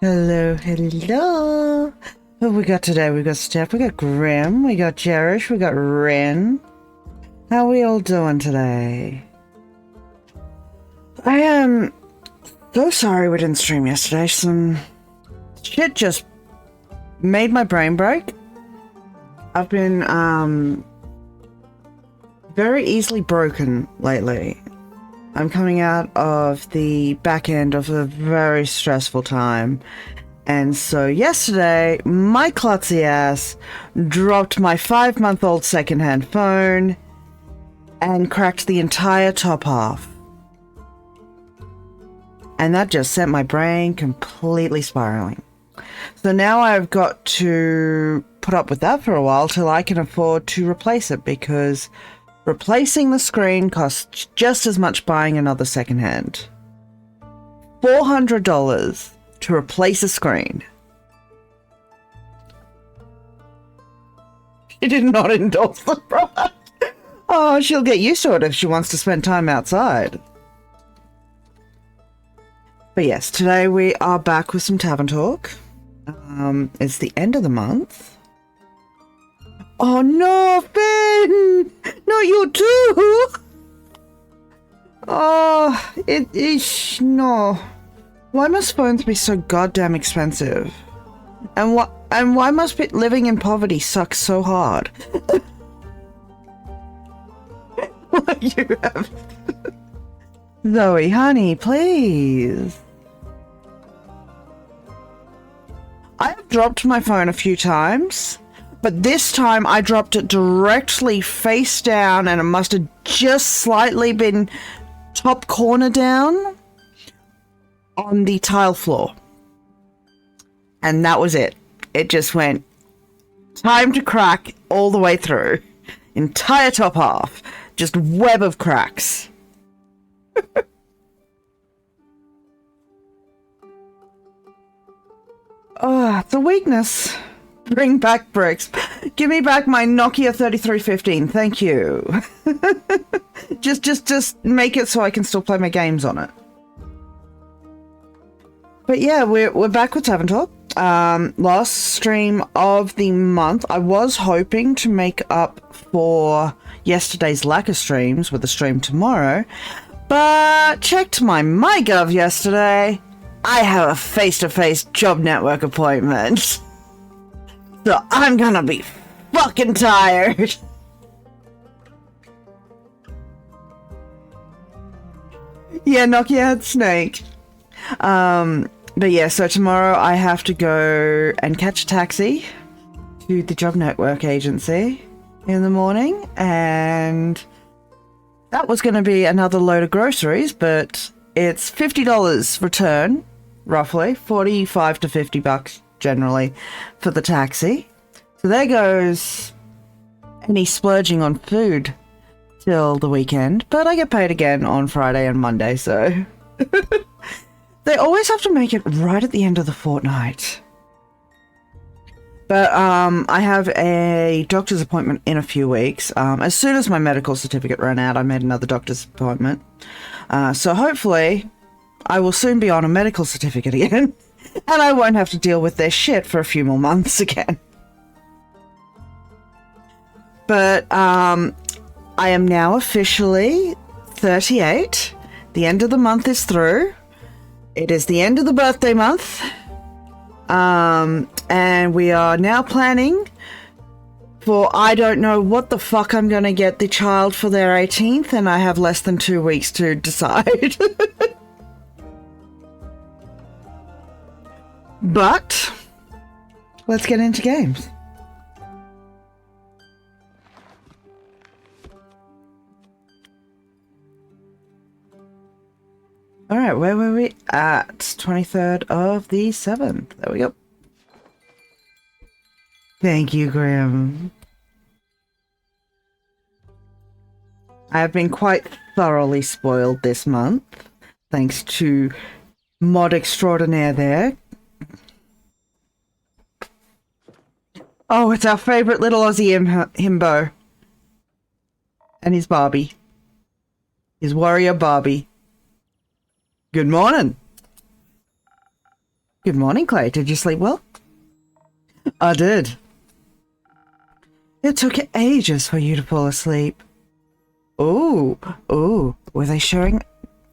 Hello, hello. What we got today? We got Steph, we got Grim, we got Jerish, we got Ren. How we all doing today? I am so sorry we didn't stream yesterday. Some shit just made my brain break. I've been very easily broken lately. I'm coming out of the back end of a very stressful time. And so yesterday, my klutzy ass dropped my 5-month-old secondhand phone and cracked the entire top half. And that just sent my brain completely spiraling. So now I've got to put up with that for a while till I can afford to replace it, because replacing the screen costs just as much buying another secondhand. $400 to replace a screen. She did not endorse the product. Oh, she'll get used to it if she wants to spend time outside. But yes, today we are back with some Tavern Talk. It's the end of the month. Oh no, Finn! Not you too! Oh, it is... no. Why must phones be so goddamn expensive? And why must living in poverty suck so hard? What you have... Zoe, honey, please. I have dropped my phone a few times, but this time I dropped it directly face down, and it must have just slightly been top corner down on the tile floor. And that was it. It just went time to crack all the way through. Entire top half. Just web of cracks. Oh, it's a weakness. Bring back bricks. Give me back my Nokia 3315. Thank you. just make it so I can still play my games on it. But yeah, we're back with Tavern Talk. Last stream of the month. I was hoping to make up for yesterday's lack of streams with a stream tomorrow, but checked my MyGov yesterday. I have a face-to-face job network appointment. So I'm gonna be fucking tired. Yeah, Nokia had Snake. But yeah, so tomorrow I have to go and catch a taxi to the job network agency in the morning, and that was going to be another load of groceries, but it's $50 return, roughly, 45 to $50 generally for the taxi. So there goes any splurging on food till the weekend, but I get paid again on Friday and Monday, so... They always have to make it right at the end of the fortnight. But I have a doctor's appointment in a few weeks. As soon as my medical certificate ran out, I made another doctor's appointment. So hopefully I will soon be on a medical certificate again. And I won't have to deal with their shit for a few more months again. But I am now officially 38. The end of the month is through. It is the end of the birthday month, and we are now planning for, I don't know what the fuck I'm going to get the child for their 18th, and I have less than 2 weeks to decide. But, let's get into games. Alright, where were we? At 23rd of the 7th. There we go. Thank you, Graham. I have been quite thoroughly spoiled this month, thanks to mod extraordinaire there. Oh, it's our favourite little Aussie himbo. And his Barbie. His warrior Barbie. Good morning. Good morning, Clay. Did you sleep well? I did. It took ages for you to fall asleep. Ooh. Were they sharing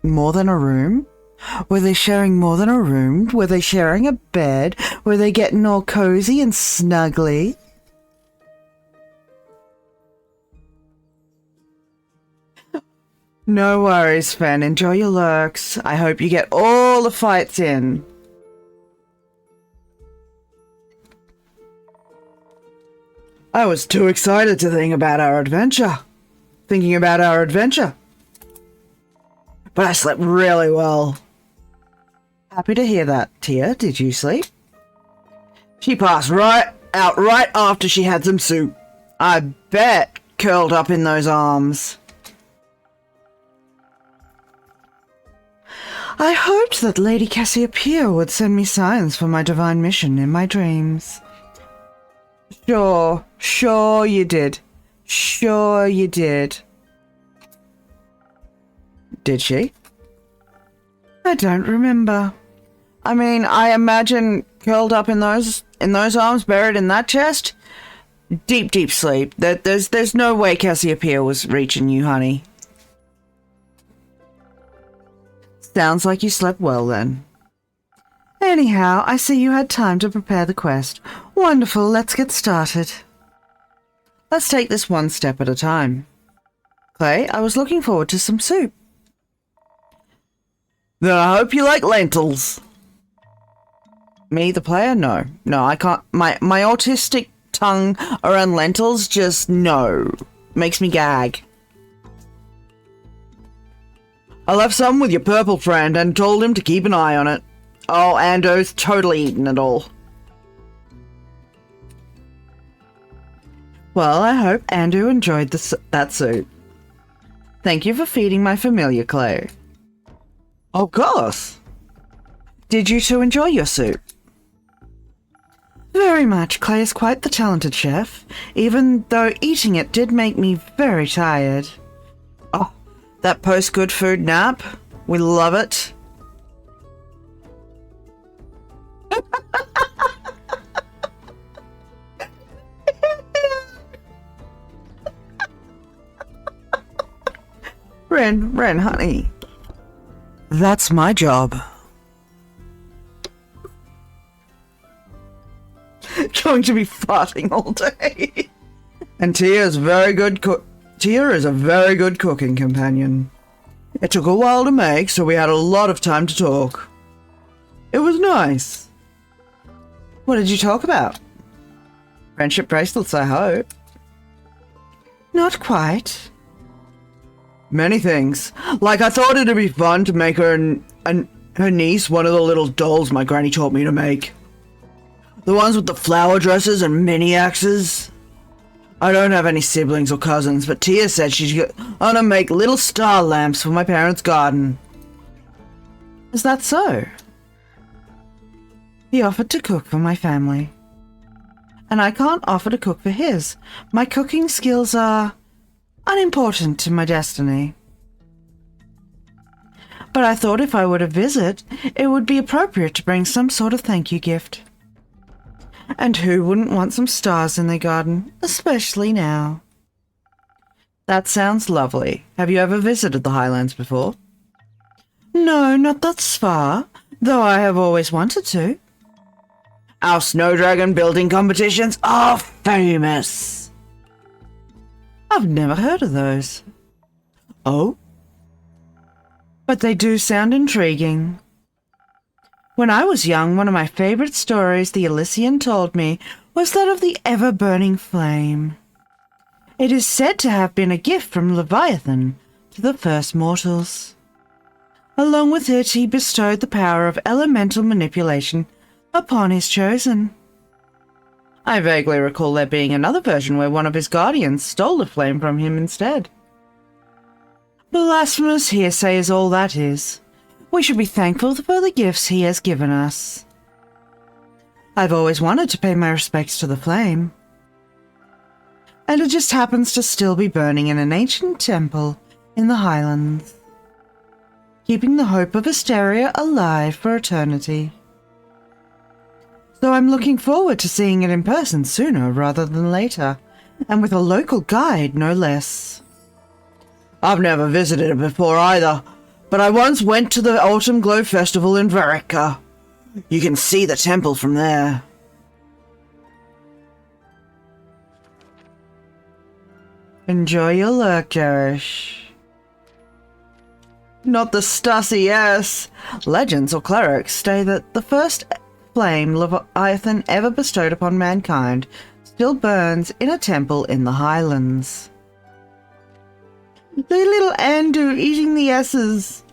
more than a room? Were they sharing more than a room? Were they sharing a bed? Were they getting all cozy and snuggly? No worries, Fen. Enjoy your lurks. I hope you get all the fights in. I was too excited to think about our adventure. But I slept really well. Happy to hear that. Tia, did you sleep? She passed right after she had some soup. I bet, curled up in those arms. I hoped that Lady Cassiopeia would send me signs for my divine mission in my dreams. Sure you did. Sure you did. Did she? I don't remember. I mean, I imagine curled up in those arms, buried in that chest. Deep sleep. There's no way Cassiopeia was reaching you, honey. Sounds like you slept well then. Anyhow, I see you had time to prepare the quest. Wonderful, let's get started. Let's take this one step at a time. Clay, I was looking forward to some soup. Then I hope you like lentils. Me, the player? No, I can't. My autistic tongue around lentils just no. Makes me gag. I left some with your purple friend and told him to keep an eye on it. Oh, Ando's totally eaten it all. Well, I hope Ando enjoyed that soup. Thank you for feeding my familiar, Clay. Of course. Did you two enjoy your soup? Very much. Clay is quite the talented chef, even though eating it did make me very tired. Oh, that post-good food nap. We love it. Ren, honey. That's my job. Going to be farting all day. And Tia is a very good cooking companion. It took a while to make, so we had a lot of time to talk. It was nice. What did you talk about? Friendship bracelets, I hope. Not quite. Many things. Like, I thought it'd be fun to make her and her niece one of the little dolls my granny taught me to make. The ones with the flower dresses and mini axes. I don't have any siblings or cousins, but Tia said she's gonna make little star lamps for my parents' garden. Is that so? He offered to cook for my family. And I can't offer to cook for his. My cooking skills are unimportant to my destiny. But I thought if I were to visit, it would be appropriate to bring some sort of thank you gift. And who wouldn't want some stars in their garden, especially now? That sounds lovely. Have you ever visited the Highlands before? No, not thus far, though I have always wanted to. Our snow dragon building competitions are famous. I've never heard of those. Oh? But they do sound intriguing. When I was young, one of my favorite stories the Elysian told me was that of the ever-burning flame. It is said to have been a gift from Leviathan to the first mortals. Along with it, he bestowed the power of elemental manipulation upon his chosen. I vaguely recall there being another version where one of his guardians stole the flame from him instead. Blasphemous hearsay is all that is. We should be thankful for the gifts he has given us. I've always wanted to pay my respects to the flame. And it just happens to still be burning in an ancient temple in the Highlands, keeping the hope of Asteria alive for eternity. So I'm looking forward to seeing it in person sooner rather than later, and with a local guide, no less. I've never visited it before either, but I once went to the Autumn Glow Festival in Verica. You can see the temple from there. Enjoy your lurk, Jerish. Not the Stussy, yes. Legends or clerics say that the first flame Leviathan ever bestowed upon mankind still burns in a temple in the Highlands. The little Andu eating the S's.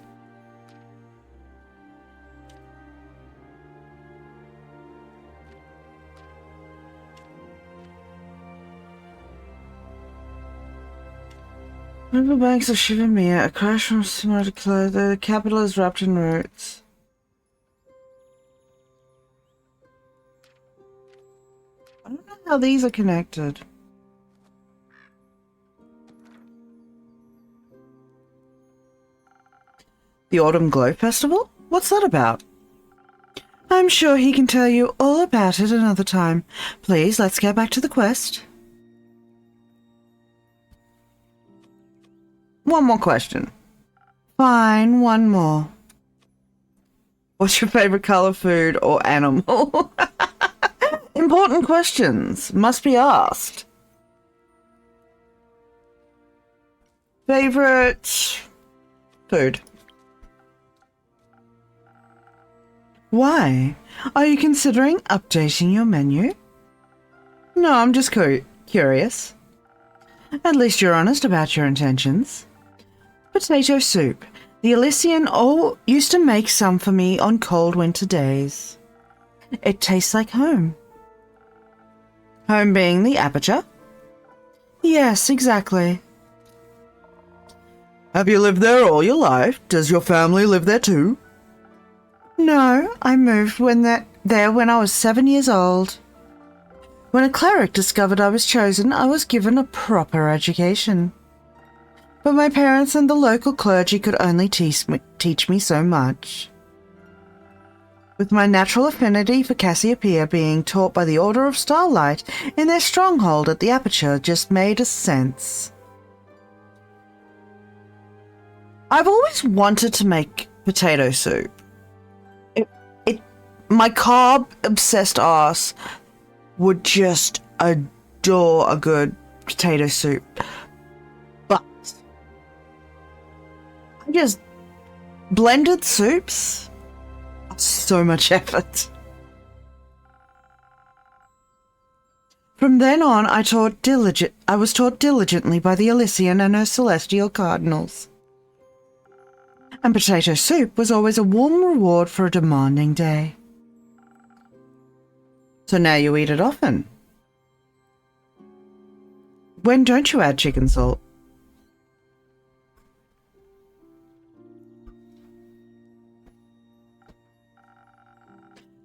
Riverbanks of Shivamere, a crash from similar to clothes. The capital is wrapped in roots. I don't know how these are connected. The Autumn Glow Festival? What's that about? I'm sure he can tell you all about it another time. Please, let's get back to the quest. One more question. Fine, one more. What's your favorite color, food, or animal? Important questions must be asked. Favorite food. Why? Are you considering updating your menu? No, I'm just curious. At least you're honest about your intentions. Potato soup. The Elysian all used to make some for me on cold winter days. It tastes like home. Home being the aperture? Yes, exactly. Have you lived there all your life? Does your family live there too? No, I moved there when I was 7 years old. When a cleric discovered I was chosen, I was given a proper education. But my parents and the local clergy could only teach me so much. With my natural affinity for Cassiopeia being taught by the Order of Starlight in their stronghold at the Aperture just made sense. I've always wanted to make potato soup. My carb-obsessed ass would just adore a good potato soup. But blended soups are so much effort. From then on, I was taught diligently by the Elysian and her celestial cardinals. And potato soup was always a warm reward for a demanding day. So now you eat it often. When don't you add chicken salt?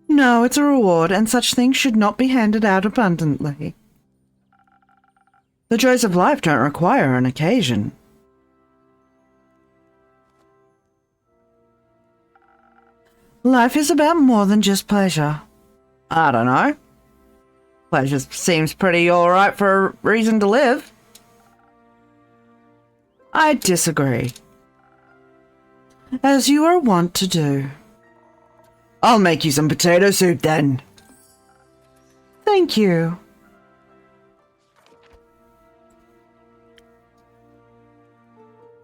No, it's a reward, and such things should not be handed out abundantly. The joys of life don't require an occasion. Life is about more than just pleasure. I don't know. Pleasure seems pretty alright for a reason to live. I disagree. As you are wont to do. I'll make you some potato soup then. Thank you.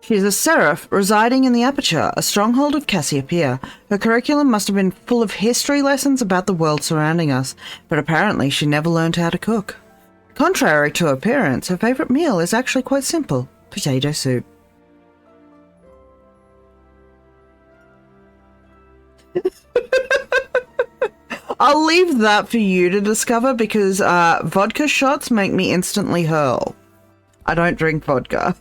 She is a seraph residing in the Aperture, a stronghold of Cassiopeia. Her curriculum must have been full of history lessons about the world surrounding us, but apparently she never learned how to cook. Contrary to her appearance, her favourite meal is actually quite simple: potato soup. I'll leave that for you to discover because vodka shots make me instantly hurl. I don't drink vodka.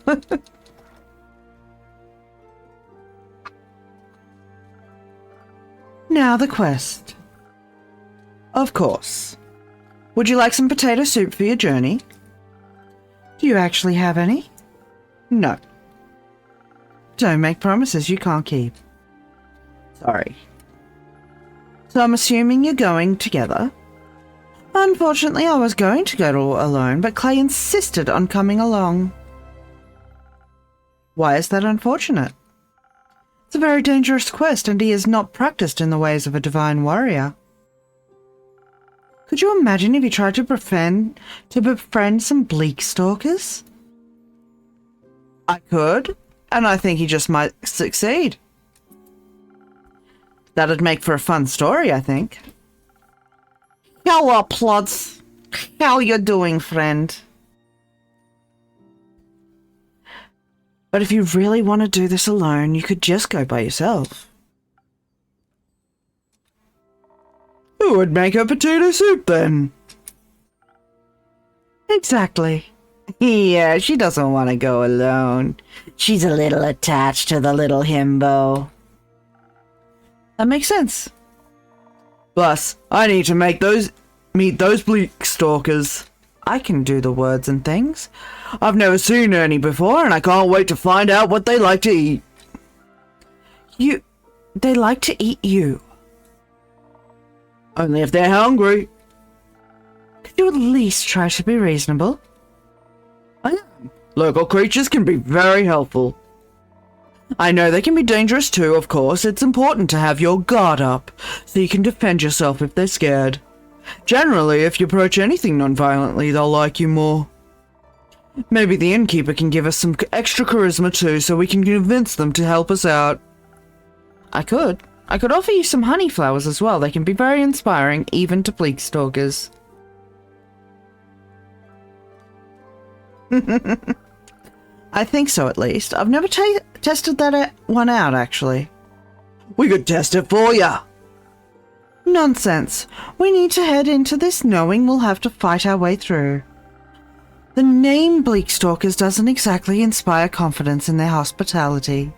Now the quest. Of course. Would you like some potato soup for your journey? Do you actually have any? No. Don't make promises you can't keep. Sorry. So I'm assuming you're going together? Unfortunately, I was going to go alone, but Clay insisted on coming along. Why is that unfortunate? It's a very dangerous quest, and he is not practiced in the ways of a divine warrior. Could you imagine if he tried to befriend some bleak stalkers? I could, and I think he just might succeed. That'd make for a fun story, I think. Hello, Plods. How you doing, friend? But if you really want to do this alone, you could just go by yourself. Who would make a potato soup then? Exactly. Yeah, she doesn't want to go alone. She's a little attached to the little himbo. That makes sense. Plus, I need to meet those bleak stalkers. I can do the words and things. I've never seen any before, and I can't wait to find out what they like to eat. They like to eat you. Only if they're hungry. Could you at least try to be reasonable? I am. Local creatures can be very helpful. I know they can be dangerous too, of course. It's important to have your guard up, so you can defend yourself if they're scared. Generally, if you approach anything non-violently, they'll like you more. Maybe the innkeeper can give us some extra charisma too, so we can convince them to help us out. I could offer you some honey flowers as well. They can be very inspiring, even to bleak stalkers. I think so, at least. I've never tested that one out, actually. We could test it for ya! Nonsense. We need to head into this knowing we'll have to fight our way through. The name Bleakstalkers doesn't exactly inspire confidence in their hospitality.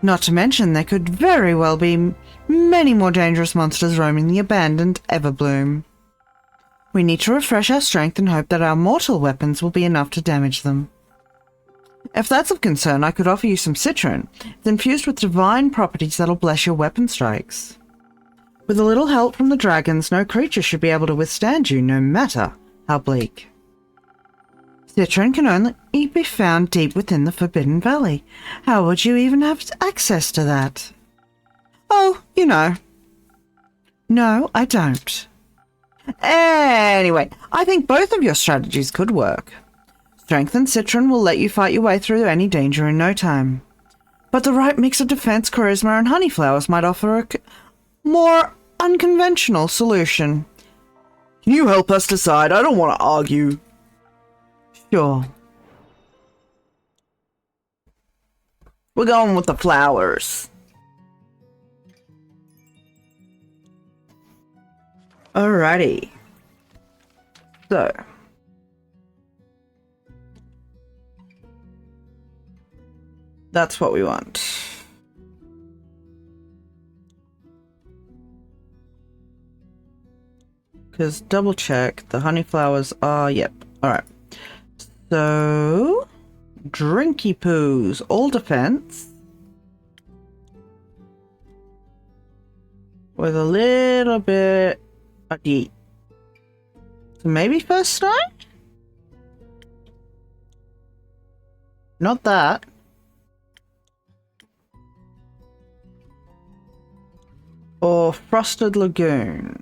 Not to mention there could very well be many more dangerous monsters roaming the abandoned Everbloom. We need to refresh our strength and hope that our mortal weapons will be enough to damage them. If that's of concern, I could offer you some citron. It's infused with divine properties that'll bless your weapon strikes. With a little help from the dragons, no creature should be able to withstand you, no matter how bleak. Citron can only be found deep within the Forbidden Valley. How would you even have access to that? Oh, you know. No, I don't. Anyway, I think both of your strategies could work. Strength and citron will let you fight your way through any danger in no time. But the right mix of defense, charisma, and honey flowers might offer a more unconventional solution. Can you help us decide? I don't want to argue. Sure. We're going with the flowers. Alrighty. So. That's what we want. Because double check, the honey flowers are, yep. Alright. So, Drinky Poos, all defense. With a little bit of heat. So maybe first snow? Not that. Or Frosted Lagoon.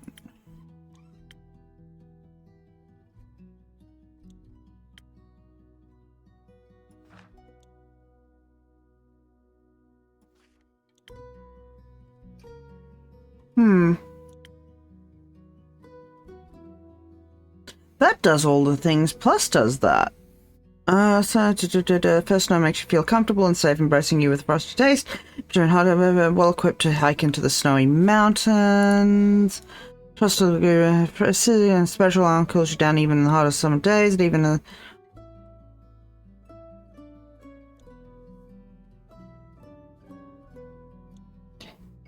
That does all the things, plus does that. First snow makes you feel comfortable and safe, embracing you with a frosty taste. Well equipped to hike into the snowy mountains. Frosted and special arm cools you down even in the hottest summer days. And even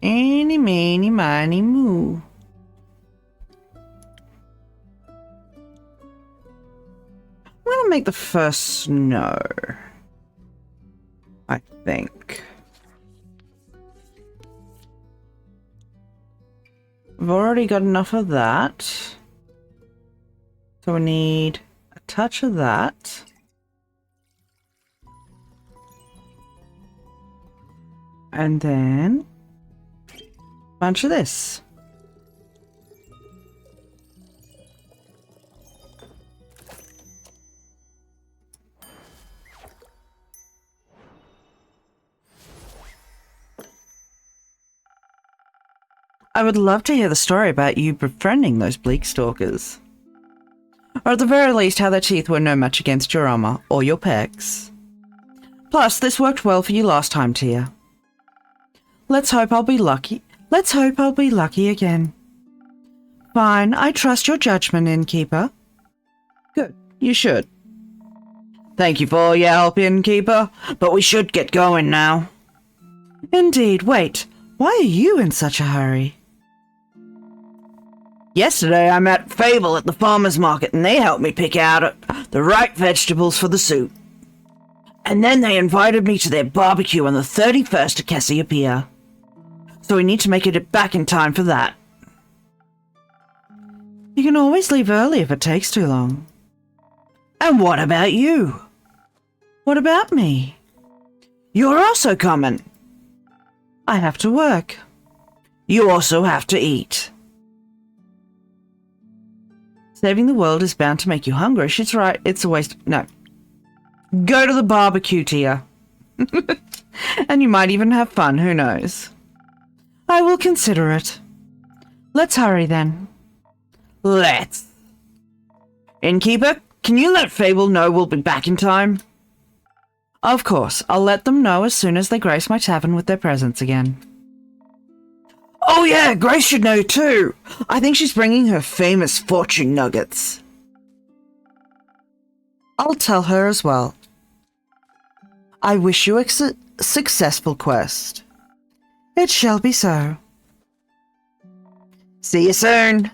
Eeny, meeny, miny, moo. I'm gonna make the first snow. I think. I've already got enough of that. So we need a touch of that. And then a bunch of this. I would love to hear the story about you befriending those bleak stalkers. Or at the very least how their teeth were no match against your armor or your pecs. Plus, this worked well for you last time, Tia. Let's hope I'll be lucky. Let's hope I'll be lucky again. Fine, I trust your judgment, Innkeeper. Good, you should. Thank you for all your help, Innkeeper, but we should get going now. Indeed, wait, why are you in such a hurry? Yesterday I met Fable at the farmer's market and they helped me pick out the right vegetables for the soup. And then they invited me to their barbecue on the 31st of Cassiopeia. So we need to make it back in time for that. You can always leave early if it takes too long. And what about you? What about me? You're also coming. I have to work. You also have to eat. Saving the world is bound to make you hungry. She's right. It's a waste. No. Go to the barbecue, Tia. And you might even have fun. Who knows? I will consider it. Let's hurry then. Let's. Innkeeper, can you let Fable know we'll be back in time? Of course. I'll let them know as soon as they grace my tavern with their presence again. Oh yeah, Grace should know too. I think she's bringing her famous fortune nuggets. I'll tell her as well. I wish you a successful quest. It shall be so. See you soon.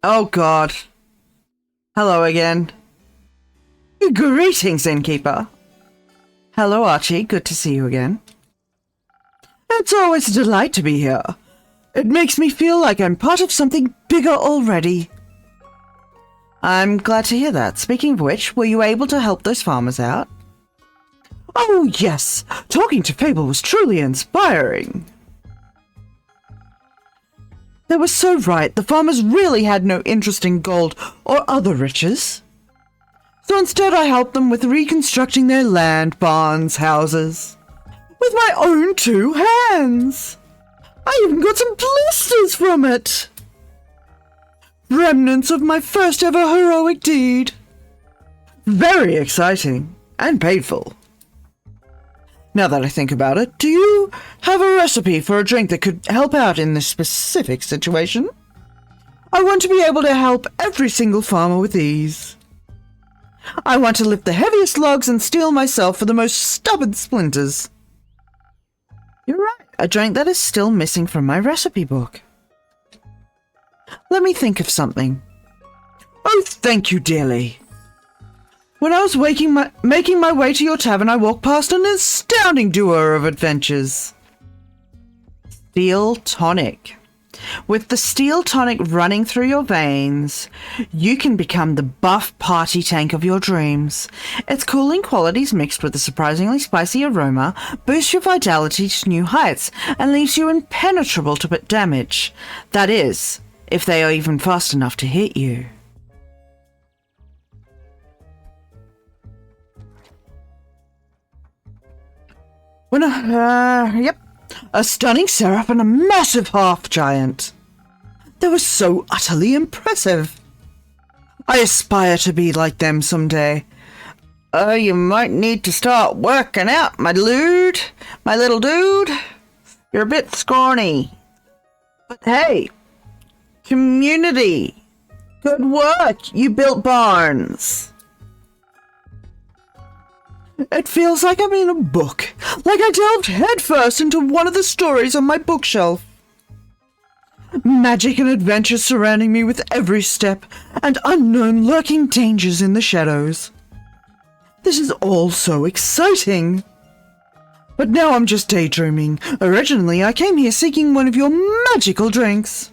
Oh God. Hello again. Greetings, Innkeeper. Hello, Archie. Good to see you again. It's always a delight to be here. It makes me feel like I'm part of something bigger already. I'm glad to hear that. Speaking of which, were you able to help those farmers out? Oh, yes. Talking to Fable was truly inspiring. They were so right. The farmers really had no interest in gold or other riches. So instead I helped them with reconstructing their land, barns, houses. With my own 2 hands. I even got some blisters from it. Remnants of my first ever heroic deed. Very exciting and painful. Now that I think about it, do you have a recipe for a drink that could help out in this specific situation? I want to be able to help every single farmer with ease. I want to lift the heaviest logs and steel myself for the most stubborn splinters. You're right, a drink that is still missing from my recipe book. Let me think of something. Oh, thank you dearly. When I was making my way to your tavern, I walked past an astounding duo of adventures. Steel Tonic. With the Steel Tonic running through your veins, you can become the buff party tank of your dreams. Its cooling qualities mixed with a surprisingly spicy aroma boost your vitality to new heights and leaves you impenetrable to damage. That is, if they are even fast enough to hit you. A stunning seraph and a massive half-giant. They were so utterly impressive. I aspire to be like them someday. You might need to start working out, my little dude. You're a bit scrawny. But hey, community. Good work, you built barns. It feels like I'm in a book, like I delved headfirst into one of the stories on my bookshelf. Magic and adventure surrounding me with every step, and unknown lurking dangers in the shadows. This is all so exciting. But now I'm just daydreaming. Originally, I came here seeking one of your magical drinks.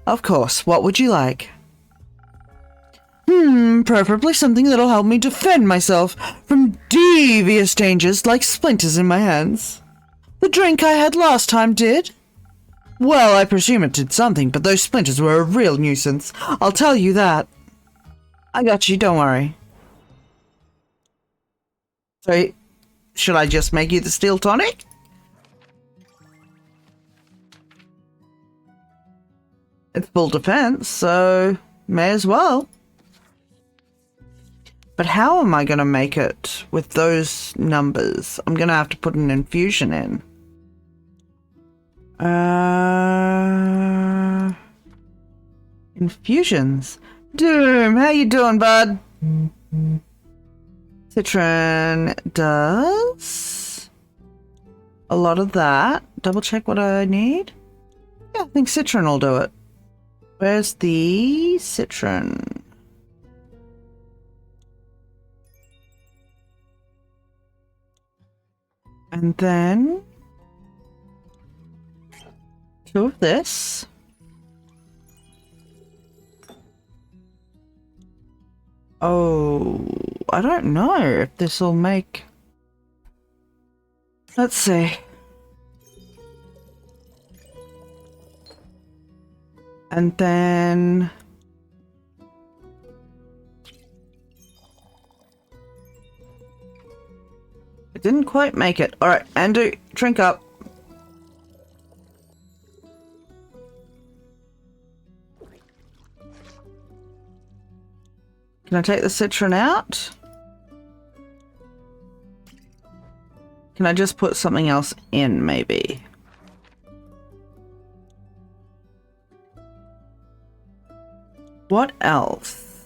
Of course, what would you like? Preferably something that'll help me defend myself from devious dangers like splinters in my hands. The drink I had last time did. Well, I presume it did something, but those splinters were a real nuisance. I'll tell you that. I got you, don't worry. So, should I just make you the steel tonic? It's full defense, so may as well. But how am I going to make it with those numbers? I'm going to have to put an infusion in. Infusions. Doom, how you doing, bud? Citron does a lot of that. Double check what I need. Yeah, I think Citron will do it. Where's the Citron? And then 2 of this. Oh, I don't know if this will make... Let's see. And then... It didn't quite make it. Alright, Andrew, drink up. Can I take the citron out? Can I just put something else in, maybe? What else?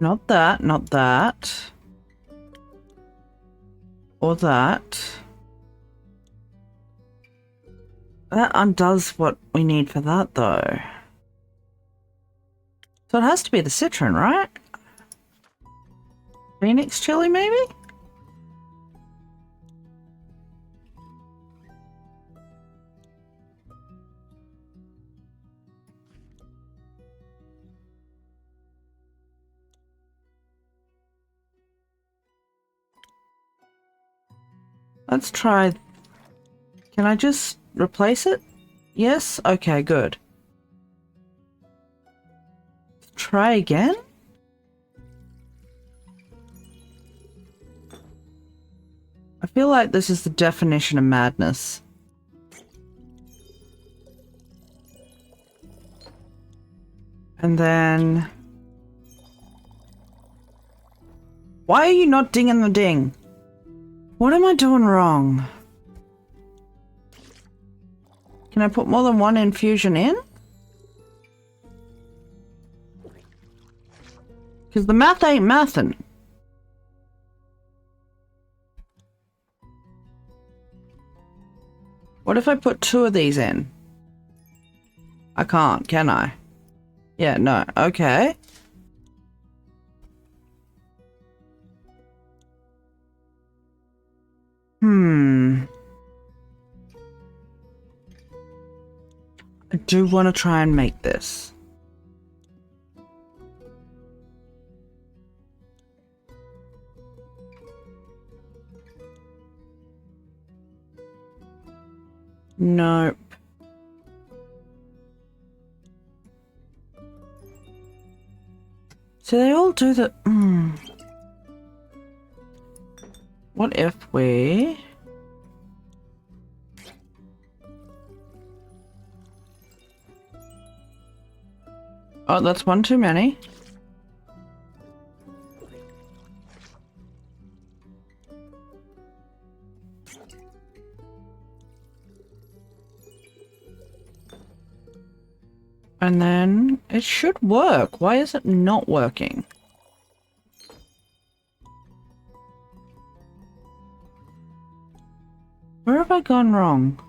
Not that, not that. Or that. That undoes what we need for that, though. So it has to be the citron, right? Phoenix chili, maybe? Let's try... Can I just replace it? Yes? Okay, good. Try again? I feel like this is the definition of madness. And then... Why are you not dinging the ding? What am I doing wrong? Can I put more than one infusion in? Because the math ain't mathin'. What if I put 2 of these in? I can't, can I? Yeah, no. Okay. I do want to try and make this. Nope. So they all do the... What if we... Oh, that's one too many. And then it should work. Why is it not working? Where have I gone wrong?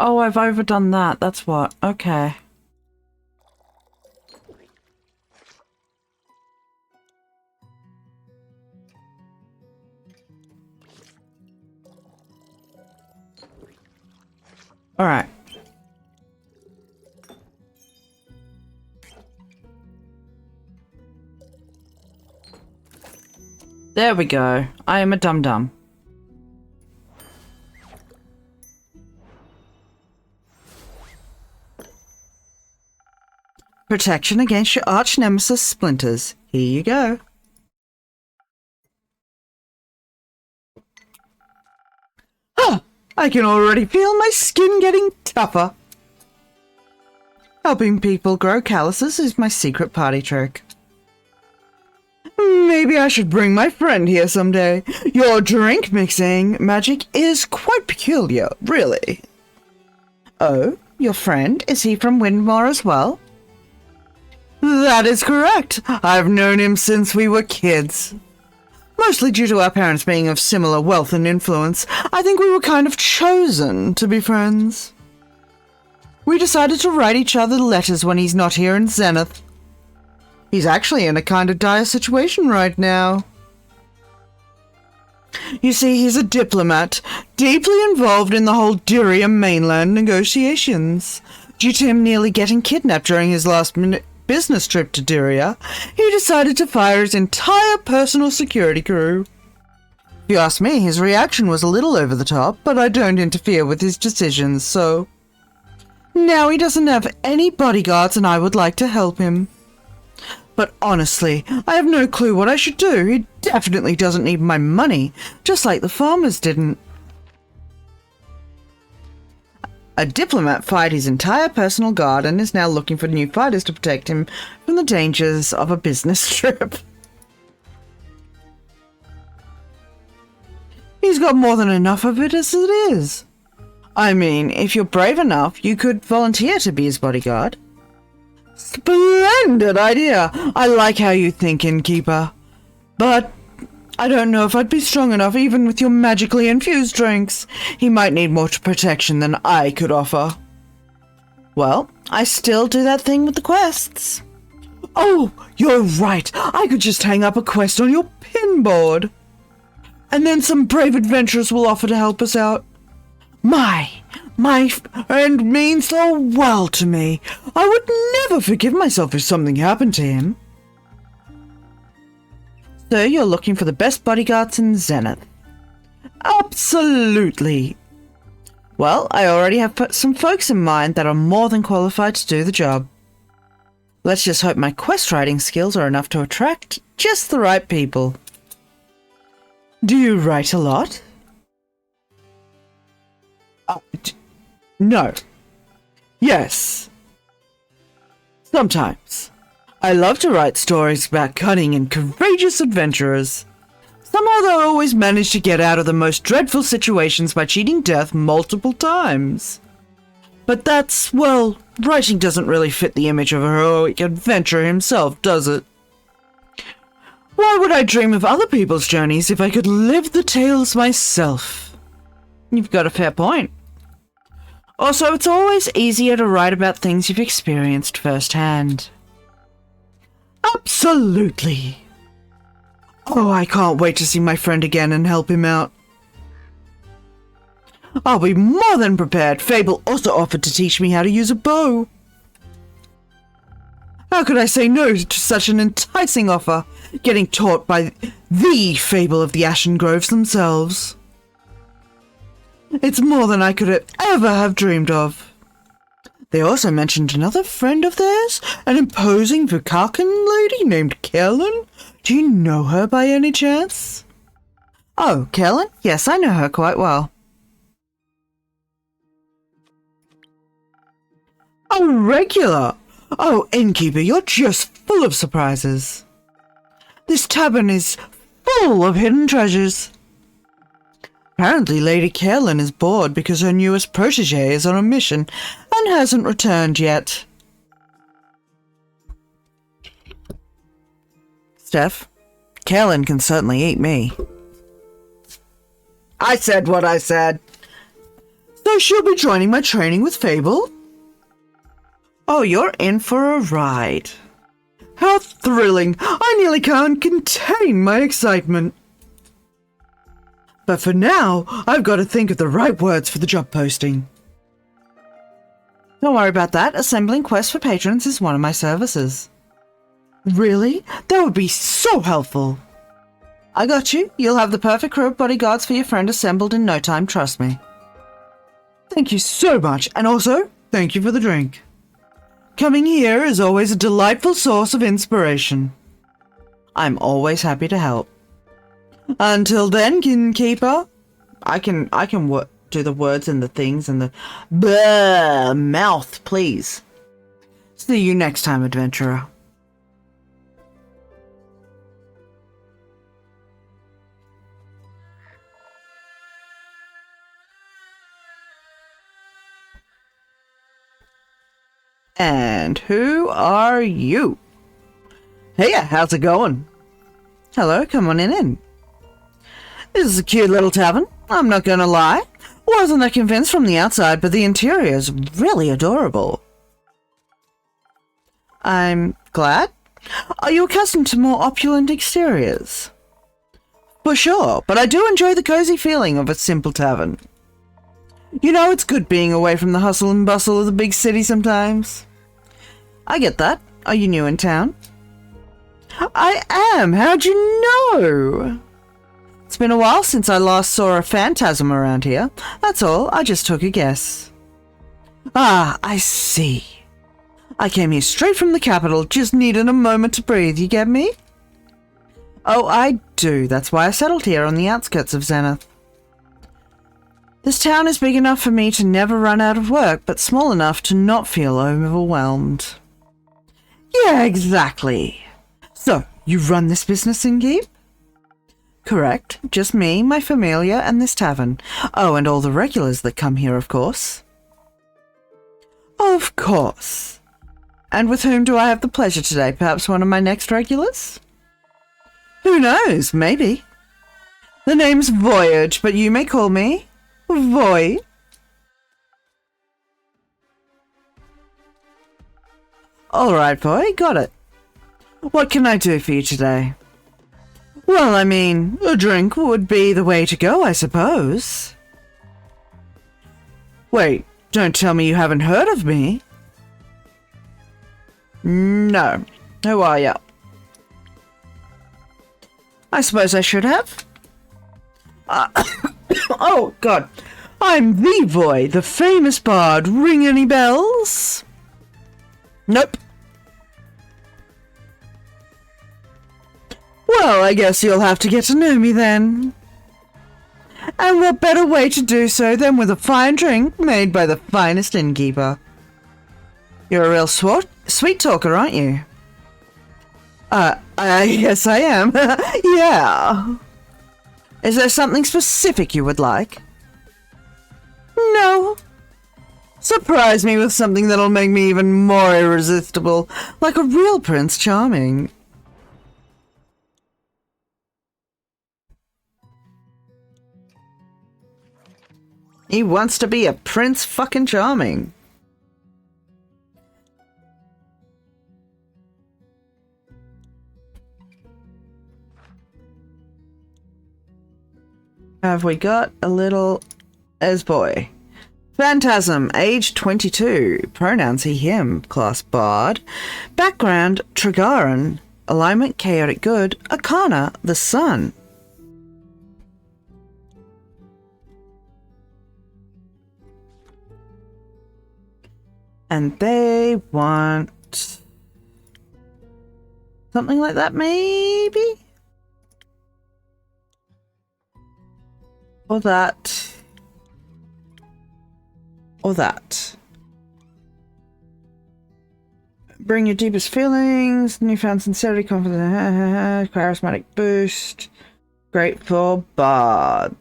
Oh, I've overdone that. That's what. Okay. Alright. There we go. I am a dum-dum. Protection against your arch nemesis splinters. Here you go. Ah! I can already feel my skin getting tougher. Helping people grow calluses is my secret party trick. Maybe I should bring my friend here someday. Your drink mixing magic is quite peculiar, really. Oh, your friend? Is he from Windmore as well? That is correct. I've known him since we were kids. Mostly due to our parents being of similar wealth and influence, I think we were kind of chosen to be friends. We decided to write each other letters when he's not here in Zenith. He's actually in a kind of dire situation right now. You see, he's a diplomat, deeply involved in the whole Dyria mainland negotiations. Due to him nearly getting kidnapped during his last-minute business trip to Dyria, he decided to fire his entire personal security crew. If you ask me, his reaction was a little over the top, but I don't interfere with his decisions, so... Now he doesn't have any bodyguards and I would like to help him. But honestly, I have no clue what I should do. He definitely doesn't need my money, just like the farmers didn't. A diplomat fired his entire personal guard and is now looking for new fighters to protect him from the dangers of a business trip. He's got more than enough of it as it is. I mean, if you're brave enough, you could volunteer to be his bodyguard. Splendid idea! I like how you think, innkeeper. But I don't know if I'd be strong enough even with your magically infused drinks. He might need more protection than I could offer. Well, I still do that thing with the quests. Oh, you're right. I could just hang up a quest on your pinboard. And then some brave adventurers will offer to help us out. My friend means the world to me. I would never forgive myself if something happened to him. So you're looking for the best bodyguards in Zenith? Absolutely. Well, I already have some folks in mind that are more than qualified to do the job. Let's just hope my quest writing skills are enough to attract just the right people. Do you write a lot? No. Yes. Sometimes. I love to write stories about cunning and courageous adventurers. Somehow they always manage to get out of the most dreadful situations by cheating death multiple times. But that's, well, writing doesn't really fit the image of a heroic adventurer himself, does it? Why would I dream of other people's journeys if I could live the tales myself? You've got a fair point. Also, it's always easier to write about things you've experienced firsthand. Absolutely. Oh, I can't wait to see my friend again and help him out. I'll be more than prepared. Fable also offered to teach me how to use a bow. How could I say no to such an enticing offer, getting taught by the Fable of the Ashen Groves themselves? It's more than I could ever have dreamed of. They also mentioned another friend of theirs, an imposing Vukakan lady named Kellen. Do you know her by any chance? Oh, Kellen? Yes, I know her quite well. A regular? Oh, innkeeper, you're just full of surprises. This tavern is full of hidden treasures. Apparently, Lady Kellen is bored because her newest protege is on a mission and hasn't returned yet. Steph, Kellen can certainly eat me. I said what I said. So she'll be joining my training with Fable? Oh, you're in for a ride. How thrilling! I nearly can't contain my excitement. But for now, I've got to think of the right words for the job posting. Don't worry about that. Assembling quests for patrons is one of my services. Really? That would be so helpful. I got you. You'll have the perfect crew of bodyguards for your friend assembled in no time, trust me. Thank you so much, and also, thank you for the drink. Coming here is always a delightful source of inspiration. I'm always happy to help. Until then, Innkeeper, I can do the words and the things and the mouth, please. See you next time, adventurer. And who are you? Hey, how's it going? Hello, come on in. This is a cute little tavern, I'm not gonna lie. Wasn't that convinced from the outside, but the interior is really adorable. I'm glad. Are you accustomed to more opulent exteriors? For sure, but I do enjoy the cozy feeling of a simple tavern. You know, it's good being away from the hustle and bustle of the big city sometimes. I get that. Are you new in town? I am. How'd you know? It's been a while since I last saw a phantasm around here. That's all. I just took a guess. Ah, I see. I came here straight from the capital. Just needed a moment to breathe. You get me? Oh, I do. That's why I settled here on the outskirts of Zenith. This town is big enough for me to never run out of work, but small enough to not feel overwhelmed. Yeah, exactly. So, you run this business in Geep? Correct. Just me, my familia, and this tavern. Oh, and all the regulars that come here, of course. Of course. And with whom do I have the pleasure today? Perhaps one of my next regulars? Who knows? Maybe. The name's Voyage, but you may call me Voy. Alright, Voy, got it. What can I do for you today? Well, I mean, a drink would be the way to go, I suppose. Wait, don't tell me you haven't heard of me. No. Who are you? I suppose I should have. Oh, God. I'm the Voy, the famous bard. Ring any bells? Nope. Well, I guess you'll have to get to know me then. And what better way to do so than with a fine drink made by the finest innkeeper? You're a real sweet talker, aren't you? Yes I am. Yeah. Is there something specific you would like? No. Surprise me with something that'll make me even more irresistible, like a real Prince Charming. He wants to be a Prince fucking Charming. Have we got a little Esboy? Phantasm, age 22. Pronouns he, him. Class Bard. Background Trigaran. Alignment Chaotic Good. Arcana the Sun. And they want something like that, maybe? Or that. Or that. Bring your deepest feelings, newfound sincerity, confidence, charismatic boost. Great for Bard.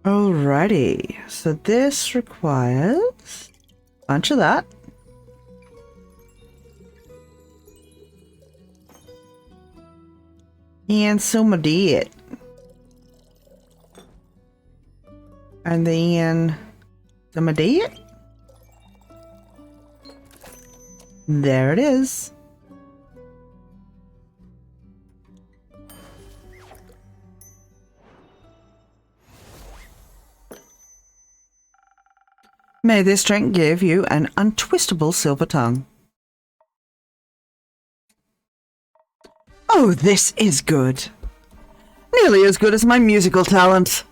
Alrighty, so this requires a bunch of that. And some of it. And then some of it. There it is. May this drink give you an untwistable silver tongue. Oh, this is good. Nearly as good as my musical talent.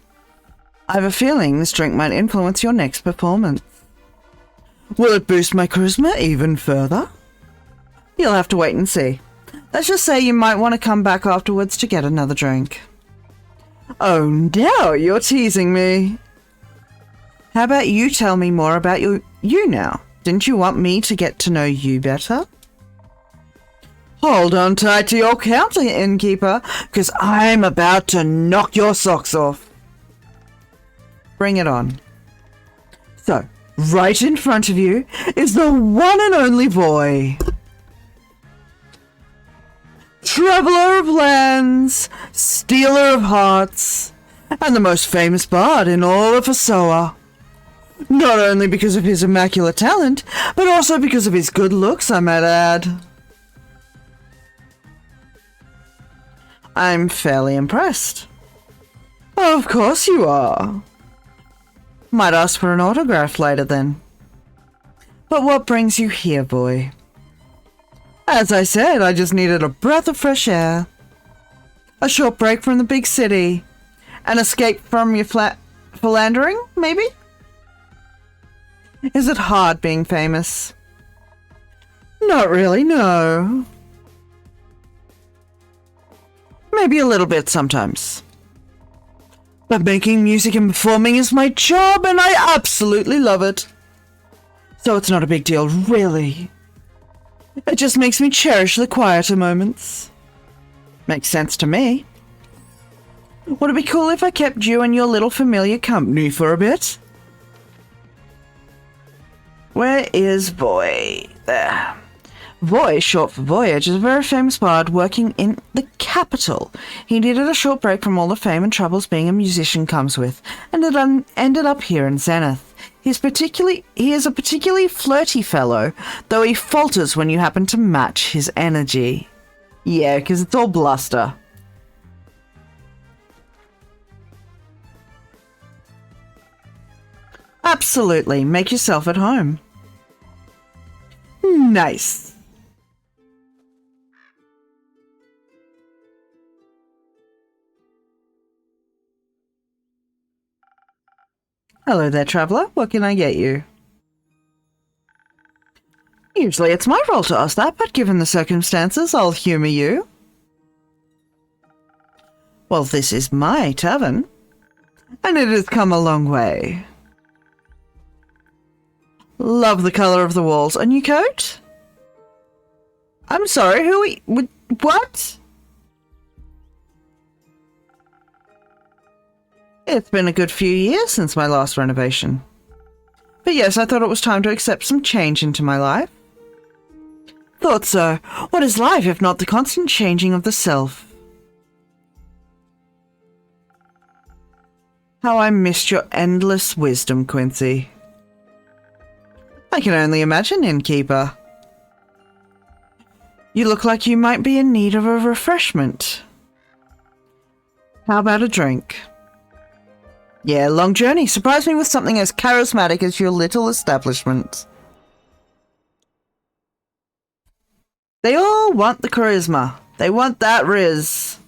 I have a feeling this drink might influence your next performance. Will it boost my charisma even further? You'll have to wait and see. Let's just say you might want to come back afterwards to get another drink. Oh, now you're teasing me. How about you tell me more about you now? Didn't you want me to get to know you better? Hold on tight to your counter, innkeeper, because I'm about to knock your socks off. Bring it on. So, right in front of you is the one and only boy. Traveller of lands, stealer of hearts, and the most famous bard in all of Asoa. Not only because of his immaculate talent, but also because of his good looks, I might add. I'm fairly impressed. Of course you are. Might ask for an autograph later then. But what brings you here, boy? As I said, I just needed a breath of fresh air. A short break from the big city. An escape from your philandering, maybe? Is it hard being famous? Not really, no. Maybe a little bit sometimes. But making music and performing is my job and I absolutely love it. So it's not a big deal, really. It just makes me cherish the quieter moments. Makes sense to me. Would it be cool if I kept you and your little familiar company for a bit? Where is Voy? There. Voy, short for Voyage, is a very famous bard working in the capital. He needed a short break from all the fame and troubles being a musician comes with, and ended up here in Zenith. He is a particularly flirty fellow, though he falters when you happen to match his energy. Yeah, because it's all bluster. Absolutely, make yourself at home. Nice. Hello there, traveller. What can I get you? Usually it's my role to ask that, but given the circumstances, I'll humour you. Well, this is my tavern, and it has come a long way. Love the colour of the walls. A new coat? I'm sorry, what? It's been a good few years since my last renovation. But yes, I thought it was time to accept some change into my life. Thought so. What is life if not the constant changing of the self? How I missed your endless wisdom, Quincy. I can only imagine, innkeeper. You look like you might be in need of a refreshment. How about a drink? Yeah, long journey. Surprise me with something as charismatic as your little establishment. They all want the charisma. They want that riz.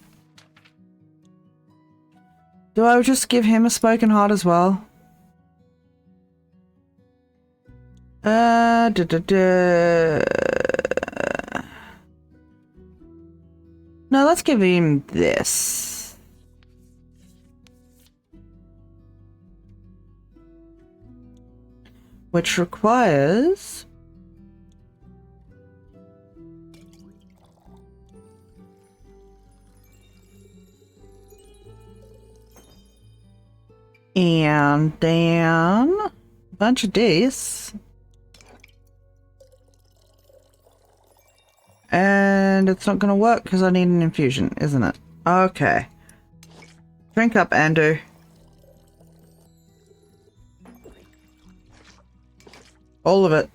Do I just give him a spoken heart as well? No, let's give him this. Which requires... and then a bunch of dice. And it's not going to work because I need an infusion, isn't it? Okay. Drink up, Andu. All of it.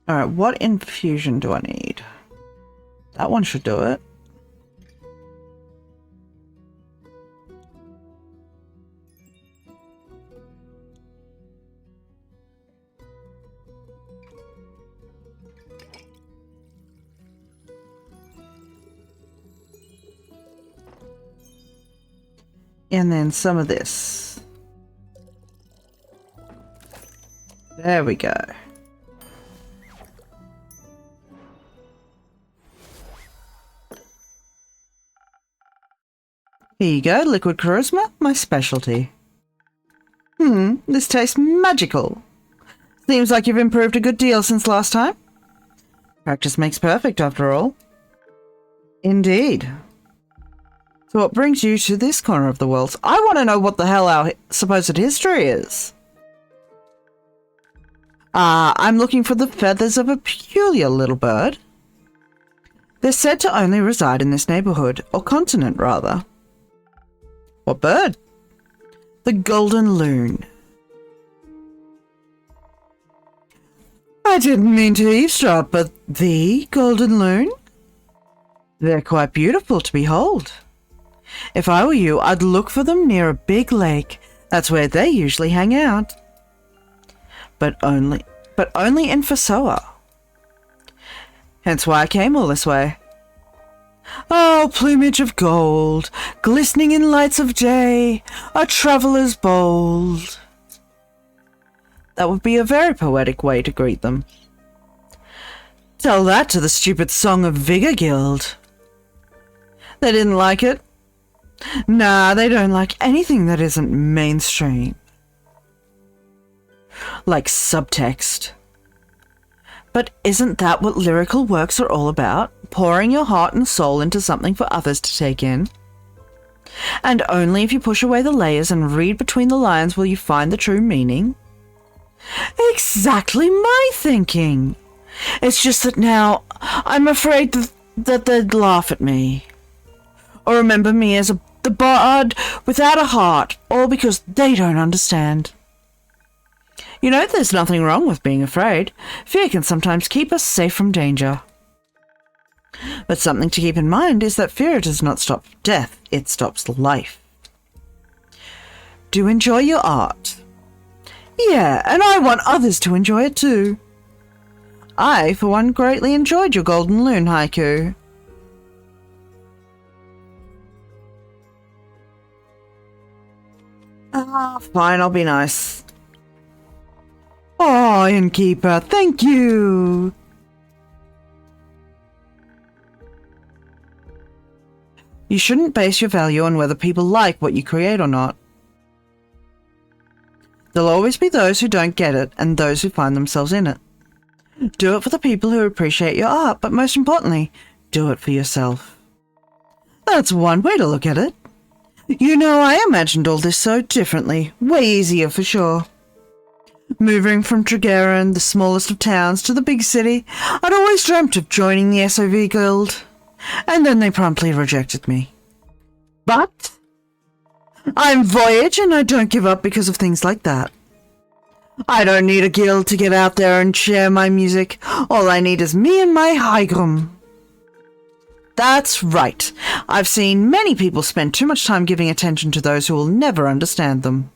Alright, what infusion do I need? That one should do it. And then some of this. There we go. Here you go, liquid charisma, my specialty. This tastes magical. Seems like you've improved a good deal since last time. Practice makes perfect, after all. Indeed. So what brings you to this corner of the world? I want to know what the hell our supposed history is. I'm looking for the feathers of a peculiar little bird. They're said to only reside in this neighborhood, or continent, rather. What bird? The golden loon. I didn't mean to eavesdrop, but the golden loon? They're quite beautiful to behold. If I were you, I'd look for them near a big lake. That's where they usually hang out. But only in Fasoa. Hence why I came all this way. Oh, plumage of gold, glistening in lights of day, a traveller's bold. That would be a very poetic way to greet them. Tell that to the stupid Song of Vigor Guild. They didn't like it. Nah, they don't like anything that isn't mainstream. Like subtext. But isn't that what lyrical works are all about? Pouring your heart and soul into something for others to take in? And only if you push away the layers and read between the lines will you find the true meaning? Exactly my thinking. It's just that now I'm afraid that they'd laugh at me. Or remember me as the bard without a heart, all because they don't understand. You know, there's nothing wrong with being afraid. Fear can sometimes keep us safe from danger. But something to keep in mind is that fear does not stop death, it stops life. Do enjoy your art. Yeah, and I want others to enjoy it too. I, for one, greatly enjoyed your Golden Loon haiku. Fine, I'll be nice. Oh, Innkeeper, thank you! You shouldn't base your value on whether people like what you create or not. There'll always be those who don't get it and those who find themselves in it. Do it for the people who appreciate your art, but most importantly, do it for yourself. That's one way to look at it. You know, I imagined all this so differently, way easier for sure. Moving from Tregerin, the smallest of towns, to the big city, I'd always dreamt of joining the SOV Guild, and then they promptly rejected me. But I'm Voyage and I don't give up because of things like that. I don't need a guild to get out there and share my music. All I need is me and my Hygrum. That's right. I've seen many people spend too much time giving attention to those who will never understand them.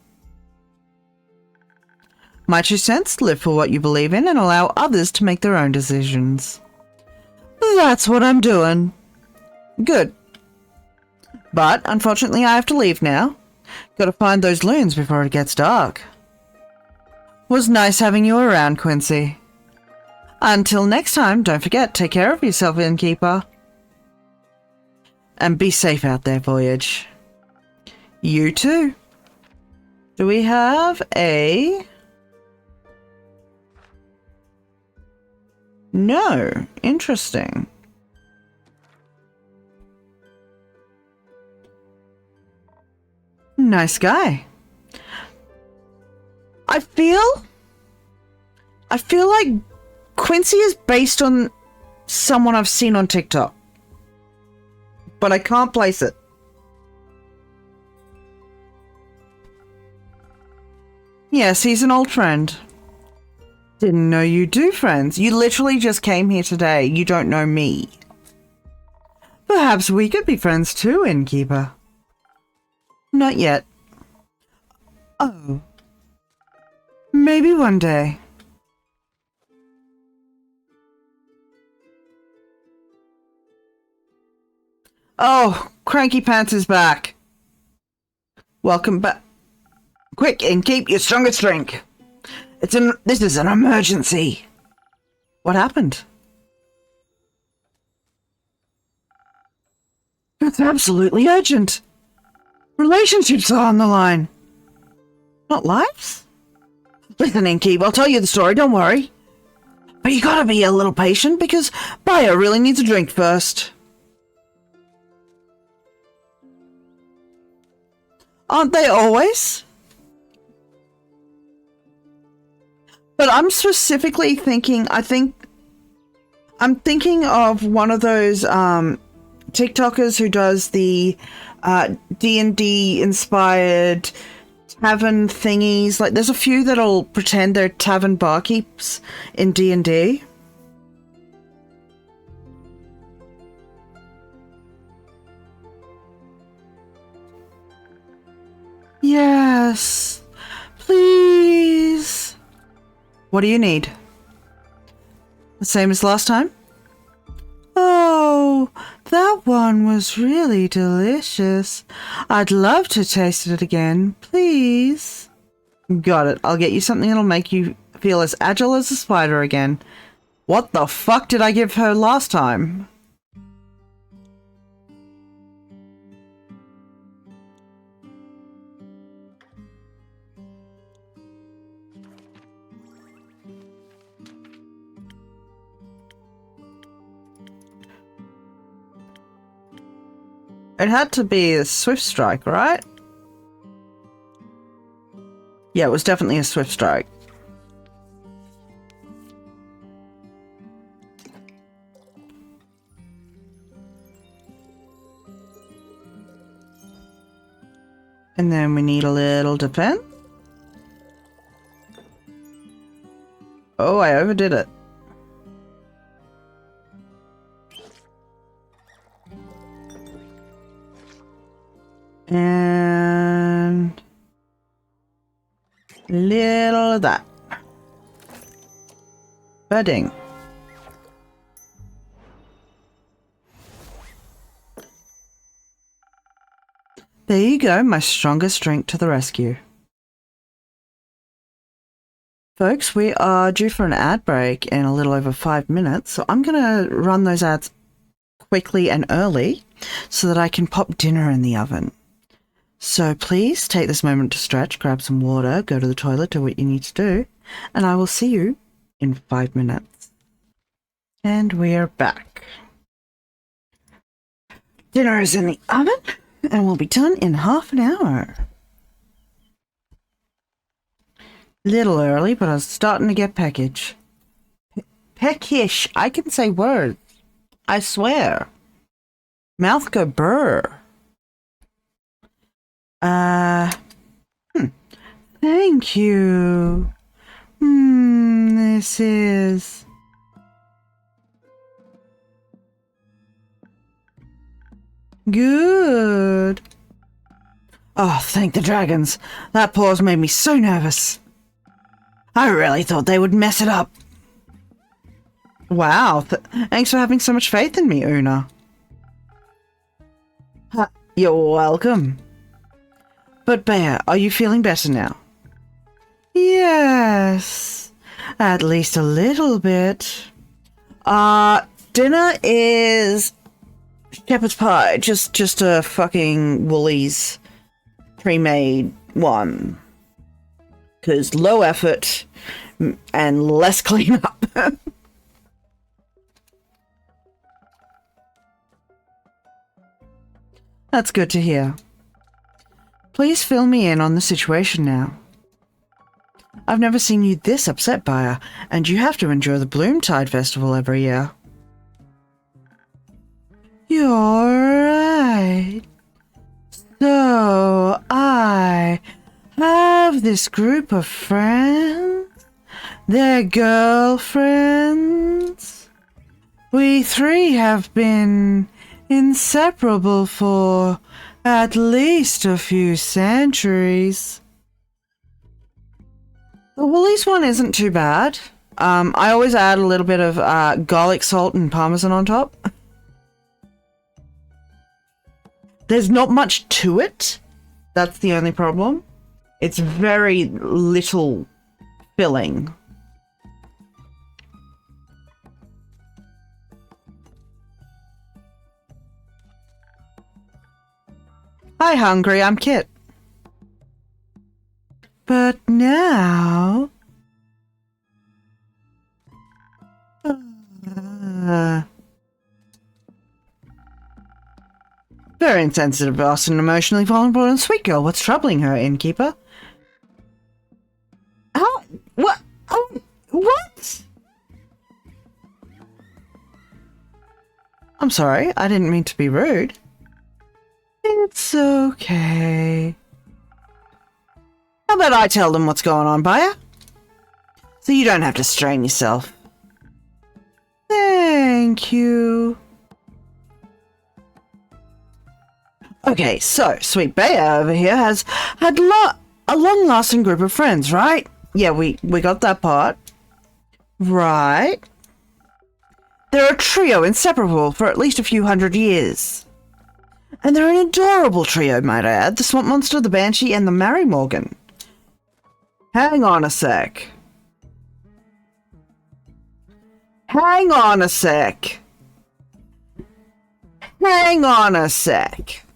My 2 cents, live for what you believe in and allow others to make their own decisions. That's what I'm doing. Good. But, unfortunately, I have to leave now. Gotta find those loons before it gets dark. Was nice having you around, Quincy. Until next time, don't forget, take care of yourself, Innkeeper. And be safe out there, Voyage. You too. Do we have a... No. Interesting. Nice guy. I feel like Quincy is based on someone I've seen on TikTok. But I can't place it. Yes, he's an old friend. Didn't know you do friends. You literally just came here today. You don't know me. Perhaps we could be friends too, Innkeeper. Not yet. Oh. Maybe one day. Oh, Cranky Pants is back. Welcome back. Quick, and keep your strongest drink. This is an emergency. What happened? It's absolutely urgent. Relationships are on the line. Not lives? Listen, Innkeep, I'll tell you the story, don't worry. But you gotta be a little patient because Bayer really needs a drink first. Aren't they always? But I'm specifically thinking, I'm thinking of one of those TikTokers who does the D&D inspired tavern thingies. Like, there's a few that'll pretend they're tavern barkeeps in D&D. Yes, please. What do you need? The same as last time? Oh, that one was really delicious. I'd love to taste it again, please. Got it. I'll get you something that'll make you feel as agile as a spider again. What the fuck did I give her last time? It had to be a swift strike, right? Yeah, it was definitely a swift strike. And then we need a little defense. Oh, I overdid it. And little of that. Bedding. There you go, my strongest drink to the rescue. Folks, we are due for an ad break in a little over 5 minutes, so I'm going to run those ads quickly and early so that I can pop dinner in the oven. So please take this moment to stretch, grab some water, go to the toilet, do what you need to do, and I will see you in 5 minutes. And we are back. Dinner is in the oven, and will be done in half an hour. Little early, but I was starting to get peckish. Peckish. I can say words. I swear. Mouth go burr. Thank you. This is... good. Oh, thank the dragons. That pause made me so nervous. I really thought they would mess it up. Wow, thanks for having so much faith in me, Una. You're welcome. But Bear, are you feeling better now? Yes, at least a little bit. Dinner is shepherd's pie, just a fucking Woolies pre-made one. 'Cause low effort and less cleanup. That's good to hear. Please fill me in on the situation now. I've never seen you this upset, Bayer, and you have to enjoy the Bloomtide Festival every year. You're right. So, I have this group of friends. They're girlfriends. We three have been inseparable for at least a few centuries. The Woolies one isn't too bad. I always add a little bit of garlic salt and parmesan on top. There's not much to it, That's the only problem. It's very little filling. Hi, hungry. I'm Kit. But now... very insensitive, boss, and emotionally vulnerable and sweet girl. What's troubling her, innkeeper? How? What? Oh, what? I'm sorry, I didn't mean to be rude. It's okay. How about I tell them what's going on, buyer? So you don't have to strain yourself. Thank you. Okay, so Sweet Baya over here has had a long-lasting group of friends, right? Yeah, we got that part. Right. They're a trio inseparable for at least a few hundred years. And they're an adorable trio, might I add. The Swamp Monster, the Banshee, and the Mary Morgan. Hang on a sec. Hang on a sec. Hang on a sec.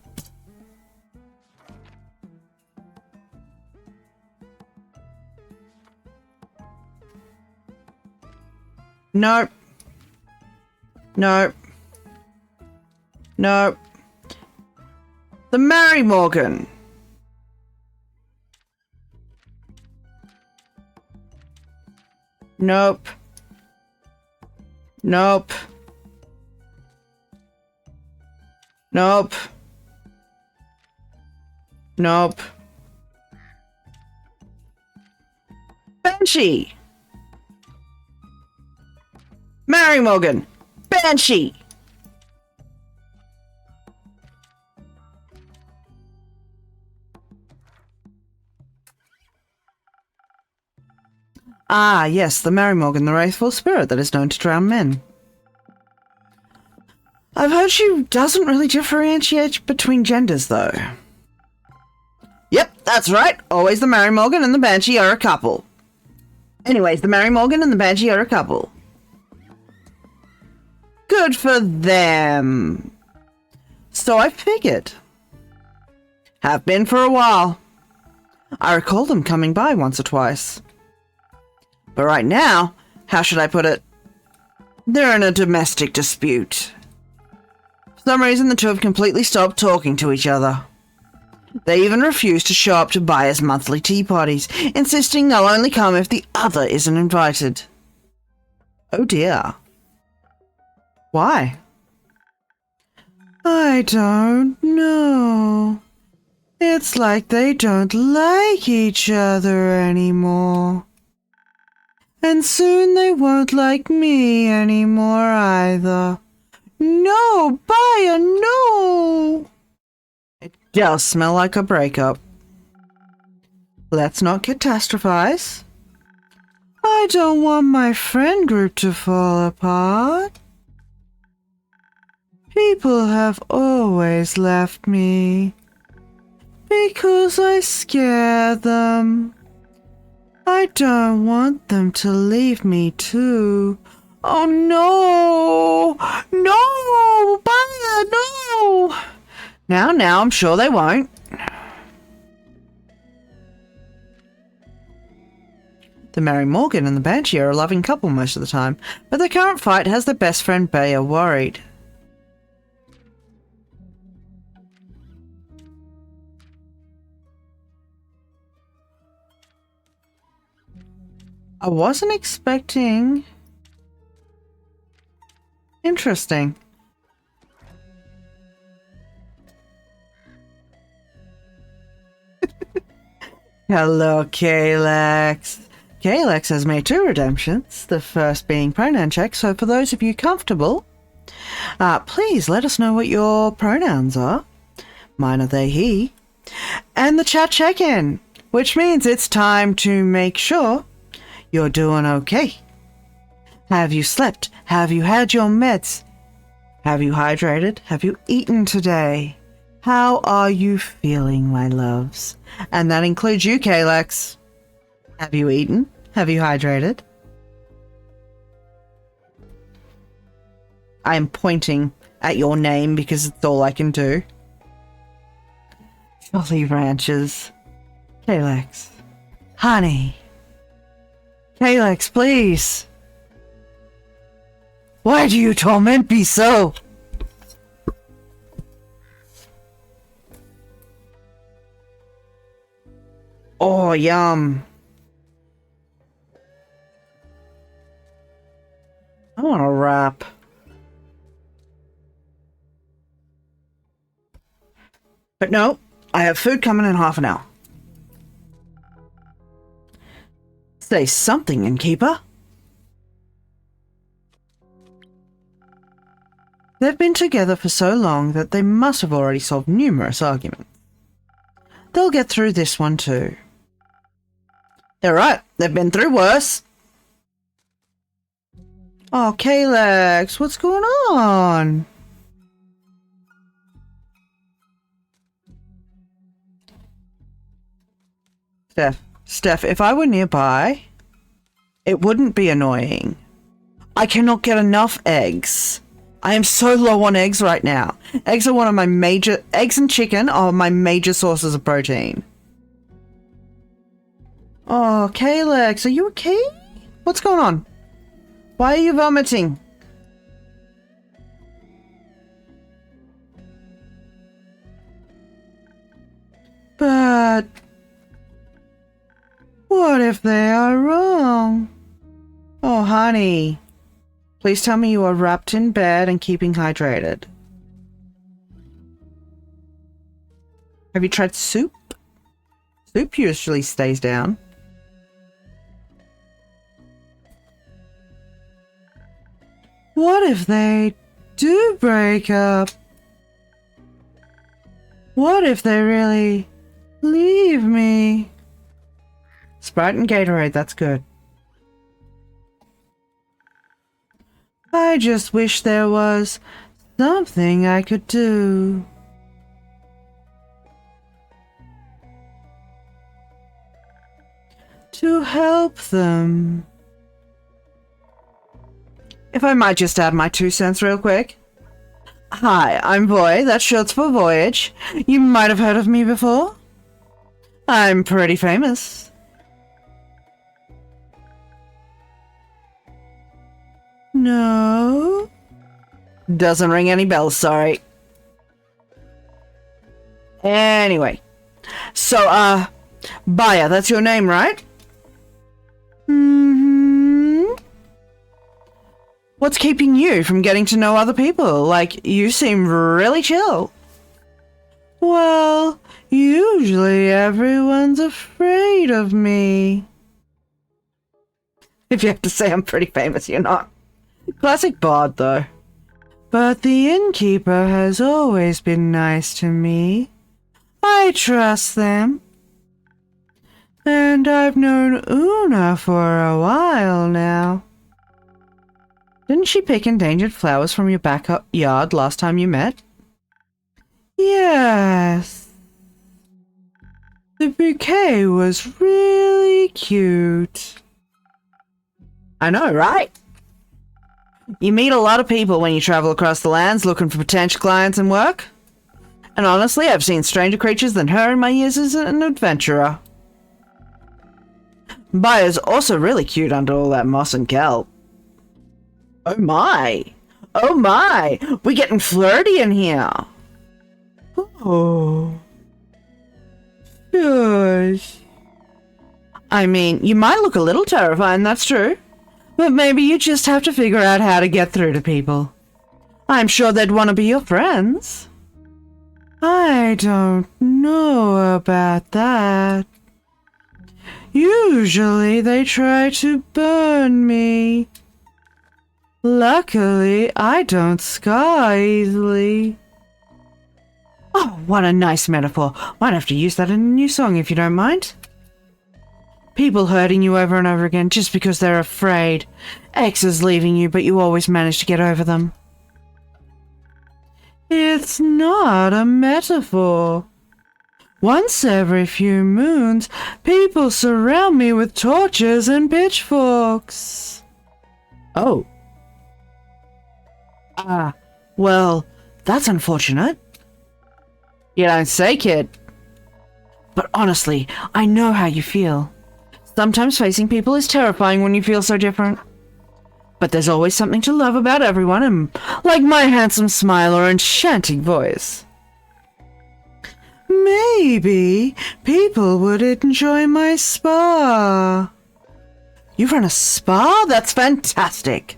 Nope. Nope. Nope. The Mary Morgan. Nope. Nope. Nope. Nope. Banshee. Mary Morgan. Banshee. Ah, yes, the Mary Morgan, the wrathful spirit that is known to drown men. I've heard she doesn't really differentiate between genders, though. Yep, that's right. Always the Mary Morgan and the Banshee are a couple. Anyways, the Mary Morgan and the Banshee are a couple. Good for them. So I figured. Have been for a while. I recall them coming by once or twice. But right now, how should I put it? They're in a domestic dispute. For some reason, the two have completely stopped talking to each other. They even refuse to show up to Baya's monthly tea parties, insisting they'll only come if the other isn't invited. Oh dear. Why? I don't know. It's like they don't like each other anymore. And soon they won't like me anymore either. No, Baya, no! It does smell like a breakup. Let's not catastrophize. I don't want my friend group to fall apart. People have always left me because I scare them. I don't want them to leave me too. Oh no! No! Baya, no! Now, I'm sure they won't. The Mary Morgan and the Banshee are a loving couple most of the time, but the current fight has their best friend Baya worried. I wasn't expecting... Interesting. Hello, Kalex. Kalex has made 2 redemptions, the first being pronoun check, so for those of you comfortable, please let us know what your pronouns are. Mine are they, he. And the chat check-in, which means it's time to make sure you're doing okay. Have you slept? Have you had your meds? Have you hydrated? Have you eaten today? How are you feeling, my loves? And that includes you, Kalex. Have you eaten? Have you hydrated? I am pointing at your name because it's all I can do. Jolly Ranchers. Kalex. Honey. Kalex, please. Why do you torment me so? Oh, yum. I want a wrap. But no, I have food coming in half an hour. Say something, innkeeper. They've been together for so long that they must have already solved numerous arguments. They'll get through this one too. They're right, they've been through worse. Oh, Kalex, what's going on? Steph, if I were nearby, it wouldn't be annoying. I cannot get enough eggs. I am so low on eggs right now. Eggs and chicken are my major sources of protein. Oh, Kalex, are you okay? What's going on? Why are you vomiting? But what if they are wrong? Oh, honey. Please tell me you are wrapped in bed and keeping hydrated. Have you tried soup? Soup usually stays down. What if they do break up? What if they really leave me? Sprite and Gatorade, that's good. I just wish there was something I could do. To help them. If I might just add my 2 cents real quick. Hi, I'm Voy, that's short for Voyage. You might have heard of me before. I'm pretty famous. No? Doesn't ring any bells, sorry. Anyway. So, Baya, that's your name, right? What's keeping you from getting to know other people? Like, you seem really chill. Well, usually everyone's afraid of me. If you have to say I'm pretty famous, you're not. Classic bard, though. But the innkeeper has always been nice to me. I trust them. And I've known Una for a while now. Didn't she pick endangered flowers from your backyard last time you met? Yes. The bouquet was really cute. I know, right? You meet a lot of people when you travel across the lands looking for potential clients and work. And honestly, I've seen stranger creatures than her in my years as an adventurer. Baya's also really cute under all that moss and kelp. Oh my! Oh my! We're getting flirty in here! Oh. Gosh. I mean, you might look a little terrifying, that's true. But maybe you just have to figure out how to get through to people. I'm sure they'd want to be your friends. I don't know about that. Usually they try to burn me. Luckily, I don't scar easily. Oh, what a nice metaphor. Might have to use that in a new song if you don't mind. People hurting you over and over again just because they're afraid. Exes leaving you, but you always manage to get over them. It's not a metaphor. Once every few moons, people surround me with torches and pitchforks. Oh. Well, that's unfortunate. You don't say, kid. But honestly, I know how you feel. Sometimes facing people is terrifying when you feel so different. But there's always something to love about everyone, and like my handsome smile or enchanting voice. Maybe people would enjoy my spa. You run a spa? That's fantastic.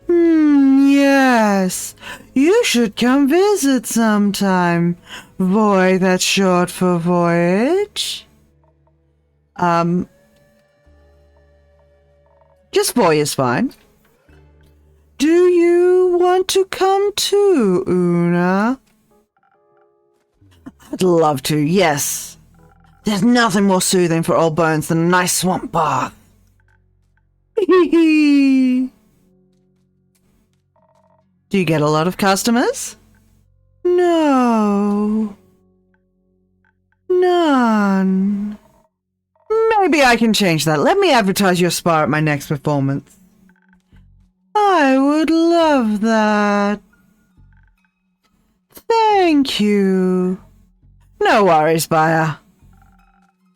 Yes. You should come visit sometime. Voy, that's short for voyage. Just Voy is fine. Do you want to come too, Una? I'd love to, yes. There's nothing more soothing for old bones than a nice swamp bath. Do you get a lot of customers? No. None. Maybe I can change that. Let me advertise your spa at my next performance. I would love that. Thank you. No worries, buyer.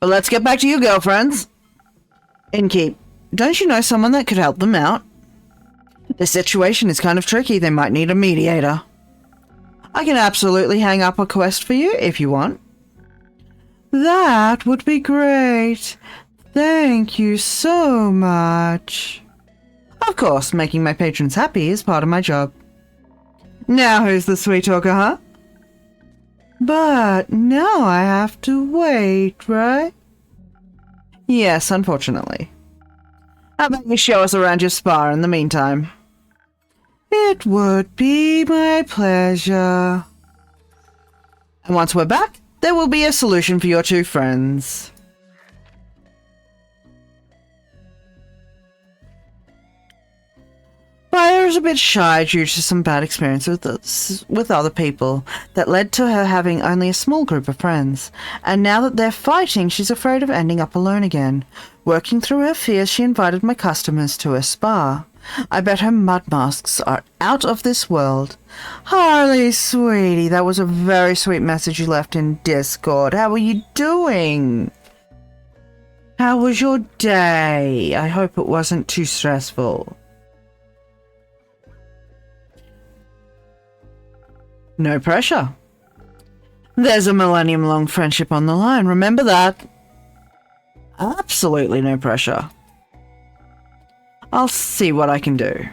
But let's get back to you, girlfriends. Innkeep, don't you know someone that could help them out? The situation is kind of tricky. They might need a mediator. I can absolutely hang up a quest for you if you want. That would be great. Thank you so much. Of course, making my patrons happy is part of my job. Now who's the sweet talker, huh? But now I have to wait, right? Yes, unfortunately. How about you show us around your spa in the meantime? It would be my pleasure. And once we're back, there will be a solution for your two friends. Fire is a bit shy due to some bad experiences with other people that led to her having only a small group of friends. And now that they're fighting, she's afraid of ending up alone again. Working through her fears, she invited my customers to her spa. I bet her mud masks are out of this world. Harley, sweetie, that was a very sweet message you left in Discord. How are you doing? How was your day? I hope it wasn't too stressful. No pressure. There's a millennium-long friendship on the line, remember that? Absolutely no pressure. I'll see what I can do.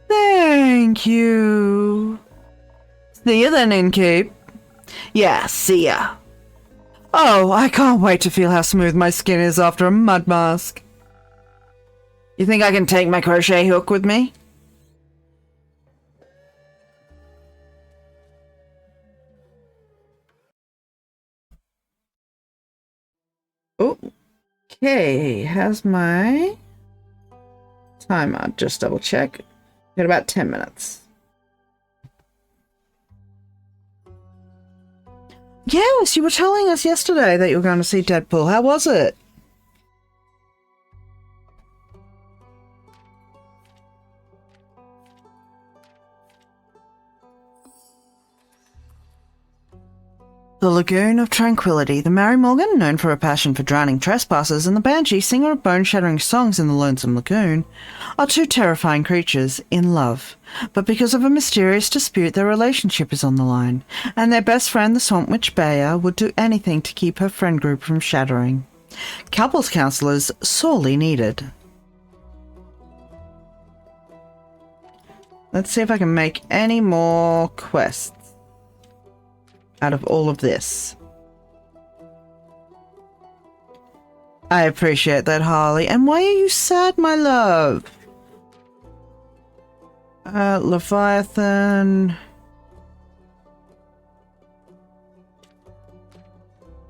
Thank you. See you then, Innkeep. Yeah, see ya. Oh, I can't wait to feel how smooth my skin is after a mud mask. You think I can take my crochet hook with me? Okay, how's my timer? Just double check. Got about 10 minutes. Yes, you were telling us yesterday that you were going to see Deadpool. How was it? The Lagoon of Tranquility. The Mary Morgan, known for her passion for drowning trespassers, and the Banshee, singer of bone-shattering songs in the Lonesome Lagoon, are two terrifying creatures in love. But because of a mysterious dispute, their relationship is on the line, and their best friend, the Swamp Witch Baya, would do anything to keep her friend group from shattering. Couples counselors sorely needed. Let's see if I can make any more quests out of all of this. I appreciate that, Harley. And why are you sad, my love? Leviathan.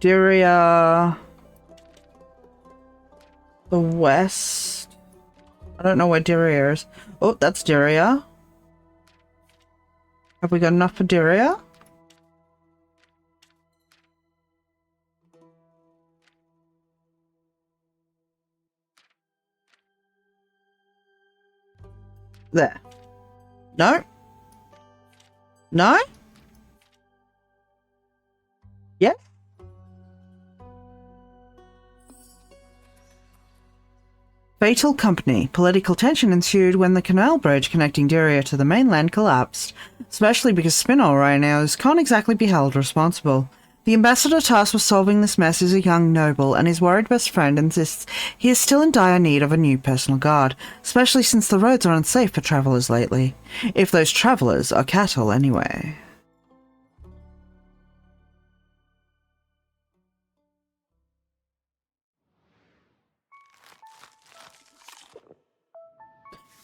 Dyria. The west. I don't know where Dyria is. Oh, that's Dyria. Have we got enough for Diria? There. No? No? Yes? Fatal company. Political tension ensued when the canal bridge connecting Diria to the mainland collapsed, especially because Spinol rhinos can't exactly be held responsible. The ambassador tasked with solving this mess is a young noble, and his worried best friend insists he is still in dire need of a new personal guard, especially since the roads are unsafe for travellers lately. If those travellers are cattle, anyway.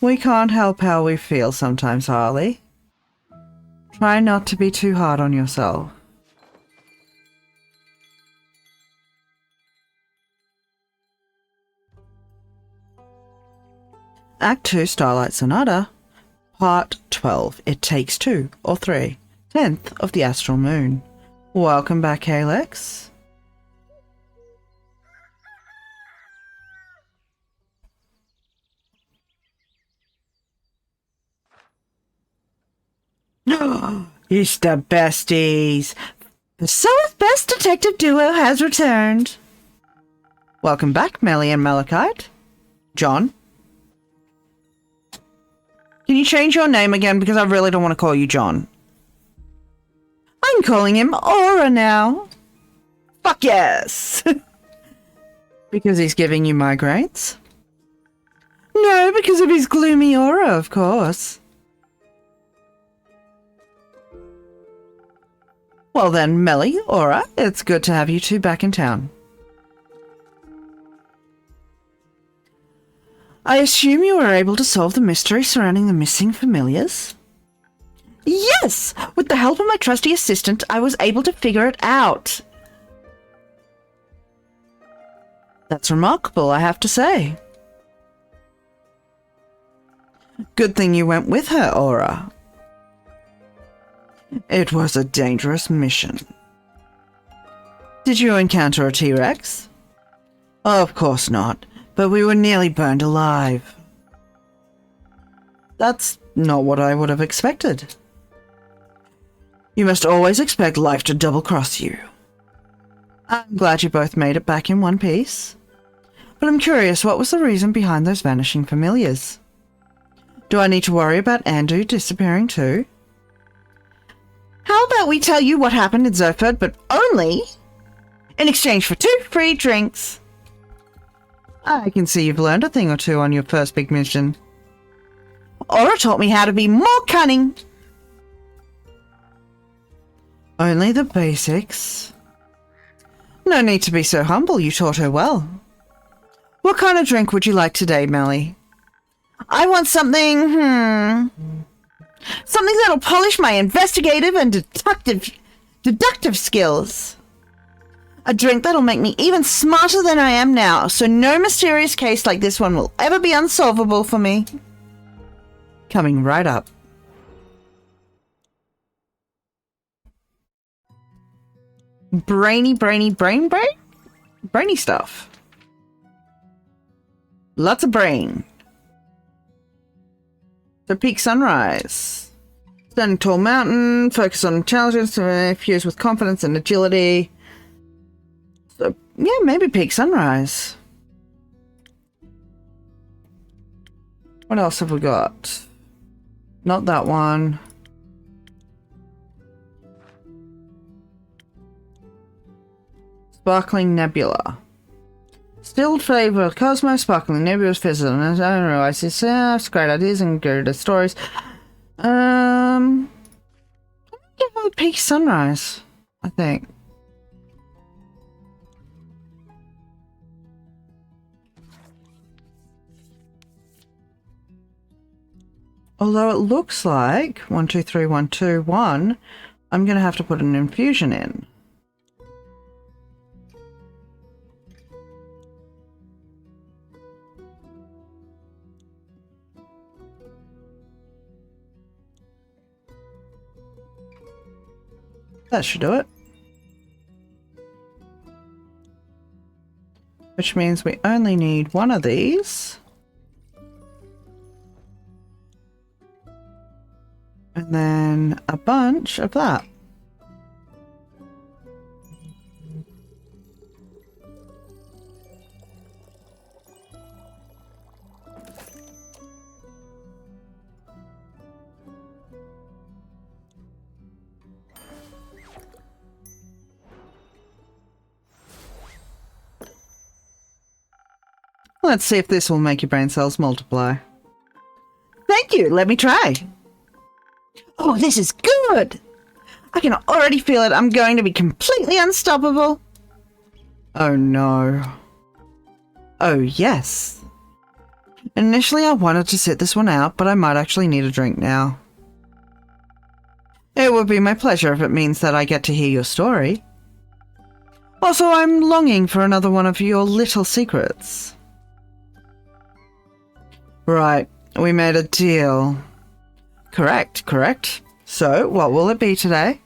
We can't help how we feel sometimes, Harley. Try not to be too hard on yourself. Act 2, Starlight Sonata, Part 12. It takes 2 or 3. 10th of the astral moon. Welcome back, Alex. It's the besties. The Soul's best detective duo has returned. Welcome back, Melly and Malachite. John? Can you change your name again, because I really don't want to call you John? I'm calling him Aura now. Fuck yes! Because he's giving you migraines? No, because of his gloomy aura, of course. Well then, Melly, Aura, it's good to have you two back in town. I assume you were able to solve the mystery surrounding the missing familiars? Yes! With the help of my trusty assistant, I was able to figure it out. That's remarkable, I have to say. Good thing you went with her, Aura. It was a dangerous mission. Did you encounter a T-Rex? Of course not, but we were nearly burned alive. That's not what I would have expected. You must always expect life to double-cross you. I'm glad you both made it back in one piece. But I'm curious, what was the reason behind those vanishing familiars? Do I need to worry about Andu disappearing too? How about we tell you what happened in Zerford, but only in exchange for 2 free drinks? I can see you've learned a thing or two on your first big mission. Aura taught me how to be more cunning. Only the basics. No need to be so humble, you taught her well. What kind of drink would you like today, Melly? I want something, something that'll polish my investigative and deductive skills. A drink that'll make me even smarter than I am now, so no mysterious case like this one will ever be unsolvable for me. Coming right up. Brainy stuff. Lots of brain. So peak sunrise. Standing tall mountain, focus on intelligence, fuse with confidence and agility. So, yeah, maybe peak sunrise. What else have we got? Not that one. Sparkling Nebula. Stilled flavor of Cosmos, Sparkling Nebula's fizzle. And I don't realize it's great ideas and good stories. I'm gonna go with Peak Sunrise, I think. Although it looks like 1, 2, 3, 1, 2, 1, I'm gonna have to put an infusion in. That should do it. Which means we only need one of these. And then a bunch of that. Let's see if this will make your brain cells multiply. Thank you. Let me try. Oh, this is good. I can already feel it. I'm going to be completely unstoppable. Oh, no. Oh, yes. Initially, I wanted to sit this one out, but I might actually need a drink now. It would be my pleasure if it means that I get to hear your story. Also, I'm longing for another one of your little secrets. Right, we made a deal. Correct. So, what will it be today?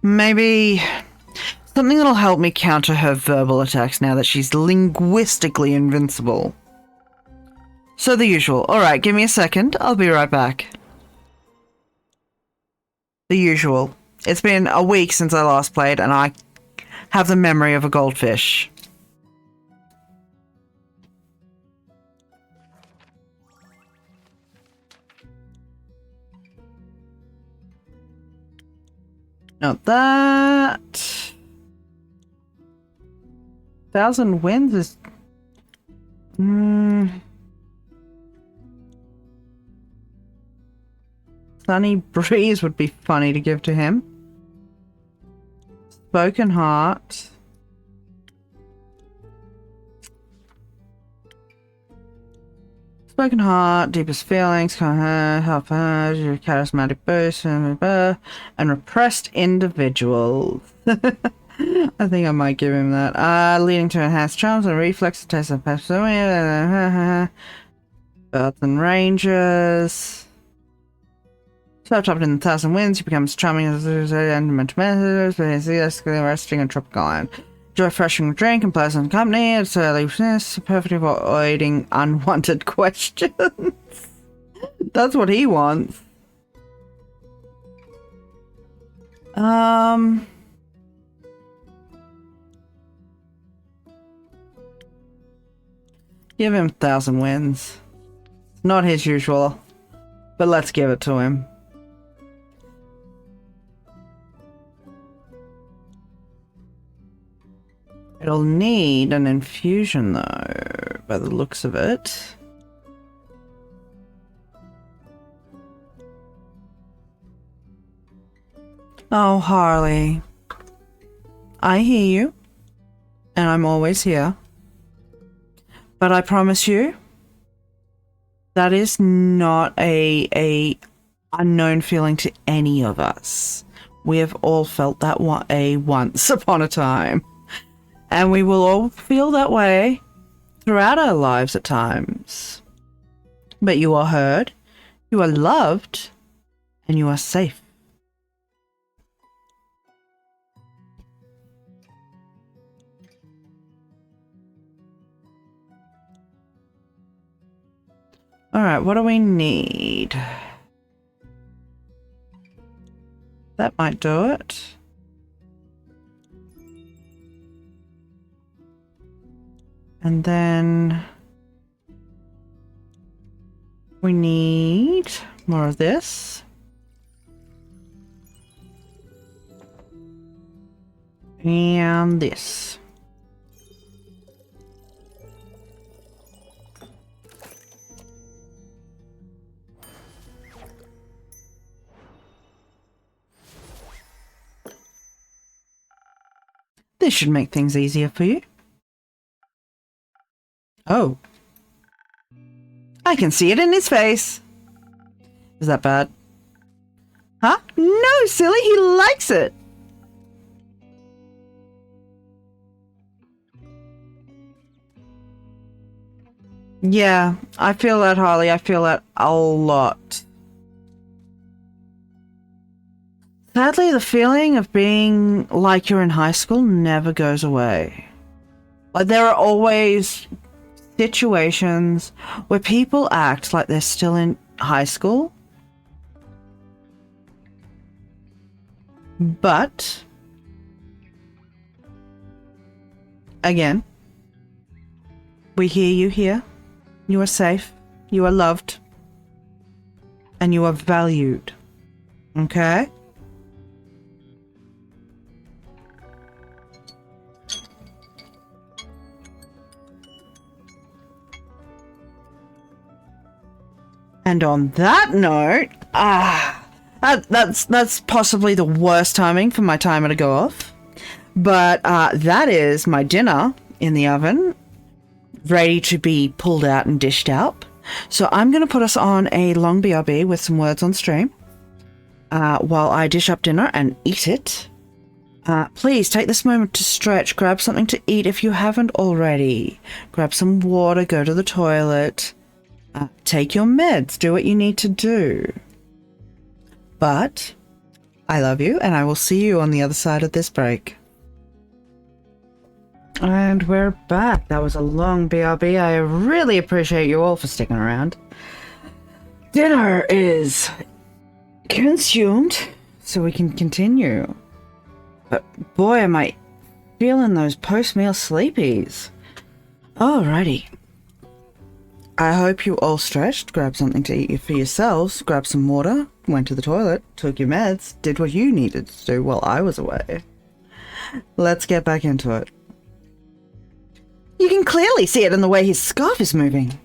Maybe something that'll help me counter her verbal attacks now that she's linguistically invincible. So the usual. Alright, give me a second. I'll be right back. The usual. It's been a week since I last played, and I have the memory of a goldfish. Not that. 1,000 wins is... Sunny Breeze would be funny to give to him. Spoken Heart. Spoken Heart, Deepest Feelings, Help Her, Charismatic Boost, and Repressed Individuals. I think I might give him that. Leading to enhanced charms and reflex taste of peppermint. Belts and Rangers. So up in 1,000 wins, he becomes charming and resting and tropical island. Enjoy refreshing drink and pleasant company. It's perfect for avoiding unwanted questions. That's what he wants. Give him 1,000 wins. Not his usual, but let's give it to him. It'll need an infusion, though, by the looks of it. Oh, Harley. I hear you, and I'm always here. But I promise you, that is not a unknown feeling to any of us. We have all felt that once upon a time. And we will all feel that way throughout our lives at times. But you are heard, you are loved, and you are safe. Alright, what do we need? That might do it. And then we need more of this. And this. This should make things easier for you. Oh. I can see it in his face. Is that bad? Huh? No, silly, he likes it. Yeah, I feel that, Harley. I feel that a lot. Sadly, the feeling of being like you're in high school never goes away. Like, there are always situations where people act like they're still in high school, but again, we hear you here. You are safe, you are loved, and you are valued. Okay? And on that note, that's possibly the worst timing for my timer to go off. But that is my dinner in the oven, ready to be pulled out and dished out. So I'm going to put us on a long BRB with some words on stream while I dish up dinner and eat it. Please take this moment to stretch, grab something to eat if you haven't already. Grab some water, go to the toilet. Take your meds, do what you need to do. But I love you, and I will see you on the other side of this break. And we're back. That was a long BRB. I really appreciate you all for sticking around. Dinner is consumed, so we can continue. But boy, am I feeling those post-meal sleepies. Alrighty. I hope you all stretched, grabbed something to eat for yourselves, grabbed some water, went to the toilet, took your meds, did what you needed to do while I was away. Let's get back into it. You can clearly see it in the way his scarf is moving.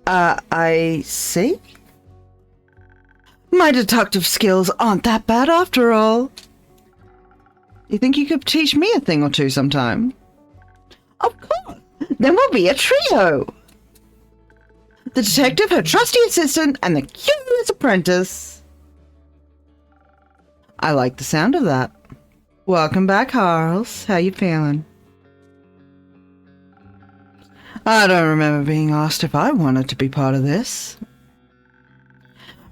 I see? My deductive skills aren't that bad after all. You think you could teach me a thing or two sometime? Of course! Then we'll be a trio! The detective, her trusty assistant, and the curious apprentice. I like the sound of that. Welcome back, Harles. How you feeling? I don't remember being asked if I wanted to be part of this.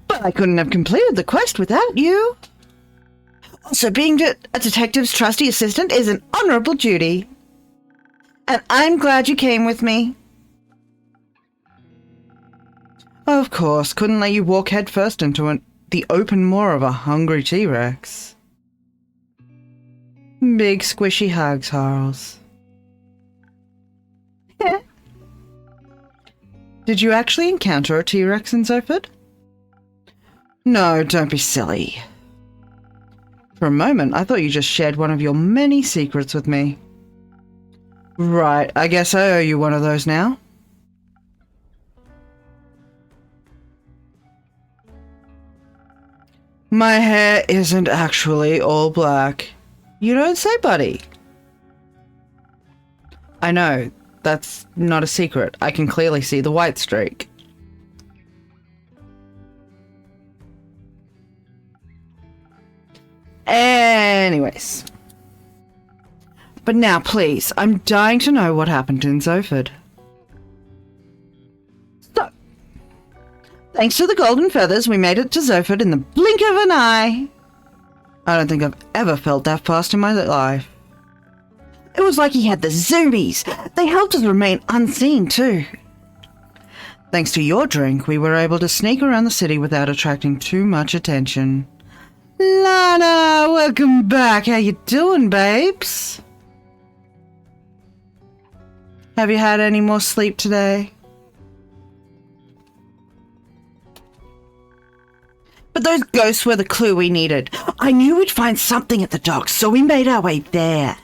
But I couldn't have completed the quest without you. Also, being a detective's trusty assistant is an honorable duty. And I'm glad you came with me. Of course, couldn't let you walk headfirst into the open maw of a hungry T-Rex. Big squishy hugs, Harles. Did you actually encounter a T-Rex in Zoford? No, don't be silly. For a moment, I thought you just shared one of your many secrets with me. Right, I guess I owe you one of those now. My hair isn't actually all black. You don't say, buddy. I know, that's not a secret. I can clearly see the white streak. Anyways. But now, please, I'm dying to know what happened in Zoford. So, thanks to the golden feathers, we made it to Zoford in the blink of an eye. I don't think I've ever felt that fast in my life. It was like he had the zoomies. They helped us remain unseen, too. Thanks to your drink, we were able to sneak around the city without attracting too much attention. Lana, welcome back. How you doing, babes? Have you had any more sleep today? But those ghosts were the clue we needed. I knew we'd find something at the docks, so we made our way there.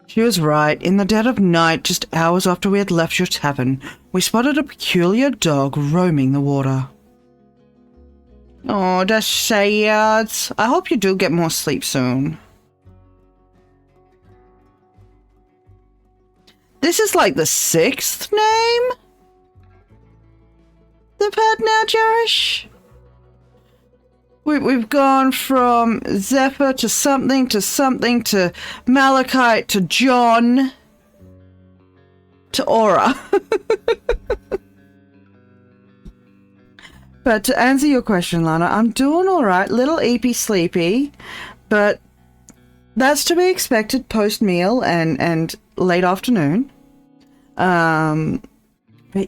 She was right. In the dead of night, just hours after we had left your tavern, we spotted a peculiar dog roaming the water. Oh, that's sad. I hope you do get more sleep soon. This is like the 6th name they've had now, Jerish. We've gone from Zephyr to something to Malachite to John to Aura. But to answer your question, Lana, I'm doing all right. Little eepy sleepy, but that's to be expected post-meal and late afternoon. But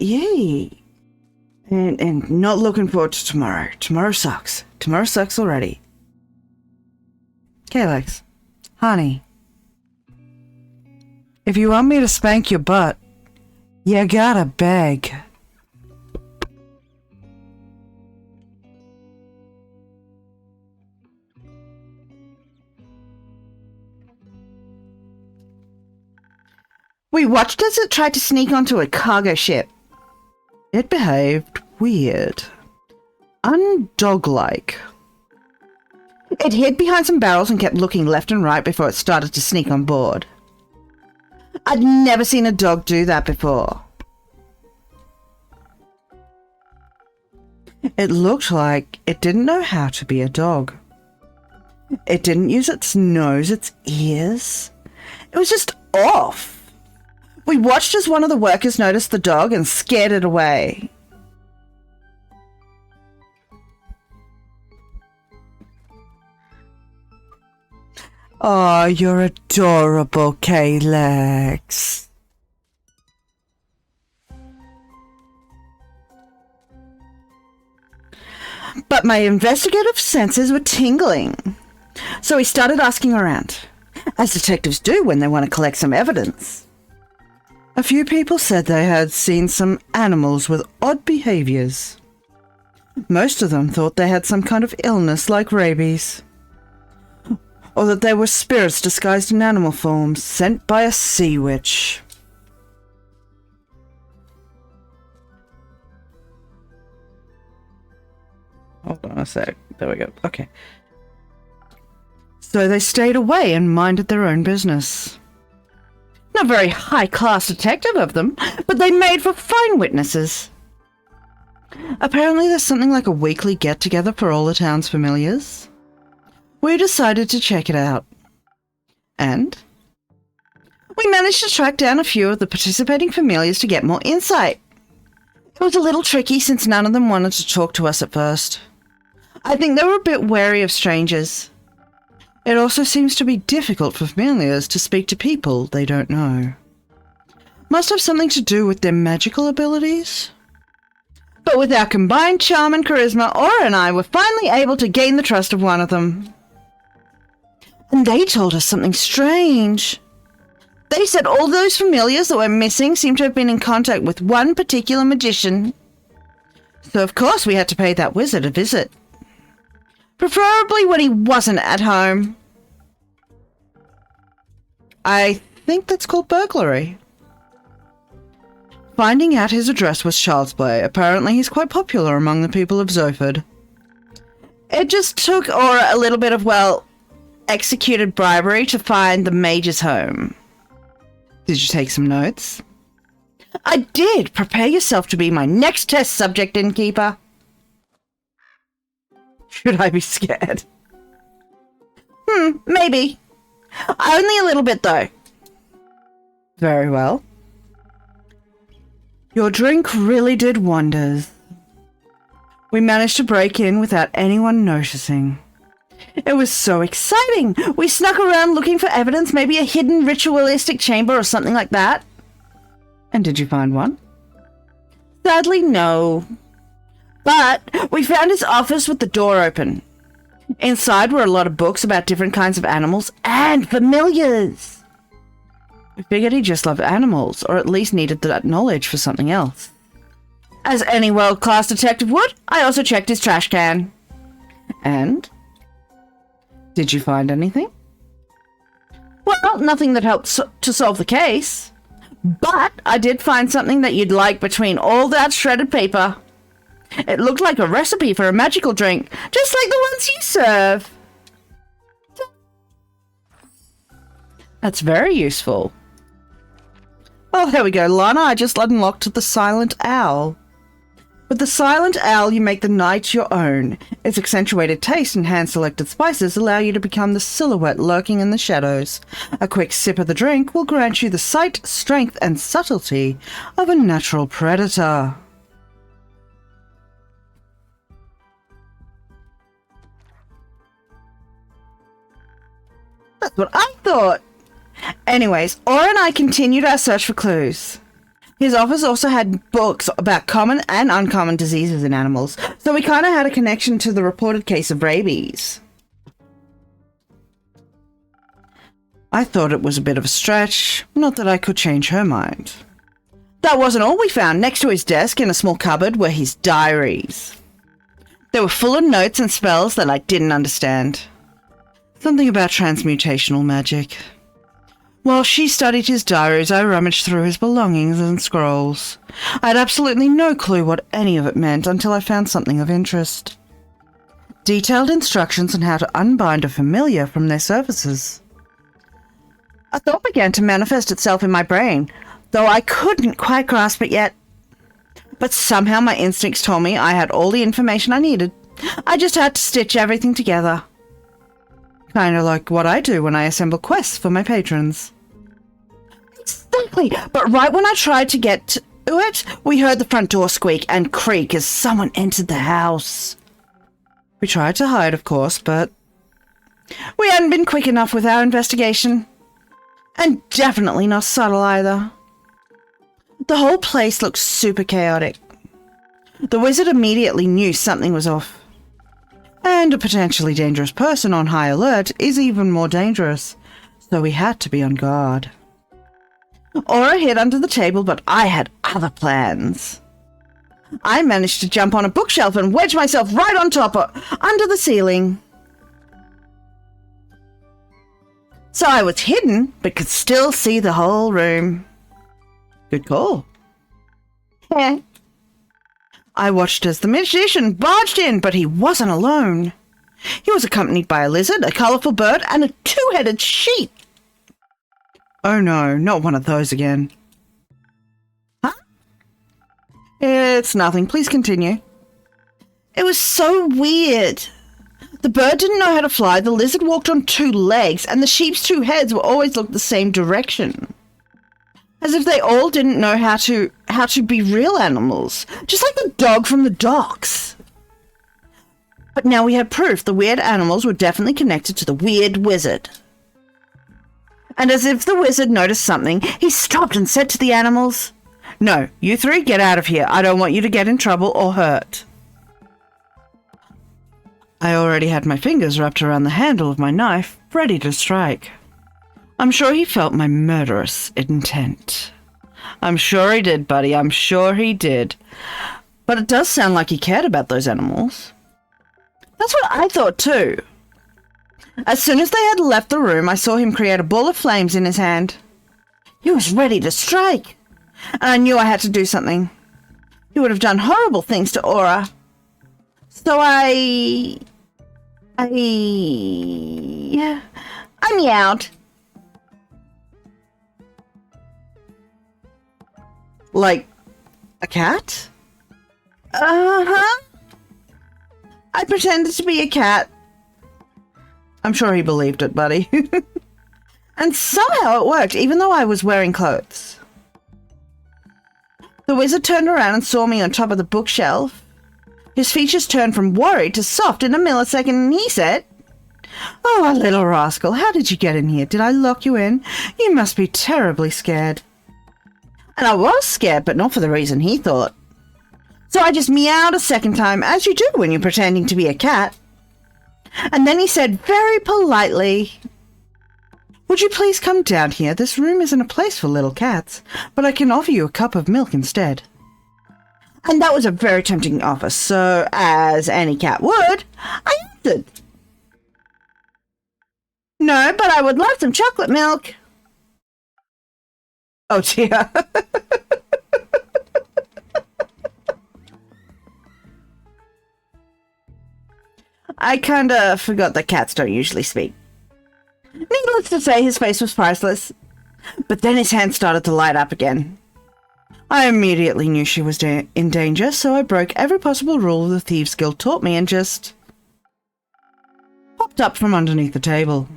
yay. And not looking forward to tomorrow. Tomorrow sucks. Tomorrow sucks already. Okay, Lex. Honey. If you want me to spank your butt, you gotta beg. We watched as it tried to sneak onto a cargo ship. It behaved weird. Undog-like. It hid behind some barrels and kept looking left and right before it started to sneak on board. I'd never seen a dog do that before. It looked like it didn't know how to be a dog. It didn't use its nose, its ears. It was just off. We watched as one of the workers noticed the dog and scared it away. Oh, you're adorable, K-Lex. But my investigative senses were tingling. So we started asking around, as detectives do when they want to collect some evidence. A few people said they had seen some animals with odd behaviors. Most of them thought they had some kind of illness like rabies. Or that they were spirits disguised in animal forms sent by a sea witch. Hold on a sec. There we go. Okay. So they stayed away and minded their own business. Not very high-class detective of them, but they made for fine witnesses. Apparently there's something like a weekly get-together for all the town's familiars. We decided to check it out. And we managed to track down a few of the participating familiars to get more insight. It was a little tricky since none of them wanted to talk to us at first. I think they were a bit wary of strangers. It also seems to be difficult for familiars to speak to people they don't know. Must have something to do with their magical abilities. But with our combined charm and charisma, Aura and I were finally able to gain the trust of one of them. And they told us something strange. They said all those familiars that were missing seemed to have been in contact with one particular magician. So of course we had to pay that wizard a visit. Preferably when he wasn't at home. I think that's called burglary. Finding out his address was child's play. Apparently he's quite popular among the people of Zoford. It just took Aura a little bit of, executed bribery to find the mage's home. Did you take some notes? I did. Prepare yourself to be my next test subject, innkeeper. Should I be scared? Maybe. Only a little bit, though. Very well. Your drink really did wonders. We managed to break in without anyone noticing. It was so exciting. We snuck around looking for evidence, maybe a hidden ritualistic chamber or something like that. And did you find one? Sadly, no. But we found his office with the door open. Inside were a lot of books about different kinds of animals and familiars. We figured he just loved animals, or at least needed that knowledge for something else. As any world-class detective would, I also checked his trash can. And? Did you find anything? Well, nothing that helped to solve the case. But I did find something that you'd like between all that shredded paper. It looked like a recipe for a magical drink, just like the ones you serve. That's very useful. Oh, there we go, Lana. I just unlocked the Silent Owl. With the Silent Owl, you make the night your own. Its accentuated taste and hand-selected spices allow you to become the silhouette lurking in the shadows. A quick sip of the drink will grant you the sight, strength, and subtlety of a natural predator. what I thought. Anyways, Aura and I continued our search for clues. His office also had books about common and uncommon diseases in animals, so we kind of had a connection to the reported case of rabies. I thought it was a bit of a stretch, not that I could change her mind. That wasn't all we found. Next to his desk in a small cupboard were his diaries. They were full of notes and spells that I didn't understand. Something about transmutational magic. While she studied his diaries, I rummaged through his belongings and scrolls. I had absolutely no clue what any of it meant until I found something of interest. Detailed instructions on how to unbind a familiar from their surfaces. A thought began to manifest itself in my brain, though I couldn't quite grasp it yet. But somehow my instincts told me I had all the information I needed. I just had to stitch everything together. Kind of like what I do when I assemble quests for my patrons. Exactly, but right when I tried to get to it, we heard the front door squeak and creak as someone entered the house. We tried to hide, of course, but we hadn't been quick enough with our investigation. And definitely not subtle either. The whole place looked super chaotic. The wizard immediately knew something was off. And a potentially dangerous person on high alert is even more dangerous, so we had to be on guard. Aura hid under the table, but I had other plans. I managed to jump on a bookshelf and wedge myself right on top under the ceiling. So I was hidden, but could still see the whole room. Good call. Yeah. I watched as the magician barged in, but he wasn't alone. He was accompanied by a lizard, a colourful bird, and a two-headed sheep. Oh no, not one of those again. Huh? It's nothing. Please continue. It was so weird. The bird didn't know how to fly, the lizard walked on two legs, and the sheep's two heads were always looked the same direction. As if they all didn't know how to be real animals. Just like the dog from the docks. But now we had proof the weird animals were definitely connected to the weird wizard. And as if the wizard noticed something, he stopped and said to the animals, "No, you three get out of here. I don't want you to get in trouble or hurt." I already had my fingers wrapped around the handle of my knife, ready to strike. I'm sure he felt my murderous intent. I'm sure he did, buddy. I'm sure he did. But it does sound like he cared about those animals. That's what I thought too. As soon as they had left the room, I saw him create a ball of flames in his hand. He was ready to strike. And I knew I had to do something. He would have done horrible things to Aura. So I meowed. Like a cat? Uh-huh. I pretended to be a cat. I'm sure he believed it, buddy. And somehow it worked, even though I was wearing clothes. The wizard turned around and saw me on top of the bookshelf. His features turned from worried to soft in a millisecond, and he said, "Oh, little rascal, how did you get in here? Did I lock you in? You must be terribly scared." And I was scared, but not for the reason he thought. So I just meowed a second time, as you do when you're pretending to be a cat. And then he said very politely, "Would you please come down here? This room isn't a place for little cats, but I can offer you a cup of milk instead." And that was a very tempting offer, so as any cat would, I answered. "No, but I would love some chocolate milk." Oh dear. I kinda forgot that cats don't usually speak. Needless to say, his face was priceless. But then his hand started to light up again. I immediately knew she was in danger, so I broke every possible rule the Thieves' Guild taught me and just popped up from underneath the table.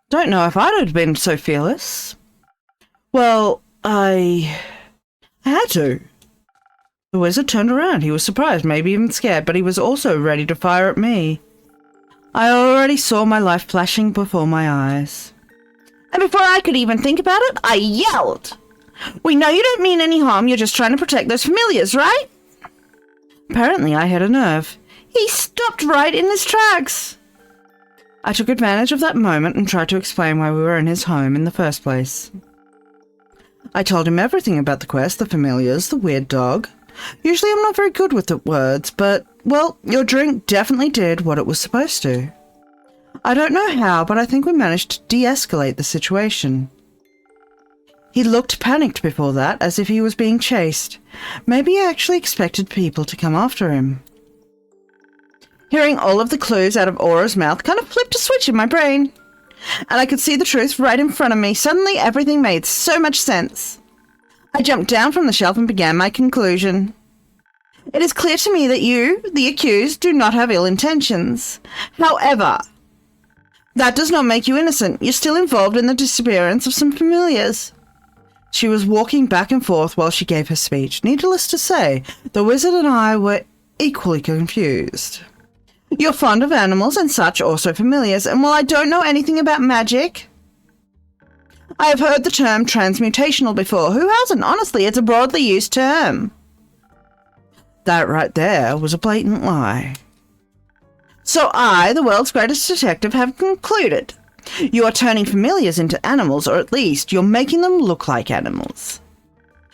Don't know if I'd have been so fearless. Well, I had to. The wizard turned around. He was surprised, maybe even scared, but he was also ready to fire at me. I already saw my life flashing before my eyes. And before I could even think about it, I yelled, "We know you don't mean any harm, you're just trying to protect those familiars, right?" Apparently I hit a nerve. He stopped right in his tracks. I took advantage of that moment and tried to explain why we were in his home in the first place. I told him everything about the quest, the familiars, the weird dog. Usually I'm not very good with the words, but, well, your drink definitely did what it was supposed to. I don't know how, but I think we managed to de-escalate the situation. He looked panicked before that, as if he was being chased. Maybe he actually expected people to come after him. Hearing all of the clues out of Aura's mouth kind of flipped a switch in my brain. And I could see the truth right in front of me. Suddenly everything made so much sense. I jumped down from the shelf and began my conclusion. It is clear to me that you, the accused, do not have ill intentions. However, that does not make you innocent. You're still involved in the disappearance of some familiars. She was walking back and forth while she gave her speech. Needless to say, the wizard and I were equally confused. You're fond of animals and such, also familiars, and while I don't know anything about magic, I have heard the term transmutational before. Who hasn't? Honestly, it's a broadly used term. That right there was a blatant lie. So I, the world's greatest detective, have concluded. You are turning familiars into animals, or at least you're making them look like animals.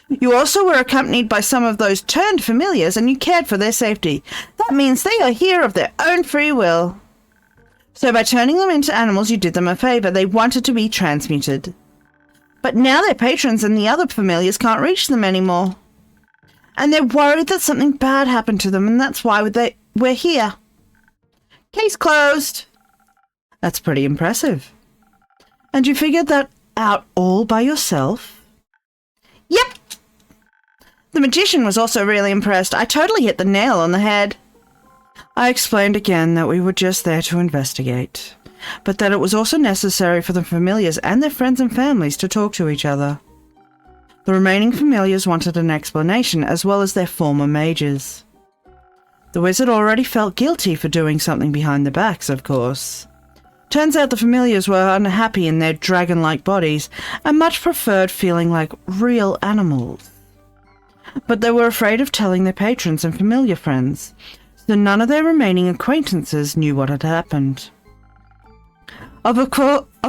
You also were accompanied by some of those turned familiars and you cared for their safety. That means they are here of their own free will. So by turning them into animals, you did them a favor. They wanted to be transmuted. But now their patrons and the other familiars can't reach them anymore. And they're worried that something bad happened to them, and that's why we're here. Case closed. That's pretty impressive. And you figured that out all by yourself? Yep. The magician was also really impressed. I totally hit the nail on the head. I explained again that we were just there to investigate, but that it was also necessary for the familiars and their friends and families to talk to each other. The remaining familiars wanted an explanation, as well as their former mages. The wizard already felt guilty for doing something behind their backs, of course. Turns out the familiars were unhappy in their dragon-like bodies and much preferred feeling like real animals. But they were afraid of telling their patrons and familiar friends, so none of their remaining acquaintances knew what had happened. Of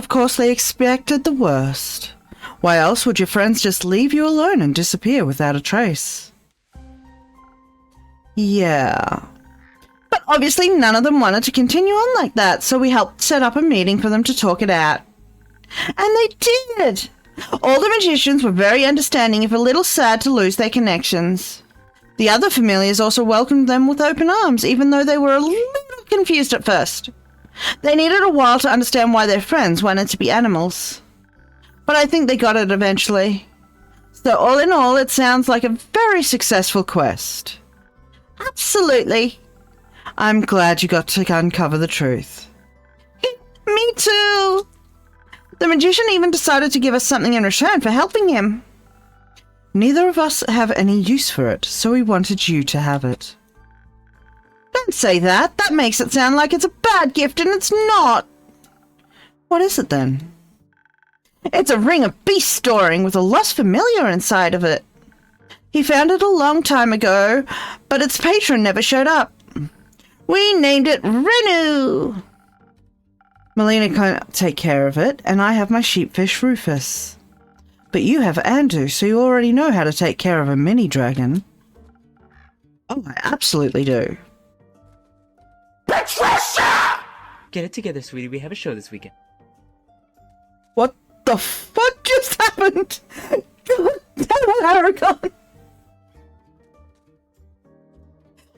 course they expected the worst. Why else would your friends just leave you alone and disappear without a trace? Yeah. But obviously none of them wanted to continue on like that, so we helped set up a meeting for them to talk it out. And they did! All the magicians were very understanding, if a little sad to lose their connections. The other familiars also welcomed them with open arms, even though they were a little confused at first. They needed a while to understand why their friends wanted to be animals. But I think they got it eventually. So all in all, it sounds like a very successful quest. Absolutely. I'm glad you got to uncover the truth. Me too. The magician even decided to give us something in return for helping him. Neither of us have any use for it, so we wanted you to have it. Don't say that. That makes it sound like it's a bad gift, and it's not. What is it then? It's a ring of beast storing with a lost familiar inside of it. He found it a long time ago, but its patron never showed up. We named it Renu. Melina can't take care of it, and I have my sheepfish Rufus. But you have Andu, so you already know how to take care of a mini dragon. Oh, I absolutely do. Patricia! Get it together, sweetie. We have a show this weekend. What the fuck just happened? God damn it, Aragon!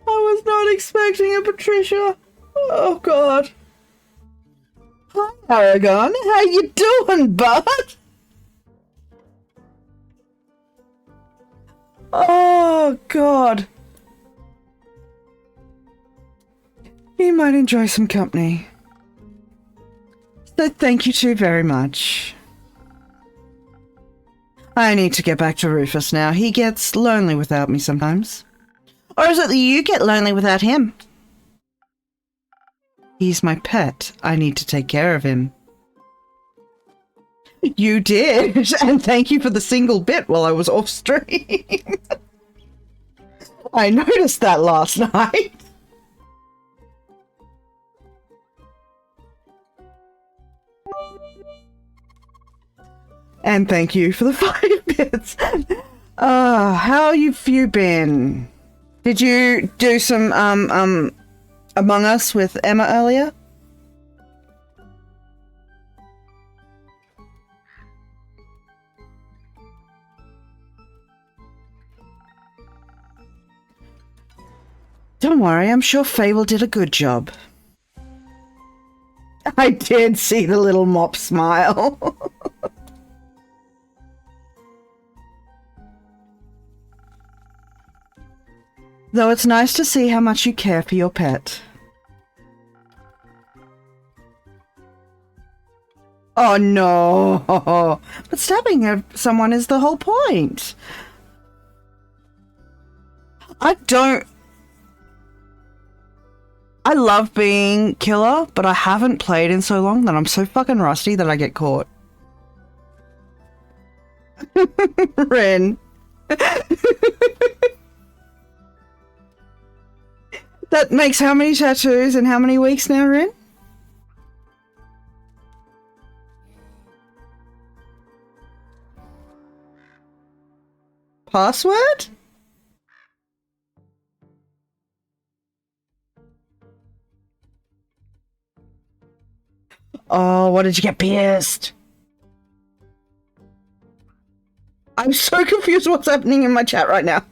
I was not expecting it, Patricia. Oh, God. Hi, Aragon. How you doing, bud? Oh, God. You might enjoy some company. So thank you two very much. I need to get back to Rufus now. He gets lonely without me sometimes. Or is it that you get lonely without him? He's my pet. I need to take care of him. You did, and thank you for the single bit while I was off stream. I noticed that last night. And thank you for the 5 bits. How have you been? Did you do some Among Us with Emma earlier? Don't worry, I'm sure Fable did a good job. I did see the little mop smile. Though it's nice to see how much you care for your pet. Oh no! But stabbing someone is the whole point. I love being killer, but I haven't played in so long that I'm so fucking rusty that I get caught. Ren. That makes how many tattoos in how many weeks now, Ren? Password? Oh, what did you get pierced? I'm so confused what's happening in my chat right now.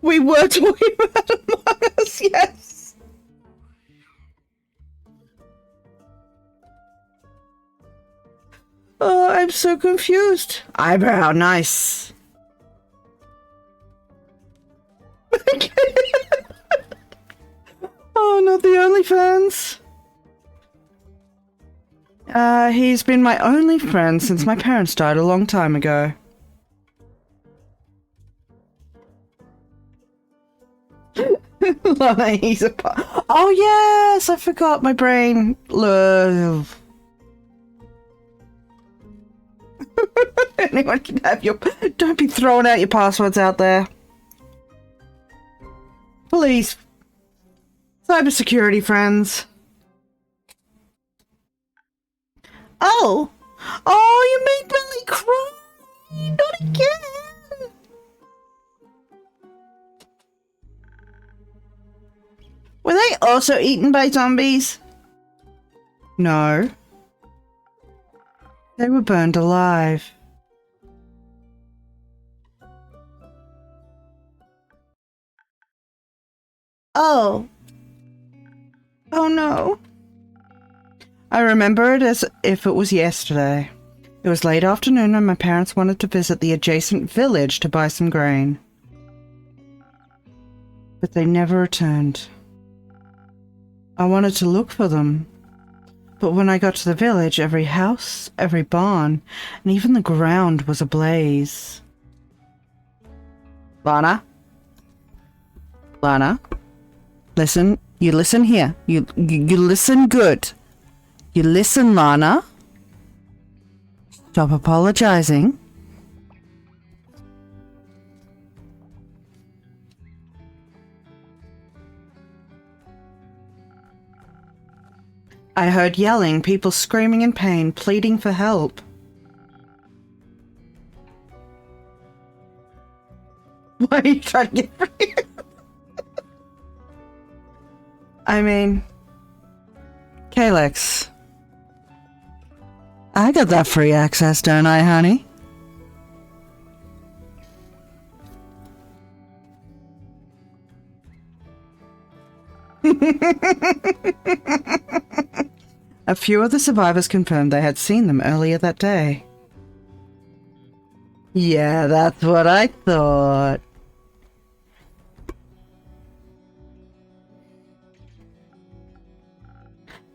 We were talking about Among Us, yes. Oh, I'm so confused. Eyebrow, nice. Oh, not the OnlyFans. He's been my only friend since my parents died a long time ago. He's a oh yes, I forgot my brain. Love. Anyone can have your. Don't be throwing out your passwords out there. Please. Cybersecurity friends. Oh. Oh, you made Billy cry. Not again. Were they also eaten by zombies? No. They were burned alive. Oh. Oh no. I remember it as if it was yesterday. It was late afternoon and my parents wanted to visit the adjacent village to buy some grain. But they never returned. I wanted to look for them. But when I got to the village, every house, every barn, and even the ground was ablaze. Lana? Lana? Listen. You listen here. You listen good. You listen, Lana. Stop apologizing. I heard yelling, people screaming in pain, pleading for help. Why are you trying to get free? I mean, Kalex, I got that free access, don't I, honey? A few of the survivors confirmed they had seen them earlier that day. Yeah, that's what I thought.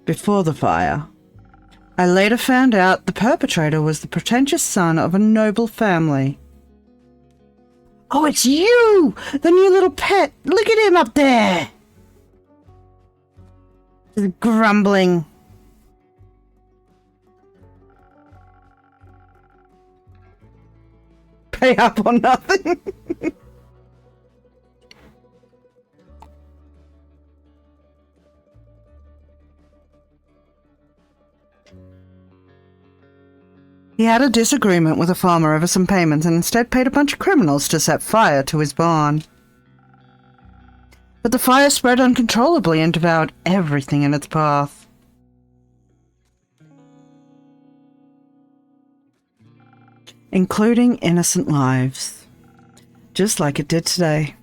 Before the fire, I later found out the perpetrator was the pretentious son of a noble family. Oh, it's you! The new little pet! Look at him up there! Just grumbling. Pay up on nothing. He had a disagreement with a farmer over some payments and instead paid a bunch of criminals to set fire to his barn. But the fire spread uncontrollably and devoured everything in its path. Including innocent lives. Just like it did today.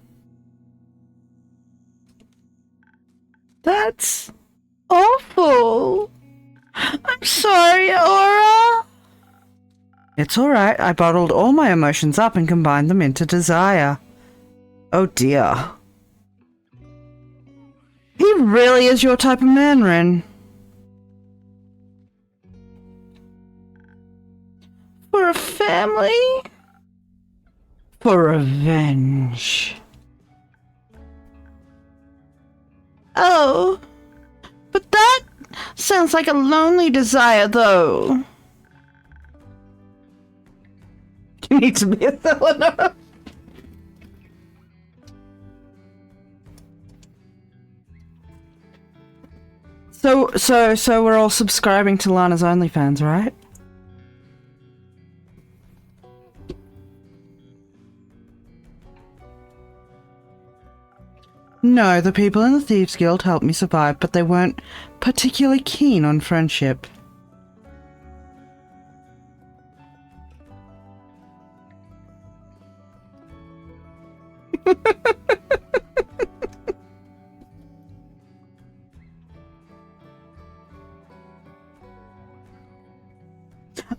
That's awful. I'm sorry, Aura. It's alright, I bottled all my emotions up and combined them into desire. Oh dear. He really is your type of man, Ren. For a family? For revenge. Oh, but that sounds like a lonely desire, though. You need to be a Eleanor. So we're all subscribing to Lana's OnlyFans, right? No, the people in the Thieves Guild helped me survive, but they weren't particularly keen on friendship.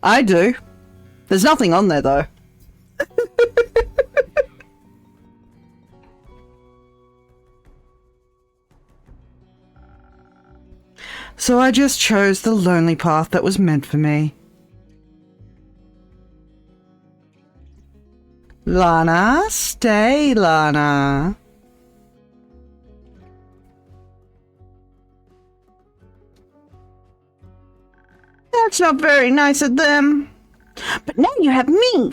I do. There's nothing on there, though. So I just chose the lonely path that was meant for me. Lana, stay, Lana. That's not very nice of them. But now you have me.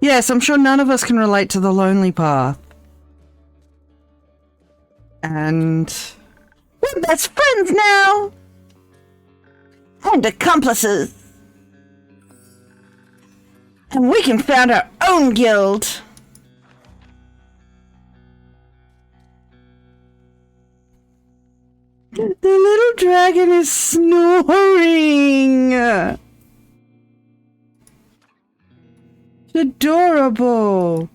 Yes, I'm sure none of us can relate to the lonely path. And we're best friends now. And accomplices. And we can found our own guild. The little dragon is snoring. It's adorable.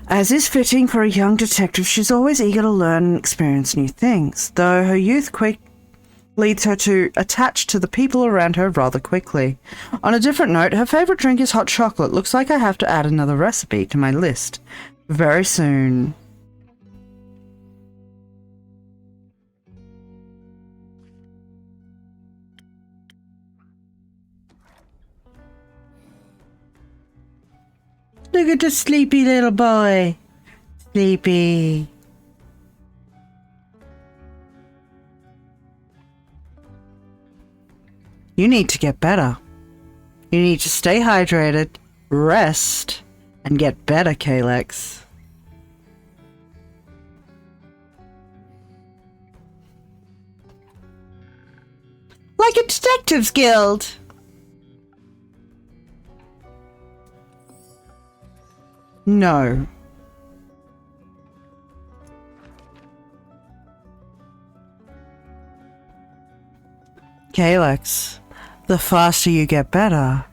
As is fitting for a young detective, she's always eager to learn and experience new things, though her youth leads her to attach to the people around her rather quickly. On a different note, her favourite drink is hot chocolate. Looks like I have to add another recipe to my list very soon. Look at the sleepy little boy. Sleepy. You need to get better. You need to stay hydrated, rest, and get better, Kalex. Like a detectives guild. No. Kalex, the faster you get better,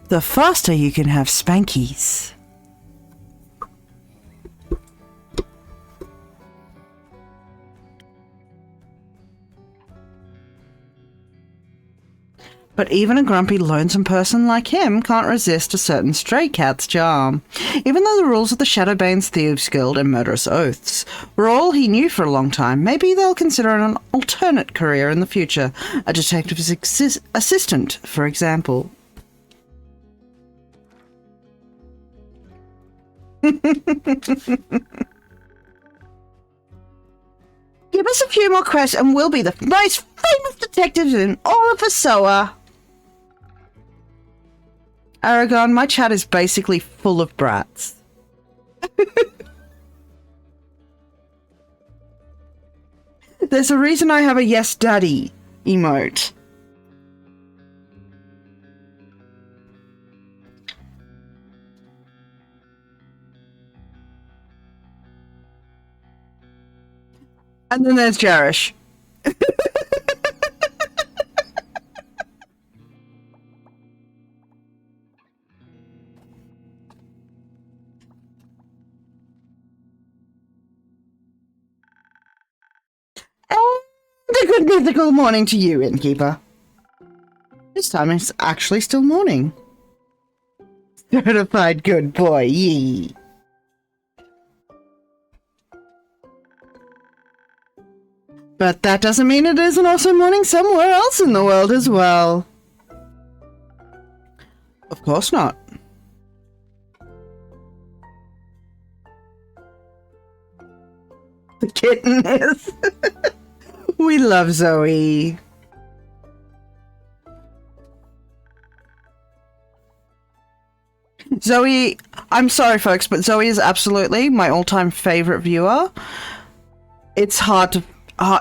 the faster you can have spankies. but even a grumpy, lonesome person like him can't resist a certain stray cat's charm. Even though the rules of the Shadowbane's Thieves Guild and Murderous Oaths were all he knew for a long time, maybe they'll consider an alternate career in the future, a detective's assistant, for example. Give us a few more quests and we'll be the most famous detectives in all of Asoa. Aragon, my chat is basically full of brats. There's a reason I have a yes daddy emote. And then there's Jarish. And a good mythical morning to you, innkeeper. This time it's actually still morning. Certified good boy, yee. But that doesn't mean it isn't also morning somewhere else in the world as well. Of course not. The kitten is. We love Zoe. Zoe, I'm sorry folks, but Zoe is absolutely my all-time favorite viewer. It's hard to...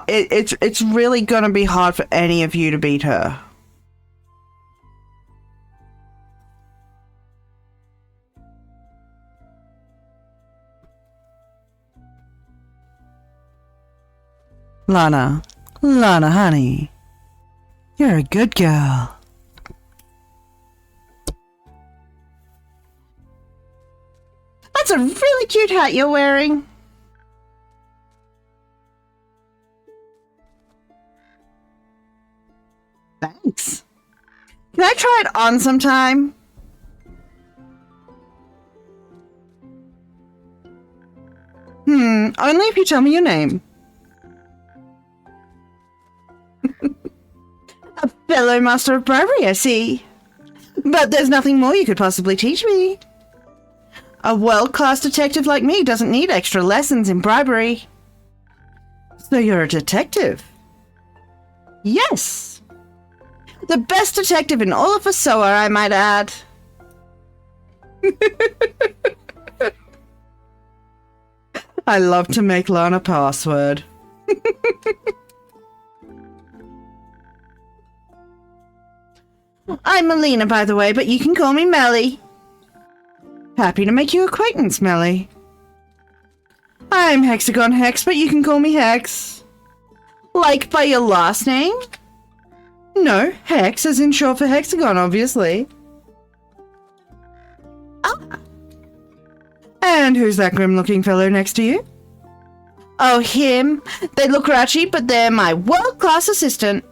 it's really gonna be hard for any of you to beat her. Lana, honey, you're a good girl. That's a really cute hat you're wearing. Thanks. Can I try it on sometime? Only if you tell me your name. A fellow master of bribery, I see. But there's nothing more you could possibly teach me. A world-class detective like me doesn't need extra lessons in bribery. So you're a detective? Yes. The best detective in all of Asoa, I might add. I love to make Lana password. I'm Melina, by the way, but you can call me Melly. Happy to make your acquaintance, Melly. I'm Hexagon Hex, but you can call me Hex. Like by your last name? No, Hex as in short for Hexagon, obviously. Ah. And who's that grim-looking fellow next to you? Oh, him. They look grouchy, but they're my world-class assistant.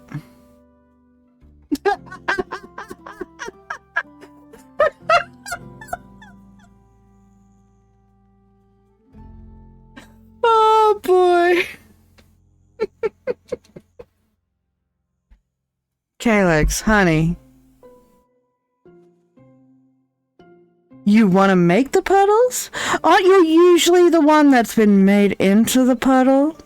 Oh, boy. Kalex, honey. You want to make the puddles? Aren't you usually the one that's been made into the puddle?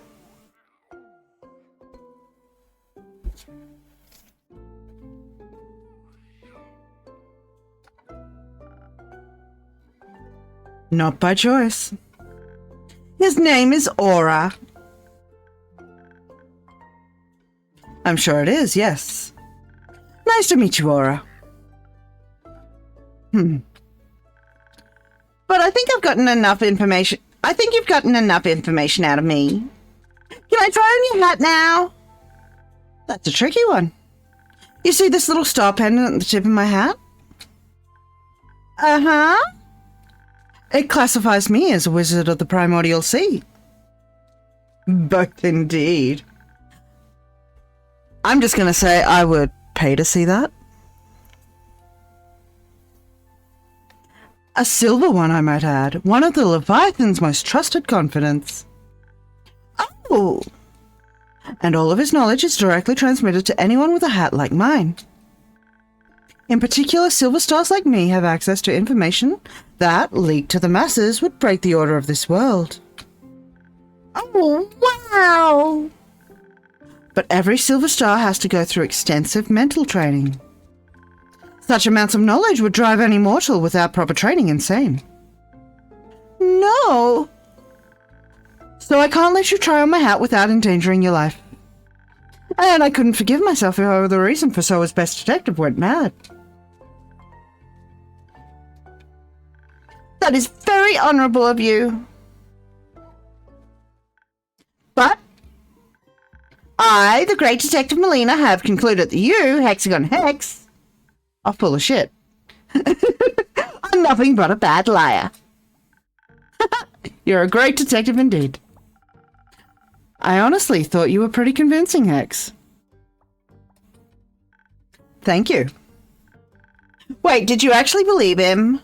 Not by choice. His name is Aura. I'm sure it is, yes. Nice to meet you, Aura. But I think I've gotten enough information. I think you've gotten enough information out of me. Can I try on your hat now? That's a tricky one. You see this little star pendant at the tip of my hat? Uh-huh. It classifies me as a wizard of the primordial sea. But indeed. I'm just gonna say I would pay to see that. A silver one, I might add. One of the Leviathan's most trusted confidants. Oh! And all of his knowledge is directly transmitted to anyone with a hat like mine. In particular, silver stars like me have access to information that, leaked to the masses, would break the order of this world. Oh, wow! But every silver star has to go through extensive mental training. Such amounts of knowledge would drive any mortal without proper training insane. No! So I can't let you try on my hat without endangering your life. And I couldn't forgive myself if I were the reason for Soa's best detective went mad. That is very honourable of you. But I, the great detective Melina, have concluded that you, Hexagon Hex, are full of shit. I'm nothing but a bad liar. You're a great detective indeed. I honestly thought you were pretty convincing, Hex. Thank you. Wait, did you actually believe him?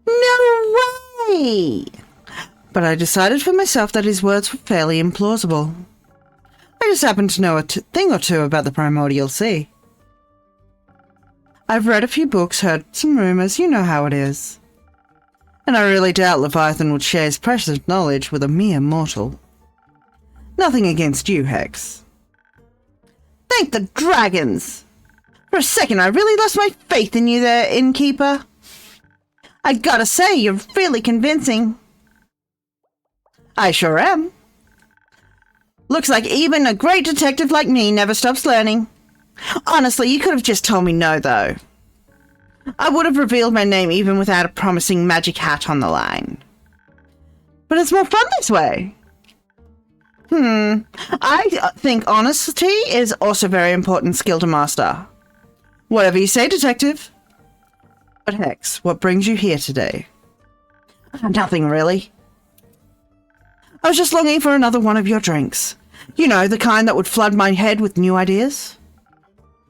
No way! But I decided for myself that his words were fairly implausible. I just happen to know a thing or two about the primordial sea. I've read a few books, heard some rumours, you know how it is. And I really doubt Leviathan would share his precious knowledge with a mere mortal. Nothing against you, Hex. Thank the dragons! For a second I really lost my faith in you there, innkeeper. I gotta say, you're really convincing. I sure am. Looks like even a great detective like me never stops learning. Honestly, you could have just told me no, though. I would have revealed my name even without a promising magic hat on the line. But it's more fun this way. I think honesty is also a very important skill to master. Whatever you say, detective. But Hex, what brings you here today? Nothing, really. I was just longing for another one of your drinks. You know, the kind that would flood my head with new ideas.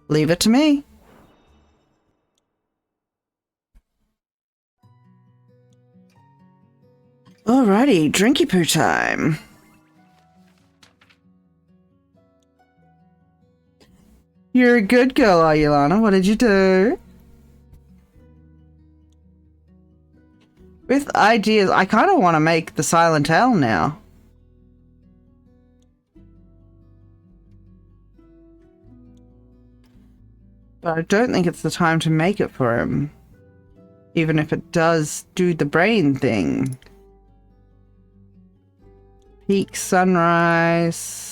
Leave it to me. Alrighty, drinky poo time. You're a good girl, are you, Lana? What did you do? With ideas, I kind of want to make the Silent Owl now. But I don't think it's the time to make it for him. Even if it does do the brain thing. Peak sunrise.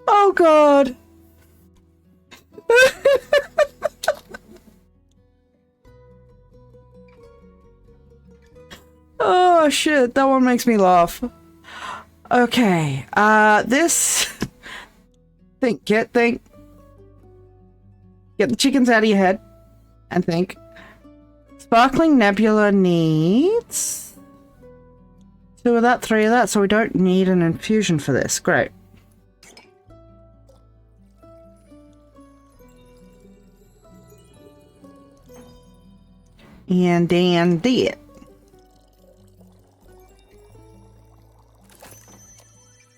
Oh God. Oh shit, that one makes me laugh. Okay, this... Get the chickens out of your head and think. Sparkling Nebula needs 2 of that, 3 of that, so we don't need an infusion for this. Great. And then it.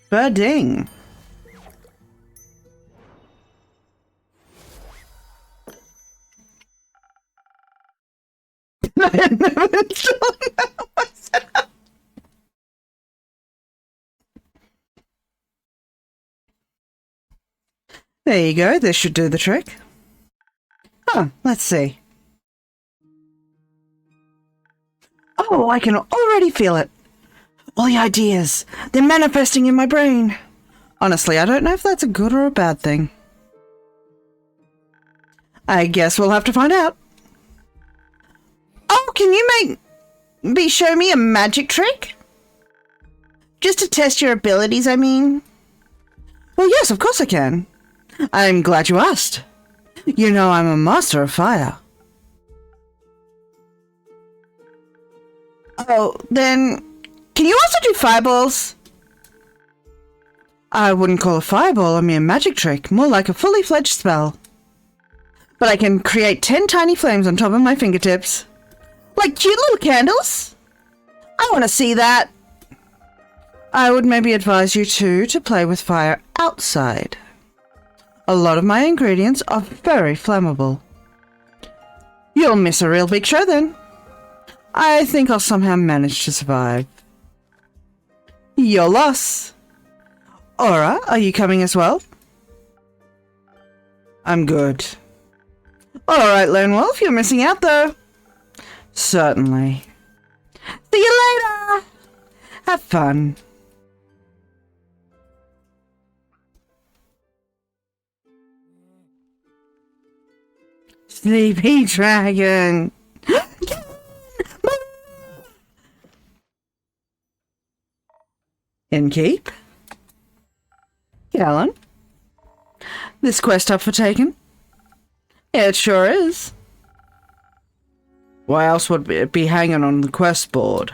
Birding. I had never installed that myself. There you go, this should do the trick. Huh, let's see. Oh, I can already feel it. All the ideas, they're manifesting in my brain. Honestly, I don't know if that's a good or a bad thing. I guess we'll have to find out. please show me a magic trick? Just to test your abilities, I mean. Well, yes, of course I can. I'm glad you asked. You know I'm a master of fire. Oh, then, can you also do fireballs? I wouldn't call a fireball a mere magic trick, more like a fully fledged spell. But I can create 10 tiny flames on top of my fingertips. Like cute little candles? I want to see that. I would maybe advise you to play with fire outside. A lot of my ingredients are very flammable. You'll miss a real big show then. I think I'll somehow manage to survive. Your loss. Aura, are you coming as well? I'm good. Alright, Lone Wolf, you're missing out though. Certainly. See you later! Have fun. Sleepy dragon. Innkeep? Callan? This quest up for taking? Yeah, it sure is. Why else would it be hanging on the quest board?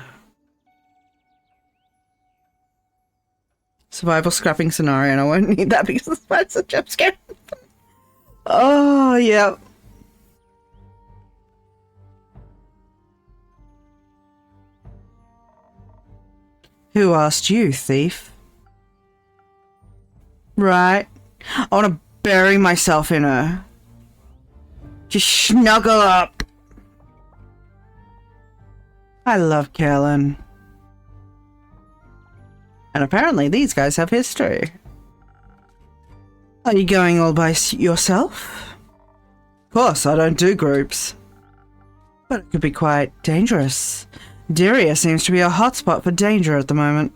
Survival scrapping scenario, and I won't need that because that's a jump scare. Oh, yeah. Who asked you, thief? Right. I want to bury myself in her. Just snuggle up. I love Callan. And apparently these guys have history. Are you going all by yourself? Of course, I don't do groups. But it could be quite dangerous. Dyria seems to be a hotspot for danger at the moment.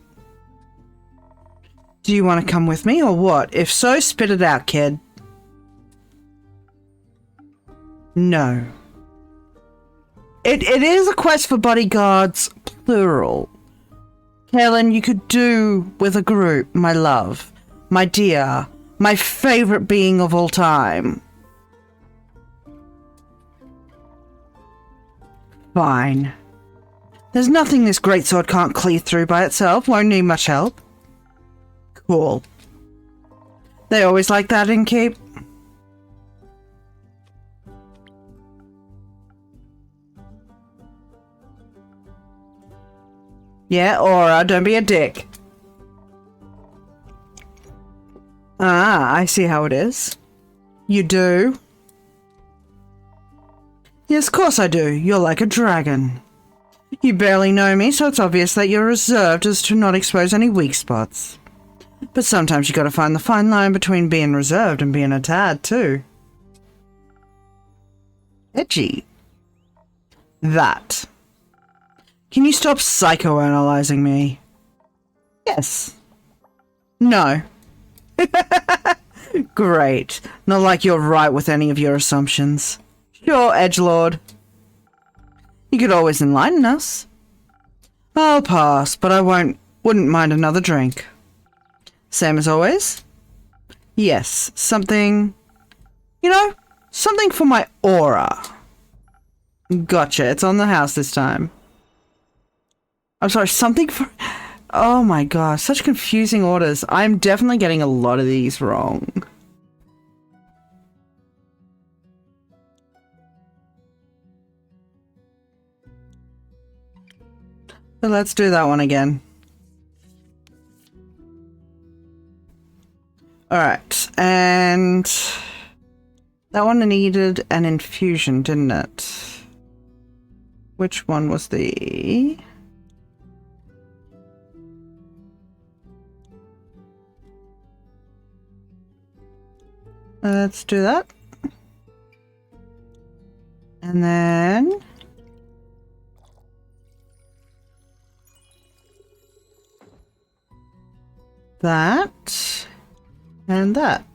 Do you want to come with me or what? If so, spit it out, kid. No. It is a quest for bodyguards, plural. Helen, you could do with a group, my love, my dear, my favorite being of all time. Fine. There's nothing this greatsword can't clear through by itself, won't need much help. Cool. They always like that, Innkeep? Yeah, Aura, don't be a dick. Ah, I see how it is. You do? Yes, of course I do. You're like a dragon. You barely know me, so it's obvious that you're reserved as to not expose any weak spots. But sometimes you gotta find the fine line between being reserved and being a tad, too. Edgy. That. Can you stop psychoanalyzing me? Yes. No. Great. Not like you're right with any of your assumptions. Sure, edgelord. You could always enlighten us. I'll pass, but I wouldn't mind another drink. Same as always? Yes, something... You know, something for my aura. Gotcha, it's on the house this time. I'm sorry, something for... Oh my gosh, such confusing orders. I'm definitely getting a lot of these wrong. So let's do that one again. Alright, and... That one needed an infusion, didn't it? Which one was the... Let's do that. And then... that. And that.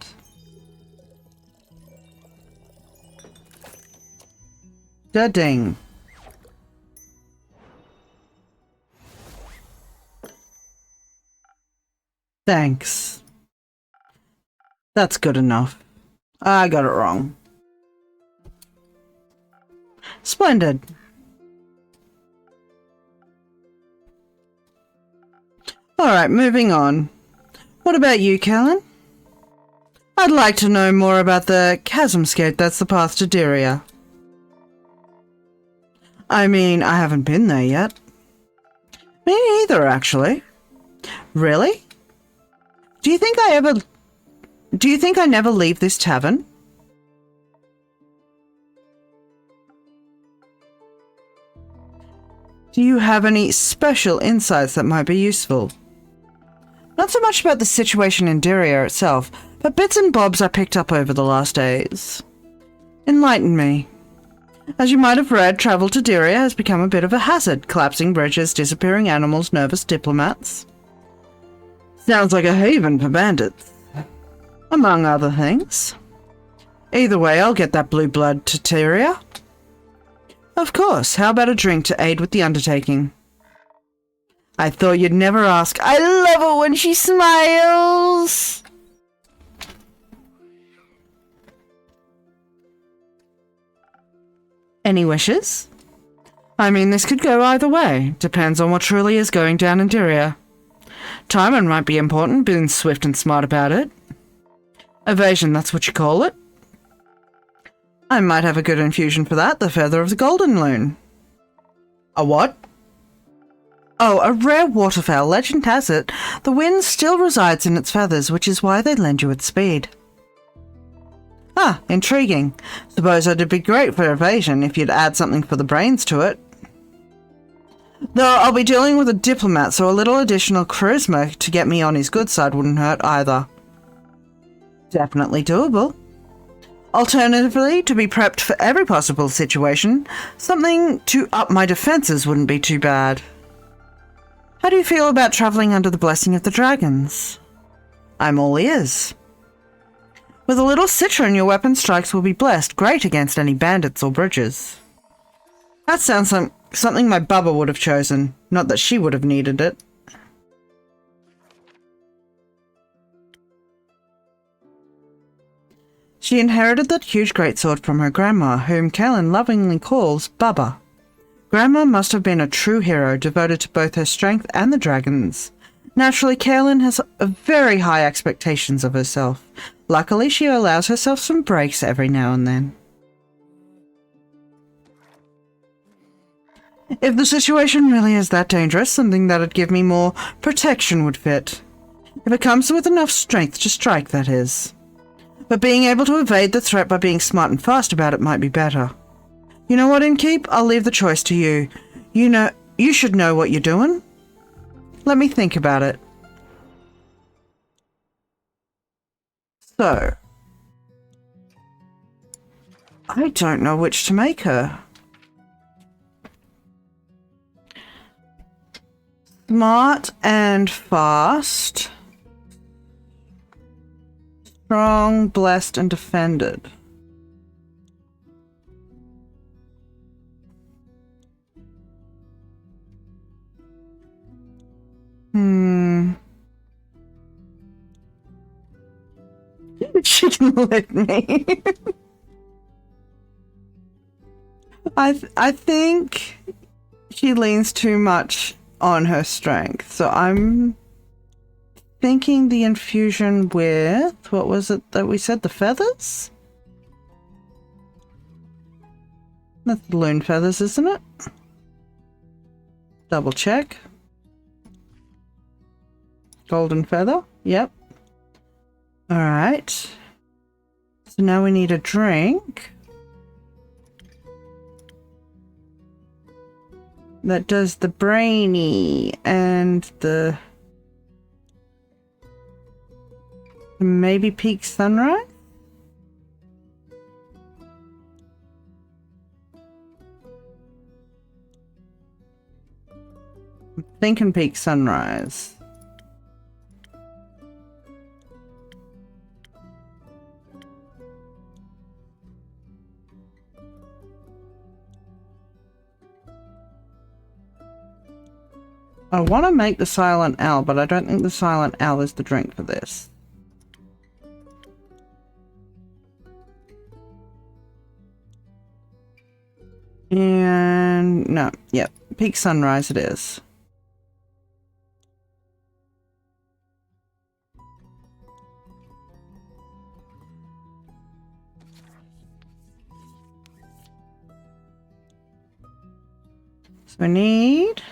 Da-ding. Thanks. That's good enough. I got it wrong. Splendid. Alright, moving on. What about you, Kellen? I'd like to know more about the chasmscape that's the path to Dyria. I mean, I haven't been there yet. Me neither, actually. Really? Do you think I never leave this tavern? Do you have any special insights that might be useful? Not so much about the situation in Dyria itself, but bits and bobs I picked up over the last days. Enlighten me. As you might have read, travel to Dyria has become a bit of a hazard, collapsing bridges, disappearing animals, nervous diplomats. Sounds like a haven for bandits. Among other things. Either way, I'll get that blue blood to Dyria. Of course, how about a drink to aid with the undertaking? I thought you'd never ask. I love it when she smiles! Any wishes? I mean, this could go either way. Depends on what truly is going down in Dyria. Timing might be important, being swift and smart about it. Evasion, that's what you call it. I might have a good infusion for that, the feather of the golden loon. A what? Oh, a rare waterfowl. Legend has it, the wind still resides in its feathers, which is why they lend you its speed. Ah, intriguing. Suppose it'd be great for evasion if you'd add something for the brains to it. Though I'll be dealing with a diplomat, so a little additional charisma to get me on his good side wouldn't hurt either. Definitely doable. Alternatively, to be prepped for every possible situation, something to up my defenses wouldn't be too bad. How do you feel about travelling under the blessing of the dragons? I'm all ears. With a little citron, your weapon strikes will be blessed, great against any bandits or bridges. That sounds like something my bubba would have chosen, not that she would have needed it. She inherited that huge greatsword from her grandma, whom Kellen lovingly calls Bubba. Grandma must have been a true hero, devoted to both her strength and the dragons. Naturally, Kaelin has very high expectations of herself. Luckily, she allows herself some breaks every now and then. If the situation really is that dangerous, something that'd give me more protection would fit. If it comes with enough strength to strike, that is. But being able to evade the threat by being smart and fast about it might be better. You know what, Innkeep? I'll leave the choice to you. You should know what you're doing. Let me think about it. So, I don't know which to make her. Smart and fast. Strong, blessed, and defended. She can let me. I think she leans too much on her strength, so I'm thinking the infusion with, what was it that we said, the feathers? That's the loon feathers, isn't it? Double check. Golden feather, yep. Alright. So now we need a drink that does the brainy and the maybe peak sunrise? I'm thinking peak sunrise. I want to make the Silent L, but I don't think the Silent L is the drink for this. And no, yep, Peak Sunrise it is. So we need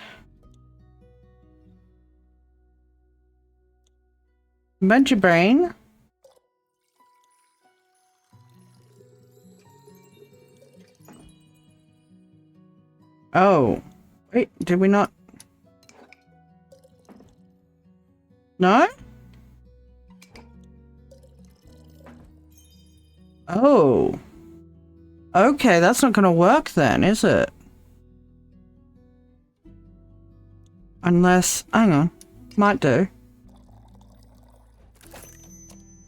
a bunch of brain. Oh, wait, did we not? No? Oh. Okay, that's not gonna work then, is it? Unless, hang on, might do.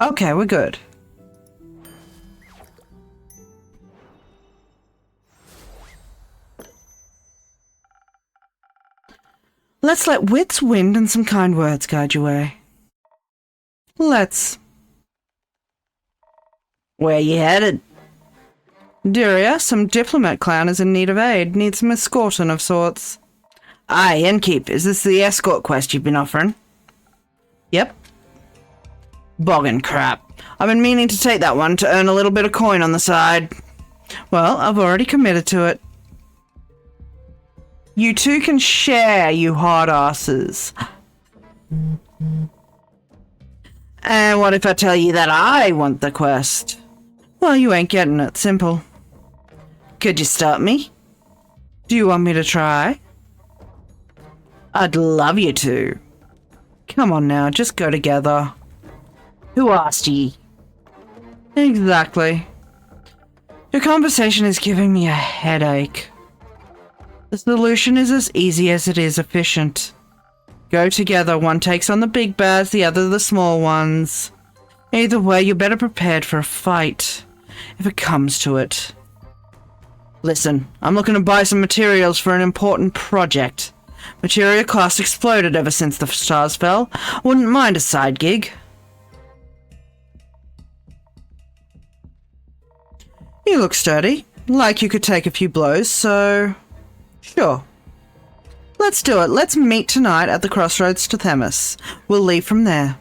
Okay, we're good. Let's let wits, wind, and some kind words guide your way. Let's. Where you headed? Duria, some diplomat clown is in need of aid. Needs some escorting of sorts. Aye, Innkeep, is this the escort quest you've been offering? Yep. Boggin' crap. I've been meaning to take that one to earn a little bit of coin on the side. Well, I've already committed to it. You two can share, you hard asses. And what if I tell you that I want the quest? Well, you ain't getting it. Simple. Could you stop me? Do you want me to try? I'd love you to. Come on now, just go together. Who asked ye? Exactly. Your conversation is giving me a headache. The solution is as easy as it is efficient. Go together, one takes on the big bads, the other the small ones. Either way, you're better prepared for a fight, if it comes to it. Listen, I'm looking to buy some materials for an important project. Material costs exploded ever since the stars fell. Wouldn't mind a side gig. You look sturdy, like you could take a few blows, so... Sure. Let's do it. Let's meet tonight at the crossroads to Themis. We'll leave from there.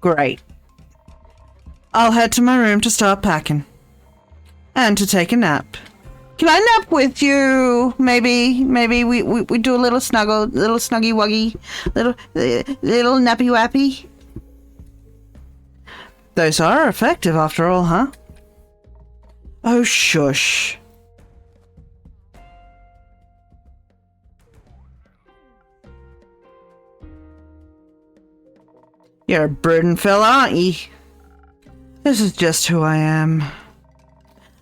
Great. I'll head to my room to start packing. And to take a nap. Can I nap with you? Maybe we do a little snuggle, little snuggy wuggy, little nappy wappy. Those are effective after all, huh? Oh, shush. You're a brooding fella, aren't ye? This is just who I am.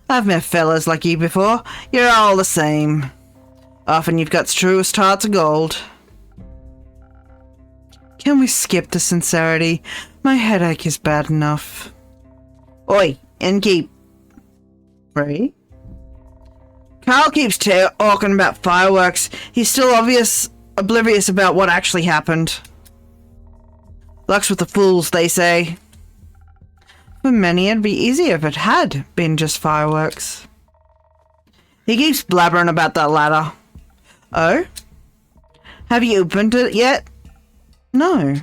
I've met fellas like you before. You're all the same. Often you've got truest hearts of gold. Can we skip the sincerity? My headache is bad enough. Oi, Innkeep. Right? Carl keeps talking about fireworks. He's still oblivious about what actually happened. Luck's with the fools, they say. For many, it'd be easier if it had been just fireworks. He keeps blabbering about that ladder. Oh? Have you opened it yet? No.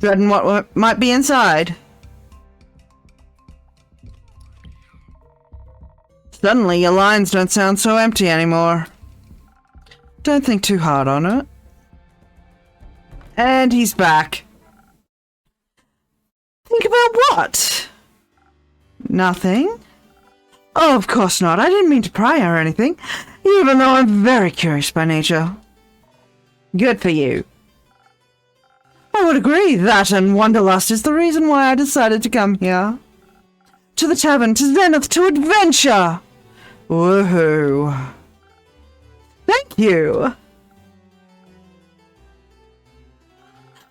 Dreading what might be inside? Suddenly, your lines don't sound so empty anymore. Don't think too hard on it. And he's back. Think about what? Nothing? Oh, of course not. I didn't mean to pry or anything, even though I'm very curious by nature. Good for you. I would agree that and Wanderlust is the reason why I decided to come here. To the tavern, to Zenith, to adventure! Woohoo. Thank you.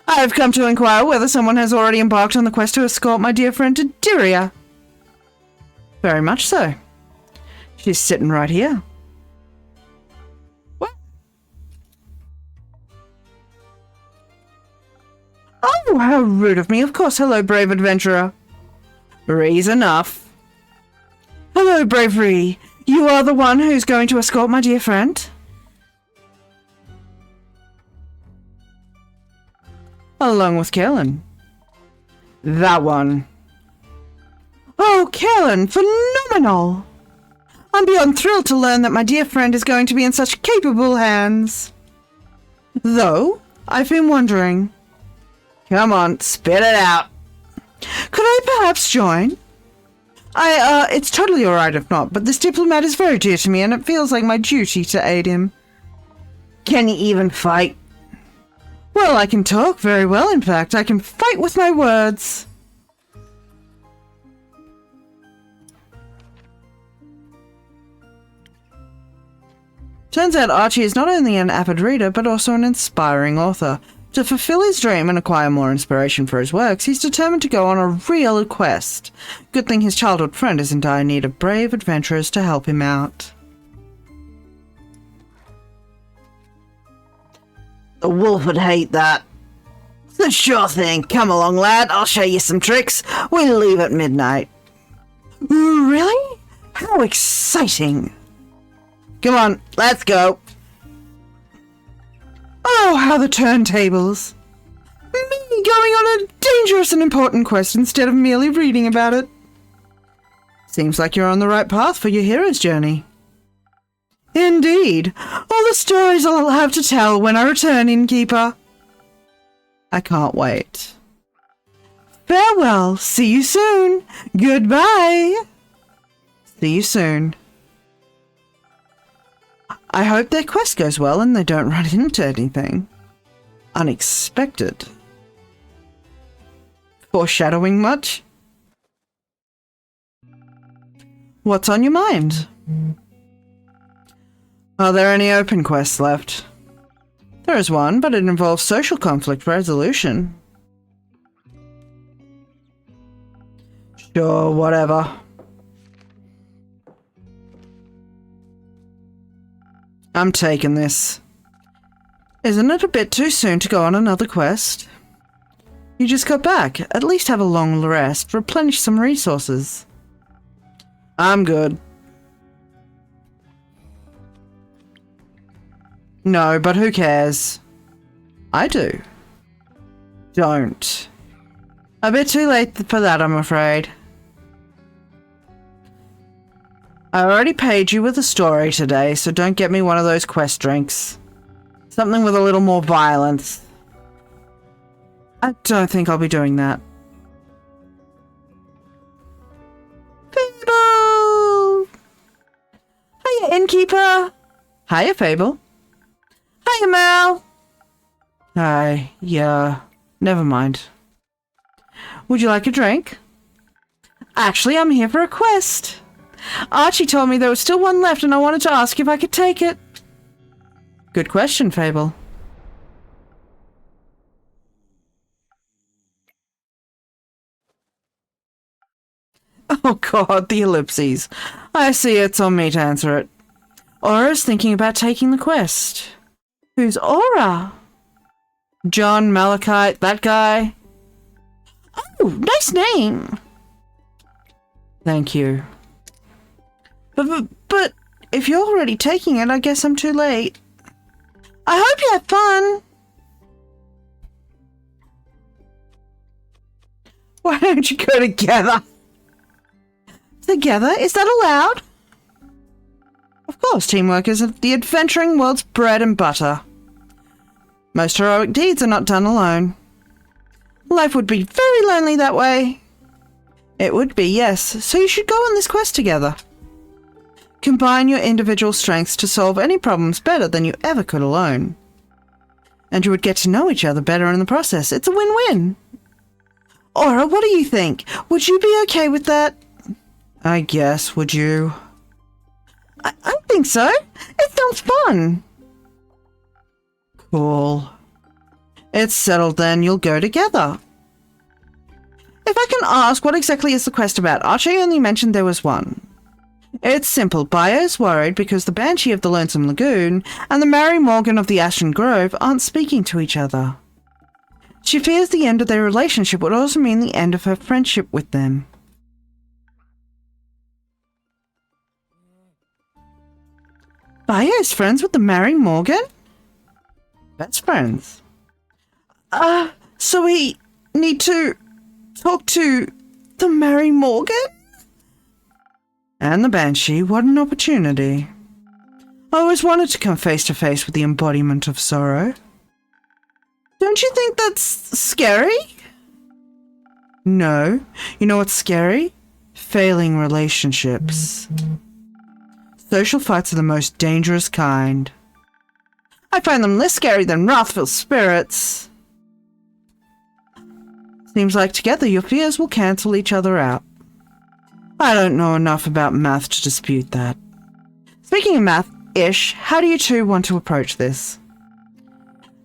I have come to inquire whether someone has already embarked on the quest to escort my dear friend to Dyria. Very much so. She's sitting right here. What? how rude of me. Of course, hello, brave adventurer. Breeze enough. Hello, bravery. You are the one who's going to escort my dear friend? Along with Kellen. That one. Oh, Kellen, phenomenal! I'm beyond thrilled to learn that my dear friend is going to be in such capable hands. Though, I've been wondering. Come on, spit it out. Could I perhaps join? It's totally alright if not, but this diplomat is very dear to me and it feels like my duty to aid him. Can you even fight? Well, I can talk very well, in fact. I can fight with my words. Turns out Archie is not only an avid reader, but also an inspiring author. To fulfill his dream and acquire more inspiration for his works, he's determined to go on a real quest. Good thing his childhood friend is in dire need of brave adventurers to help him out. The wolf would hate that. The sure thing. Come along, lad. I'll show you some tricks. We leave at midnight. Really? How exciting. Come on, let's go. Oh, how the turntables. Me going on a dangerous and important quest instead of merely reading about it. Seems like you're on the right path for your hero's journey. Indeed. All the stories I'll have to tell when I return, innkeeper. I can't wait. Farewell. See you soon. Goodbye. See you soon. I hope their quest goes well and they don't run into anything unexpected. Foreshadowing much? What's on your mind? Are there any open quests left? There is one, but it involves social conflict resolution. Sure, whatever. I'm taking this. Isn't it a bit too soon to go on another quest? You just got back. At least have a long rest. Replenish some resources. I'm good. No, but who cares? I do. Don't. A bit too late for that, I'm afraid. I already paid you with a story today, so don't get me one of those quest drinks. Something with a little more violence. I don't think I'll be doing that. Fable! Hiya, innkeeper! Hiya, Fable. Hiya, Mal! Hi, yeah, never mind. Would you like a drink? Actually, I'm here for a quest. Archie told me there was still one left and I wanted to ask if I could take it. Good question, Fable. Oh god, the ellipses. I see, it's on me to answer it. Aura's thinking about taking the quest. Who's Aura? John Malachite, that guy? Oh, nice name. Thank you. But if you're already taking it, I guess I'm too late. I hope you have fun. Why don't you go together? Together? Is that allowed? Of course, teamwork is the adventuring world's bread and butter. Most heroic deeds are not done alone. Life would be very lonely that way. It would be, yes, so you should go on this quest together. Combine your individual strengths to solve any problems better than you ever could alone. And you would get to know each other better in the process. It's a win-win. Aura, what do you think? Would you be okay with that? I guess, would you? I think so. It sounds fun. Cool. It's settled then. You'll go together. If I can ask, what exactly is the quest about? Archie only mentioned there was one. It's simple. Bio's worried because the Banshee of the Lonesome Lagoon and the Mary Morgan of the Ashen Grove aren't speaking to each other. She fears the end of their relationship would also mean the end of her friendship with them. Baya is friends with the Mary Morgan? Best friends. So we need to talk to the Mary Morgan? And the Banshee, what an opportunity. I always wanted to come face to face with the embodiment of sorrow. Don't you think that's scary? No. You know what's scary? Failing relationships. Social fights are the most dangerous kind. I find them less scary than wrathful spirits. Seems like together your fears will cancel each other out. I don't know enough about math to dispute that. Speaking of math-ish, how do you two want to approach this?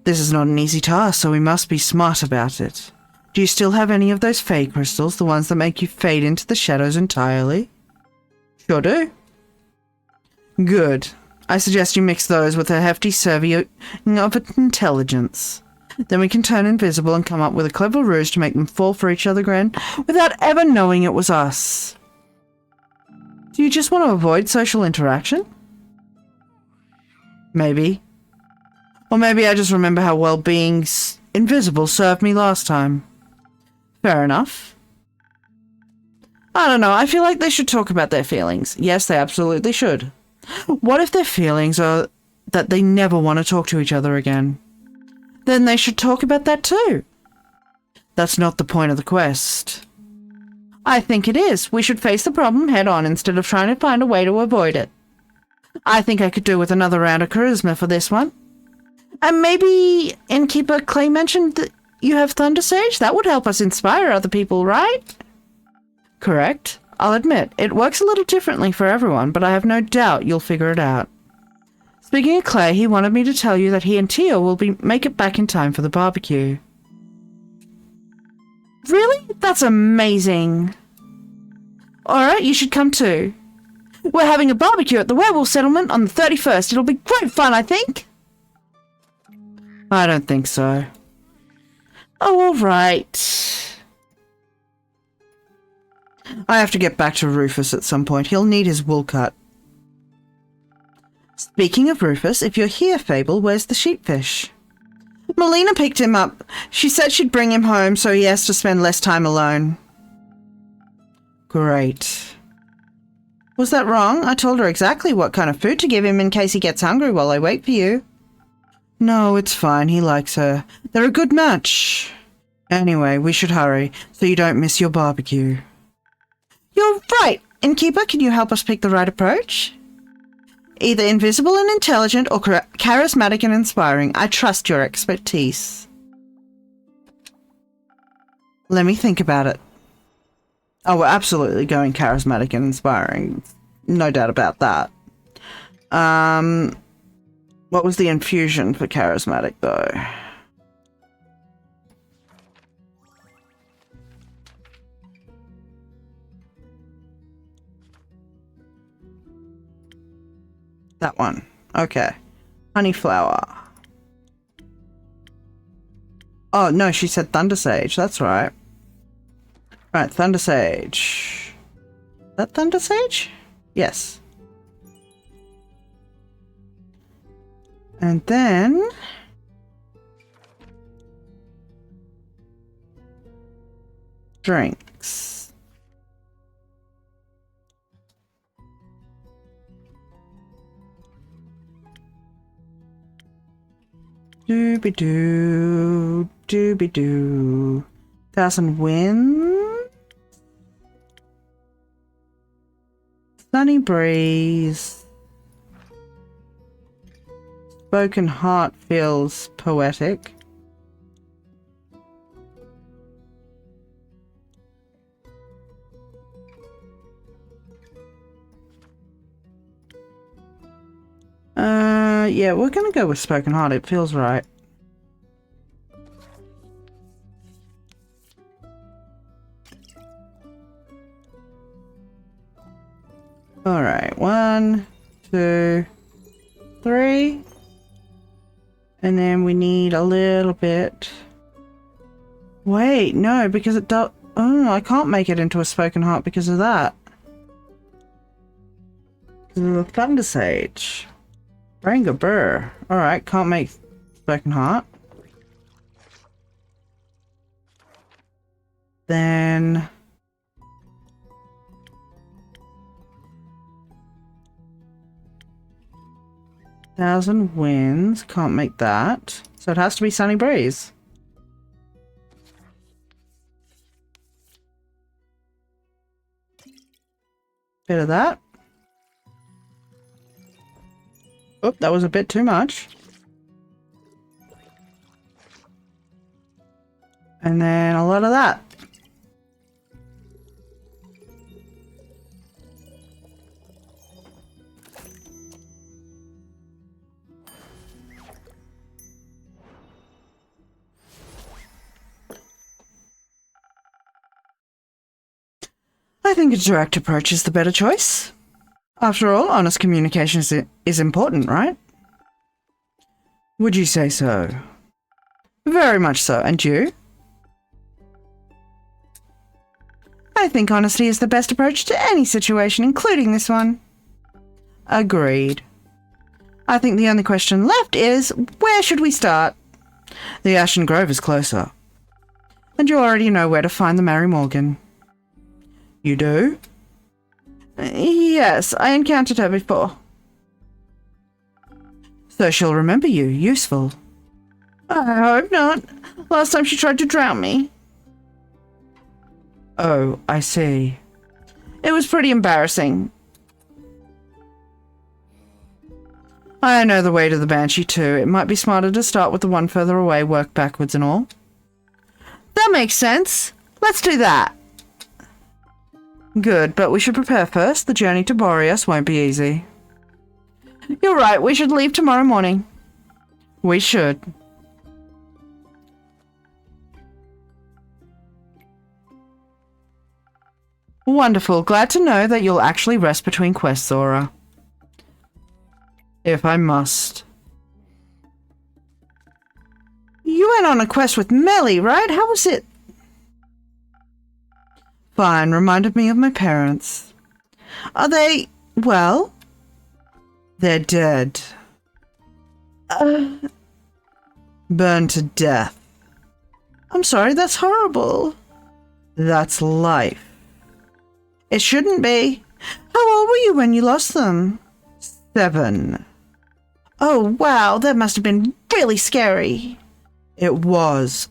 This is not an easy task, so we must be smart about it. Do you still have any of those fade crystals, the ones that make you fade into the shadows entirely? Sure do. Good. I suggest you mix those with a hefty serving of intelligence. Then we can turn invisible and come up with a clever ruse to make them fall for each other again without ever knowing it was us. Do you just want to avoid social interaction? Maybe. Or maybe I just remember how well being invisible served me last time. Fair enough. I don't know, I feel like they should talk about their feelings. Yes, they absolutely should. What if their feelings are that they never want to talk to each other again? Then they should talk about that too. That's not the point of the quest. I think it is. We should face the problem head on instead of trying to find a way to avoid it. I think I could do with another round of charisma for this one. And maybe Innkeeper Clay mentioned that you have Thunder Sage? That would help us inspire other people, right? Correct. I'll admit, it works a little differently for everyone, but I have no doubt you'll figure it out. Speaking of Clay, he wanted me to tell you that he and Tia will make it back in time for the barbecue. Really? That's amazing. Alright, you should come too. We're having a barbecue at the werewolf settlement on the 31st. It'll be great fun, I think. I don't think so. Oh, alright. I have to get back to Rufus at some point. He'll need his wool cut. Speaking of Rufus, if you're here, Fable, where's the sheepfish? Melina picked him up. She said she'd bring him home, so he has to spend less time alone. Great. Was that wrong? I told her exactly what kind of food to give him in case he gets hungry while I wait for you. No, it's fine. He likes her. They're a good match. Anyway, we should hurry, so you don't miss your barbecue. You're right. Innkeeper, can you help us pick the right approach? Either invisible and intelligent or charismatic and inspiring. I trust your expertise. Let me think about it. Oh, we're absolutely going charismatic and inspiring. No doubt about that. What was the infusion for charismatic, though? That one. Okay. Honeyflower. Oh, no, she said Thunder Sage. That's right. Right, Thunder Sage. Is that Thunder Sage? Yes. And then... drinks. Dooby-doo, dooby-doo. 1,000 winds. Sunny breeze. Spoken heart feels poetic. Yeah, we're gonna go with Spoken Heart. It feels right. Alright, 1, 2, 3. And then we need a little bit Wait, no, because it does... Oh, I can't make it into a spoken heart because of that. The Thunder Sage. Ranga Burr. Alright, can't make spoken heart. Then... Thousand Winds. Can't make that. So it has to be Sunny Breeze. Bit of that. Oh, that was a bit too much. And then a lot of that. I think a direct approach is the better choice. After all, honest communication is important, right? Would you say so? Very much so. And you? I think honesty is the best approach to any situation, including this one. Agreed. I think the only question left is, where should we start? The Ashen Grove is closer. And you already know where to find the Mary Morgan. You do? Yes, I encountered her before. So she'll remember you. Useful. I hope not. Last time she tried to drown me. Oh, I see. It was pretty embarrassing. I know the way to the Banshee too. It might be smarter to start with the one further away, work backwards and all. That makes sense. Let's do that. Good, but we should prepare first. The journey to Boreas won't be easy. You're right, we should leave tomorrow morning. We should. Wonderful. Glad to know that you'll actually rest between quests, Zora. If I must. You went on a quest with Melly, right? How was it? Fine. Reminded me of my parents. Are they... well? They're dead. Burned to death. I'm sorry, that's horrible. That's life. It shouldn't be. How old were you when you lost them? 7. Oh, wow, that must have been really scary. It was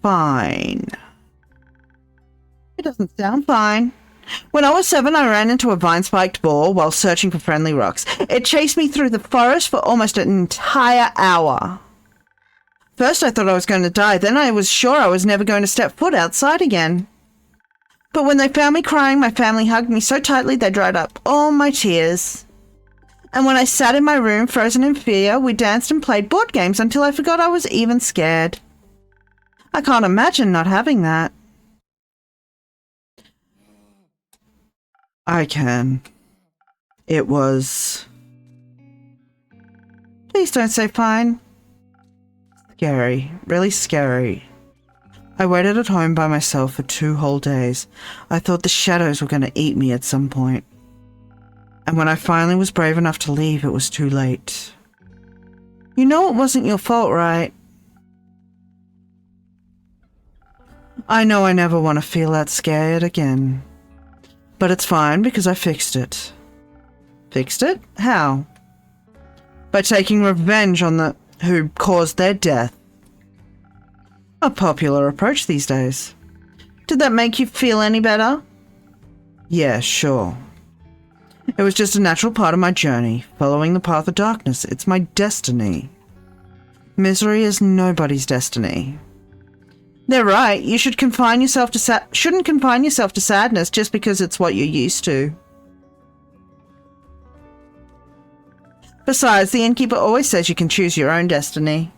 fine. It doesn't sound fine. When I was 7, I ran into a vine-spiked boar while searching for friendly rocks. It chased me through the forest for almost an entire hour. First, I thought I was going to die. Then I was sure I was never going to step foot outside again. But when they found me crying, my family hugged me so tightly they dried up all my tears. And when I sat in my room, frozen in fear, we danced and played board games until I forgot I was even scared. I can't imagine not having that. I can. It was... Please don't say fine. Scary. Really scary. I waited at home by myself for 2 whole days. I thought the shadows were going to eat me at some point. And when I finally was brave enough to leave, it was too late. You know it wasn't your fault, right? I know I never want to feel that scared again. But it's fine because I fixed it. Fixed it? How? By taking revenge on the who caused their death. A popular approach these days. Did that make you feel any better? Yeah, sure. It was just a natural part of my journey, following the path of darkness. It's my destiny. Misery is nobody's destiny. They're right. You should confine yourself to shouldn't confine yourself to sadness just because it's what you're used to. Besides, the innkeeper always says you can choose your own destiny.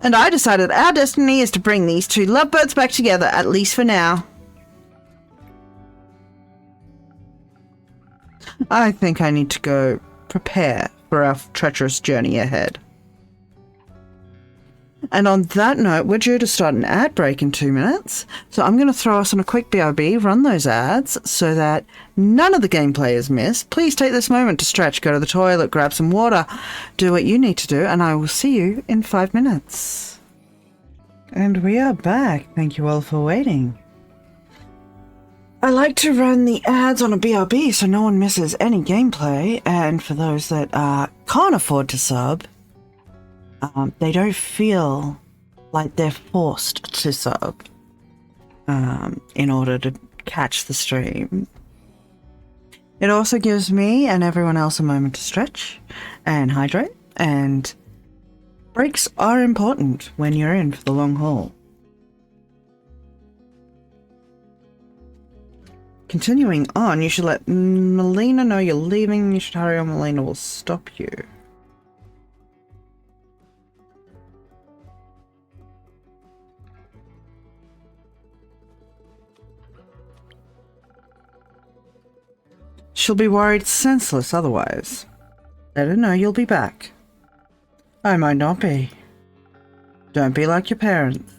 And I decided our destiny is to bring these 2 lovebirds back together, at least for now. I think I need to go prepare for our treacherous journey ahead. And on that note, we're due to start an ad break in 2 minutes. So I'm going to throw us on a quick BRB, run those ads so that none of the gameplay is missed. Please take this moment to stretch, go to the toilet, grab some water, do what you need to do, and I will see you in 5 minutes. And we are back. Thank you all for waiting. I like to run the ads on a BRB so no one misses any gameplay, and for those that can't afford to sub, they don't feel like they're forced to sub in order to catch the stream. It also gives me and everyone else a moment to stretch and hydrate, and breaks are important when you're in for the long haul. Continuing on, you should let Melina know you're leaving. You should hurry or Melina will stop you. She'll be worried senseless otherwise. Let her know you'll be back. I might not be. Don't be like your parents.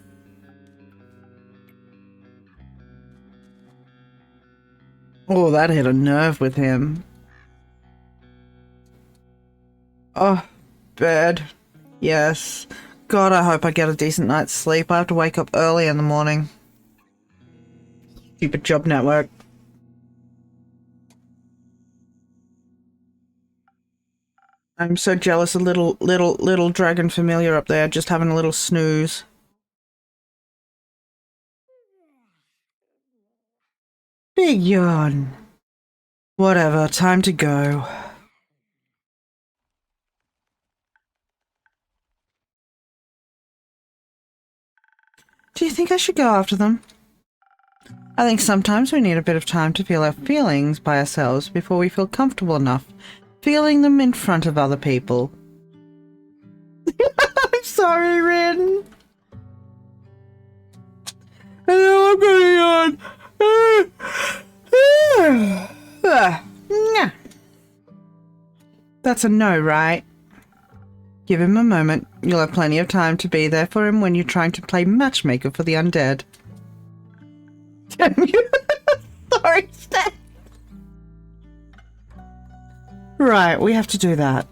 Oh, that hit a nerve with him. Oh, bed. Yes. God, I hope I get a decent night's sleep. I have to wake up early in the morning. Stupid job network. I'm so jealous of little dragon familiar up there, just having a little snooze. Big yawn. Whatever, time to go. Do you think I should go after them? I think sometimes we need a bit of time to feel our feelings by ourselves before we feel comfortable enough feeling them in front of other people. I'm sorry, Rin. I know I'm going on. That's a no, right? Give him a moment. You'll have plenty of time to be there for him when you're trying to play matchmaker for the undead. Damn you. Sorry, Steph. Right, we have to do that.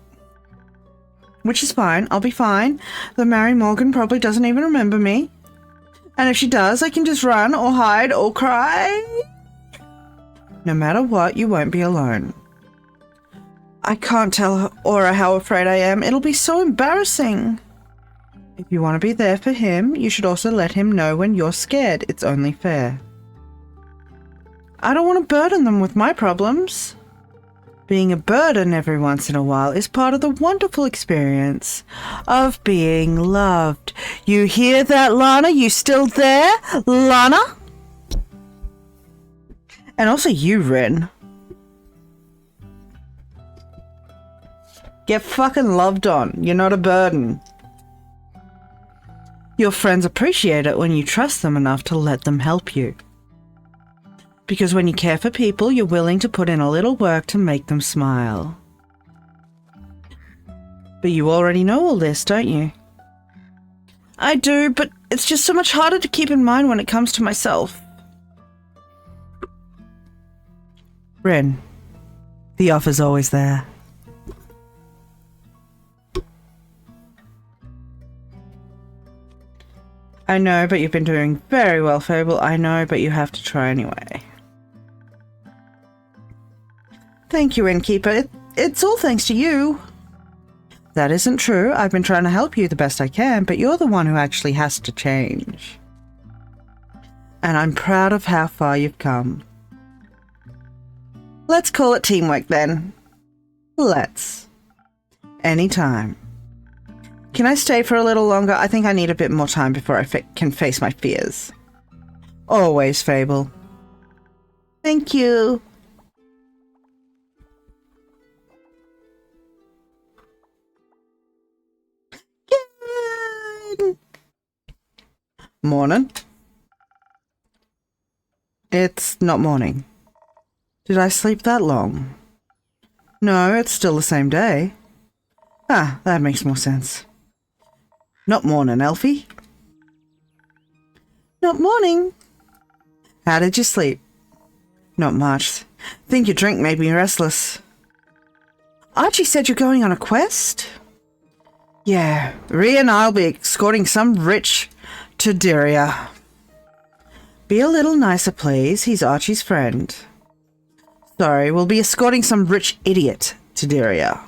Which is fine. I'll be fine. Though Mary Morgan probably doesn't even remember me. And if she does, I can just run or hide or cry. No matter what, you won't be alone. I can't tell Aura how afraid I am. It'll be so embarrassing. If you want to be there for him, you should also let him know when you're scared. It's only fair. I don't want to burden them with my problems. Being a burden every once in a while is part of the wonderful experience of being loved. You hear that, Lana? You still there, Lana? And also you, Rin. Get fucking loved on. You're not a burden. Your friends appreciate it when you trust them enough to let them help you. Because when you care for people, you're willing to put in a little work to make them smile. But you already know all this, don't you? I do, but it's just so much harder to keep in mind when it comes to myself. Rin, the offer's always there. I know, but you've been doing very well, Fable. I know, but you have to try anyway. Thank you, Innkeeper. It's all thanks to you. That isn't true. I've been trying to help you the best I can, but you're the one who actually has to change. And I'm proud of how far you've come. Let's call it teamwork then. Let's. Anytime. Can I stay for a little longer? I think I need a bit more time before I can face my fears. Always, Fable. Thank you. Good. Morning. It's not morning. Did I sleep that long? No, it's still the same day. Ah, that makes more sense. Not morning, Elfie. Not morning. How did you sleep? Not much. Think your drink made me restless. Archie said you're going on a quest? Yeah, Rhea and I'll be escorting some rich to Dyria. Be a little nicer, please. He's Archie's friend. Sorry, we'll be escorting some rich idiot to Dyria.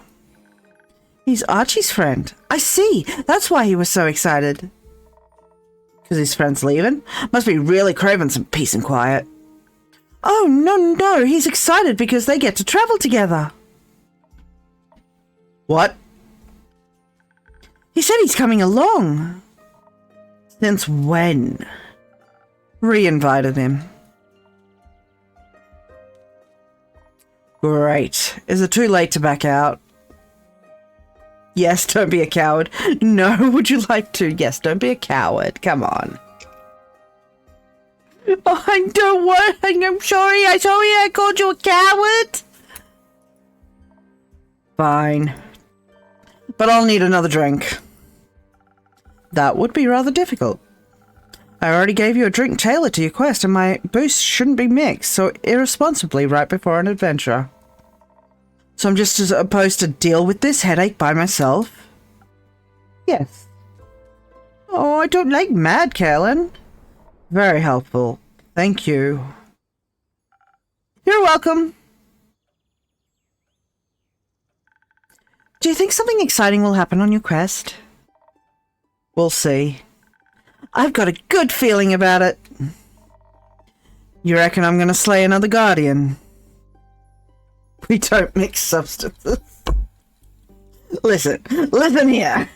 He's Archie's friend. I see. That's why he was so excited. Because his friend's leaving? Must be really craving some peace and quiet. Oh, no. He's excited because they get to travel together. What? He said he's coming along. Since when? Re-invited him. Great. Is it too late to back out? Yes, don't be a coward. No, would you like to? Yes, don't be a coward. Come on. Oh, I don't want... I'm sorry. I called you a coward. Fine. But I'll need another drink. That would be rather difficult. I already gave you a drink tailored to your quest, and my boost shouldn't be mixed so irresponsibly right before an adventure. So I'm just supposed to deal with this headache by myself? Yes. Oh, I don't like mad, Kaelin. Very helpful. Thank you. You're welcome. Do you think something exciting will happen on your quest? We'll see. I've got a good feeling about it. You reckon I'm gonna slay another guardian? We don't mix substances. Listen here.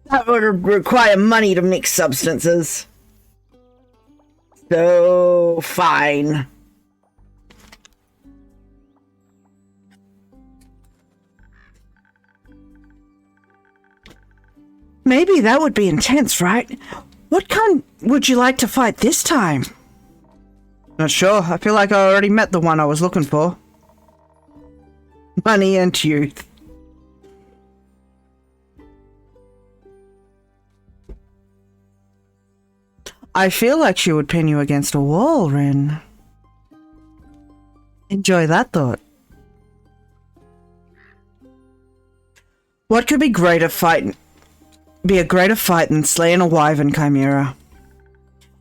That would require money to mix substances. So, fine. Maybe that would be intense, right? What kind would you like to fight this time? Not sure. I feel like I already met the one I was looking for. Money and youth. I feel like she would pin you against a wall, Rin. Enjoy that thought. What could be a greater fight than slaying a wyvern chimera?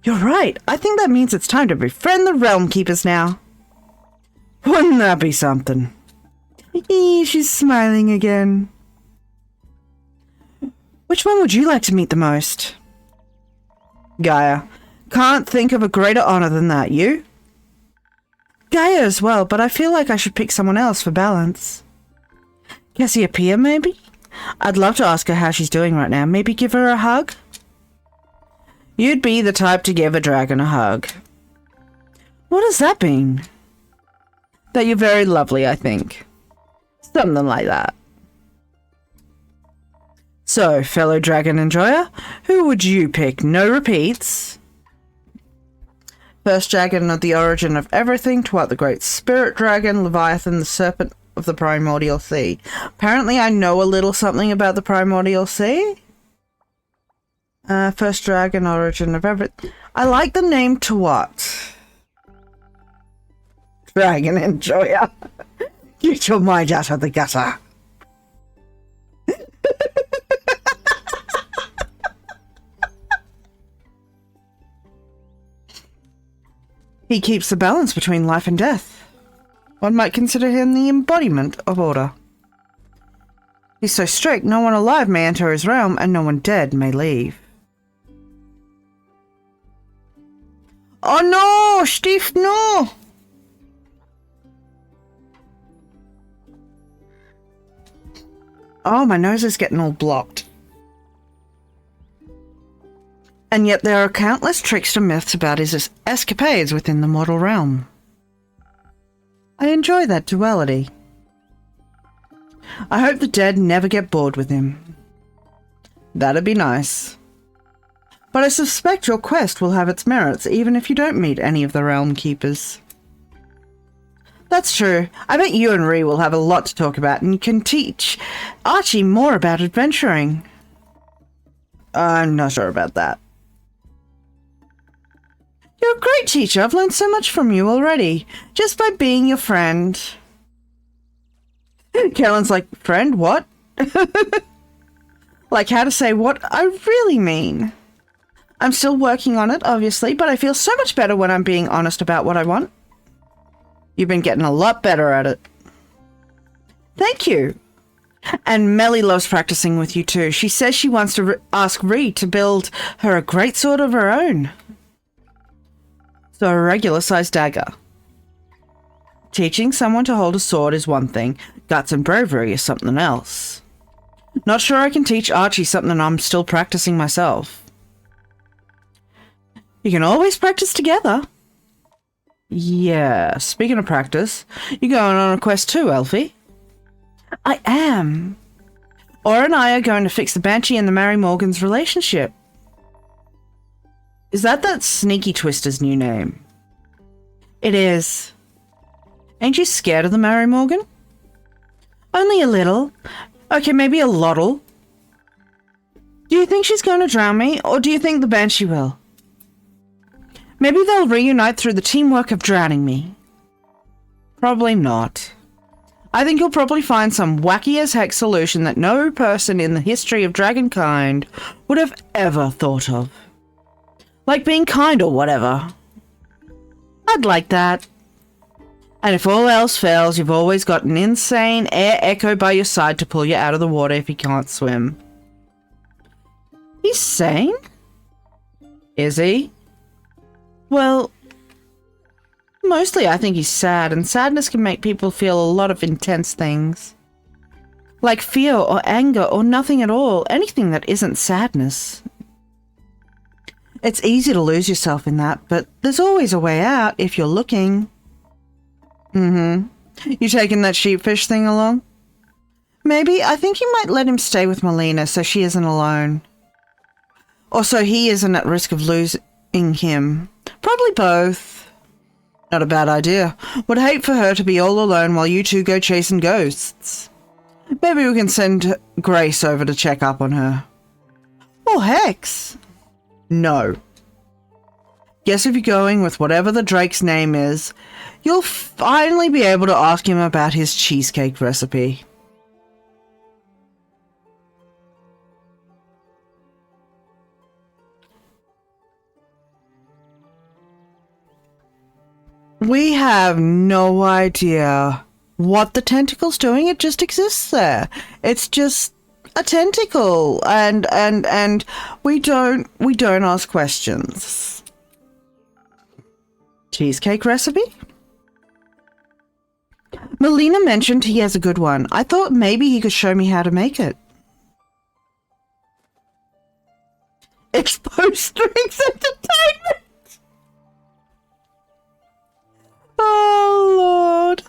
You're right. I think that means it's time to befriend the Realm Keepers now. Wouldn't that be something? She's smiling again. Which one would you like to meet the most? Gaia. Can't think of a greater honor than that. You? Gaia as well, but I feel like I should pick someone else for balance. Cassiopeia, maybe? I'd love to ask her how she's doing right now. Maybe give her a hug? You'd be the type to give a dragon a hug. What does that mean? That you're very lovely, I think. Something like that. So, fellow dragon enjoyer, who would you pick? No repeats. First dragon of the origin of everything, Twat the great spirit dragon, Leviathan the serpent of the primordial sea. Apparently I know a little something about the primordial sea. First dragon origin of everything. I like the name Twat. Dragon enjoyer. Get your mind out of the gutter. He keeps the balance between life and death. One might consider him the embodiment of order. He's so strict, no one alive may enter his realm, and no one dead may leave. Oh no! Steve, no! Oh, my nose is getting all blocked. And yet there are countless trickster myths about his escapades within the mortal realm. I enjoy that duality. I hope the dead never get bored with him. That'd be nice. But I suspect your quest will have its merits even if you don't meet any of the Realm Keepers. That's true. I bet you and Ree will have a lot to talk about and you can teach Archie more about adventuring. I'm not sure about that. You're a great teacher. I've learned so much from you already, just by being your friend. Kellen's like, friend, what? Like how to say what I really mean. I'm still working on it, obviously, but I feel so much better when I'm being honest about what I want. You've been getting a lot better at it. Thank you. And Melly loves practicing with you too. She says she wants to ask Ree to build her a great sword of her own. So a regular-sized dagger. Teaching someone to hold a sword is one thing. Guts and bravery is something else. Not sure I can teach Archie something I'm still practicing myself. You can always practice together. Yeah, speaking of practice, you're going on a quest too, Elfie? I am. Aura and I are going to fix the Banshee and the Mary Morgan's relationship. Is that Sneaky Twister's new name? It is. Ain't you scared of the Mary Morgan? Only a little. Okay, maybe a lottle. Do you think she's going to drown me, or do you think the Banshee will? Maybe they'll reunite through the teamwork of drowning me. Probably not. I think you'll probably find some wacky-as-heck solution that no person in the history of dragonkind would have ever thought of. Like being kind or whatever. I'd like that. And if all else fails, you've always got an insane air echo by your side to pull you out of the water if you can't swim. He's sane? Is he? Well, mostly I think he's sad, and sadness can make people feel a lot of intense things. Like fear or anger or nothing at all, anything that isn't sadness. It's easy to lose yourself in that, but there's always a way out if you're looking. You taking that sheepfish thing along? Maybe. I think you might let him stay with Melina so she isn't alone. Or so he isn't at risk of losing him. Probably both. Not a bad idea. Would hate for her to be all alone while you two go chasing ghosts. Maybe we can send Grace over to check up on her. Or Hex. No. Guess if you're going with whatever the Drake's name is, you'll finally be able to ask him about his cheesecake recipe. We have no idea what the tentacle's doing. It just exists there. It's just a tentacle, and we don't ask questions. Cheesecake recipe? Melina mentioned he has a good one. I thought maybe he could show me how to make it. Exposed Drinks Entertainment! Oh, Lord.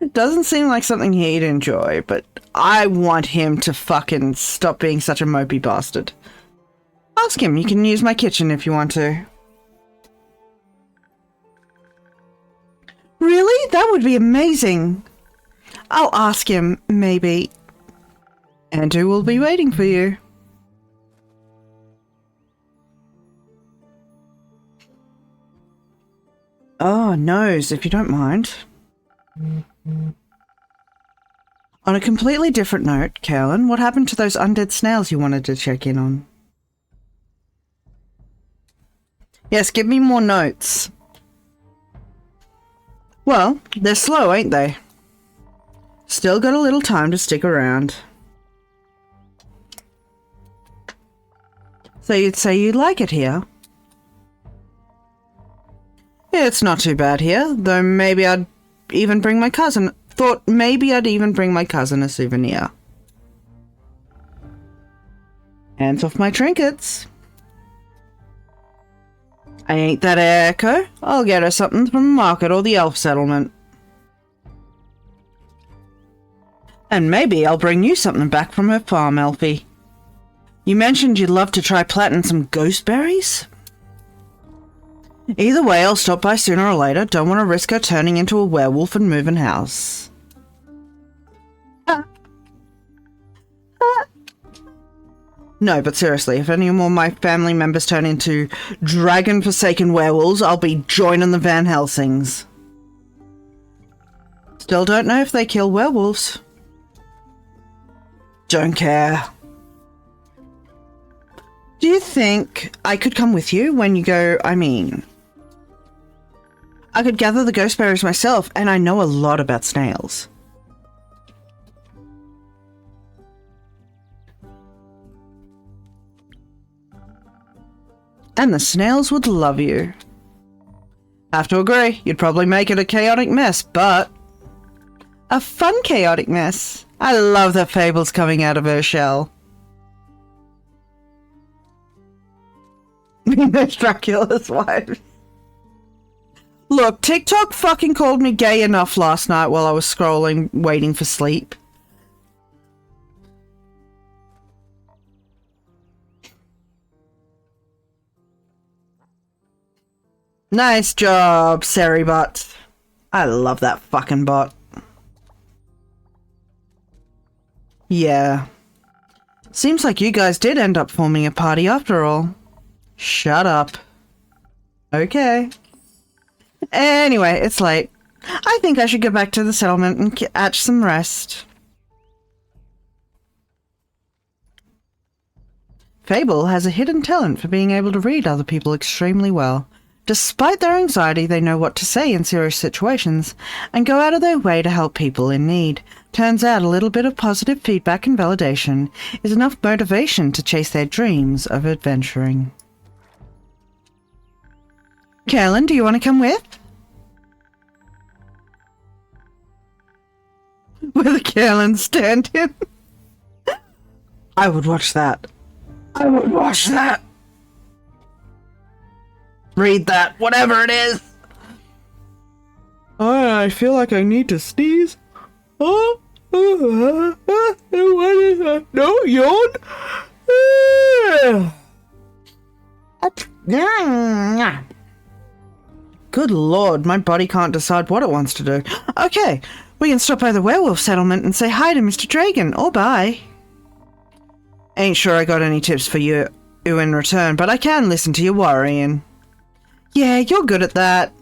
It doesn't seem like something he'd enjoy, but I want him to fucking stop being such a mopey bastard. Ask him. You can use my kitchen if you want to. Really? That would be amazing. I'll ask him, maybe. Andrew will be waiting for you. Oh, nose, if you don't mind. On a completely different note, Carolyn, what happened to those undead snails you wanted to check in on? Yes, give me more notes. Well, they're slow, ain't they? Still got a little time to stick around. So you'd say you like it here? Yeah, it's not too bad here, though maybe I'd even bring my cousin. Thought maybe I'd even bring my cousin a souvenir. Hands off my trinkets. I ain't that echo. I'll get her something from the market or the elf settlement. And maybe I'll bring you something back from her farm, Elfie. You mentioned you'd love to try planting some ghost berries? Either way, I'll stop by sooner or later. Don't want to risk her turning into a werewolf and moving house. No, but seriously, if any more of my family members turn into dragon-forsaken werewolves, I'll be joining the Van Helsings. Still don't know if they kill werewolves. Don't care. Do you think I could come with you when you go? I could gather the ghost berries myself, and I know a lot about snails. And the snails would love you. Have to agree, you'd probably make it a chaotic mess, but a fun chaotic mess. I love that Fable's coming out of her shell. There's Dracula's wife. Look, TikTok fucking called me gay enough last night while I was scrolling, waiting for sleep. Nice job, Seribot. I love that fucking bot. Yeah. Seems like you guys did end up forming a party after all. Shut up. Okay. Anyway, it's late. I think I should go back to the settlement and catch some rest. Fable has a hidden talent for being able to read other people extremely well. Despite their anxiety, they know what to say in serious situations and go out of their way to help people in need. Turns out a little bit of positive feedback and validation is enough motivation to chase their dreams of adventuring. Carolyn, do you want to come with? With a Carolyn stand-in? I would watch that. I would watch that. Read that, whatever it is. I feel like I need to sneeze. What is that? No, yawn? Good lord, my body can't decide what it wants to do. Okay, we can stop by the werewolf settlement and say hi to Mr. Dragon, or bye. Ain't sure I got any tips for you in return, but I can listen to your worrying. Yeah, you're good at that.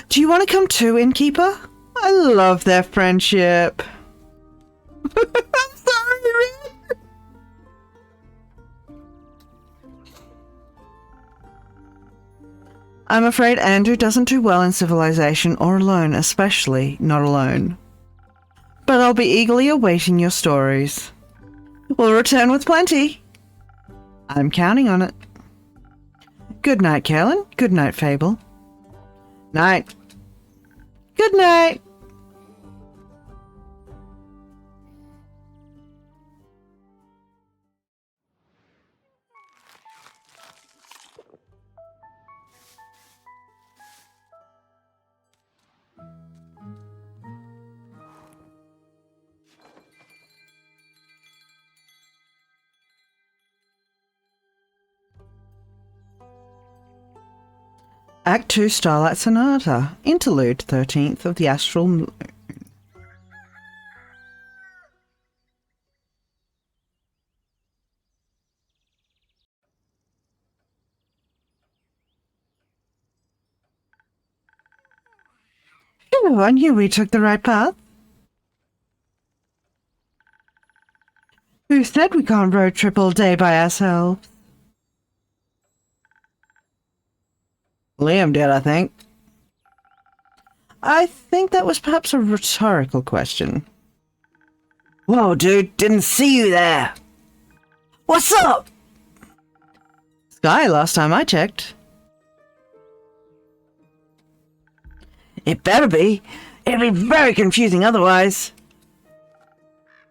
Do you want to come too, Innkeeper? I love their friendship. I'm sorry, Red. I'm afraid Andrew doesn't do well in civilization or alone, especially not alone. But I'll be eagerly awaiting your stories. We'll return with plenty. I'm counting on it. Good night, Carolyn. Good night, Fable. Night. Good night. Act 2 Starlight Sonata, Interlude 13th of the Astral Moon. Phew, I knew we took the right path. Who said we can't road trip all day by ourselves? Liam did, I think. I think that was perhaps a rhetorical question. Whoa, dude, didn't see you there. What's up? Sky, last time I checked. It better be. It'd be very confusing otherwise.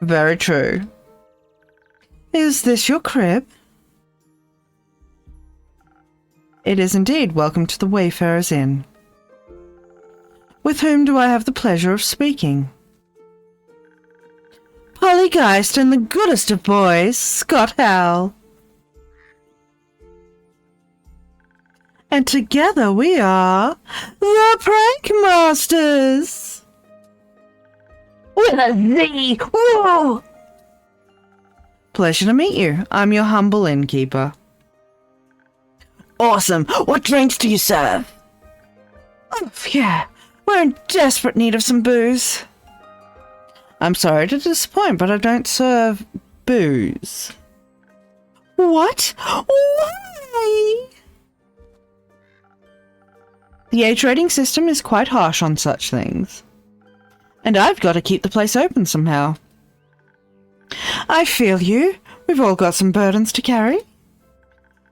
Very true. Is this your crib? It is indeed. Welcome to the Wayfarer's Inn. With whom do I have the pleasure of speaking? Pollygeist and the goodest of boys, Scott Howell. And together we are the Prank Masters! With a Z! Whoa! Pleasure to meet you. I'm your humble innkeeper. Awesome! What drinks do you serve? Oh, yeah. We're in desperate need of some booze. I'm sorry to disappoint, but I don't serve booze. What? Why? The age rating system is quite harsh on such things. And I've got to keep the place open somehow. I feel you. We've all got some burdens to carry.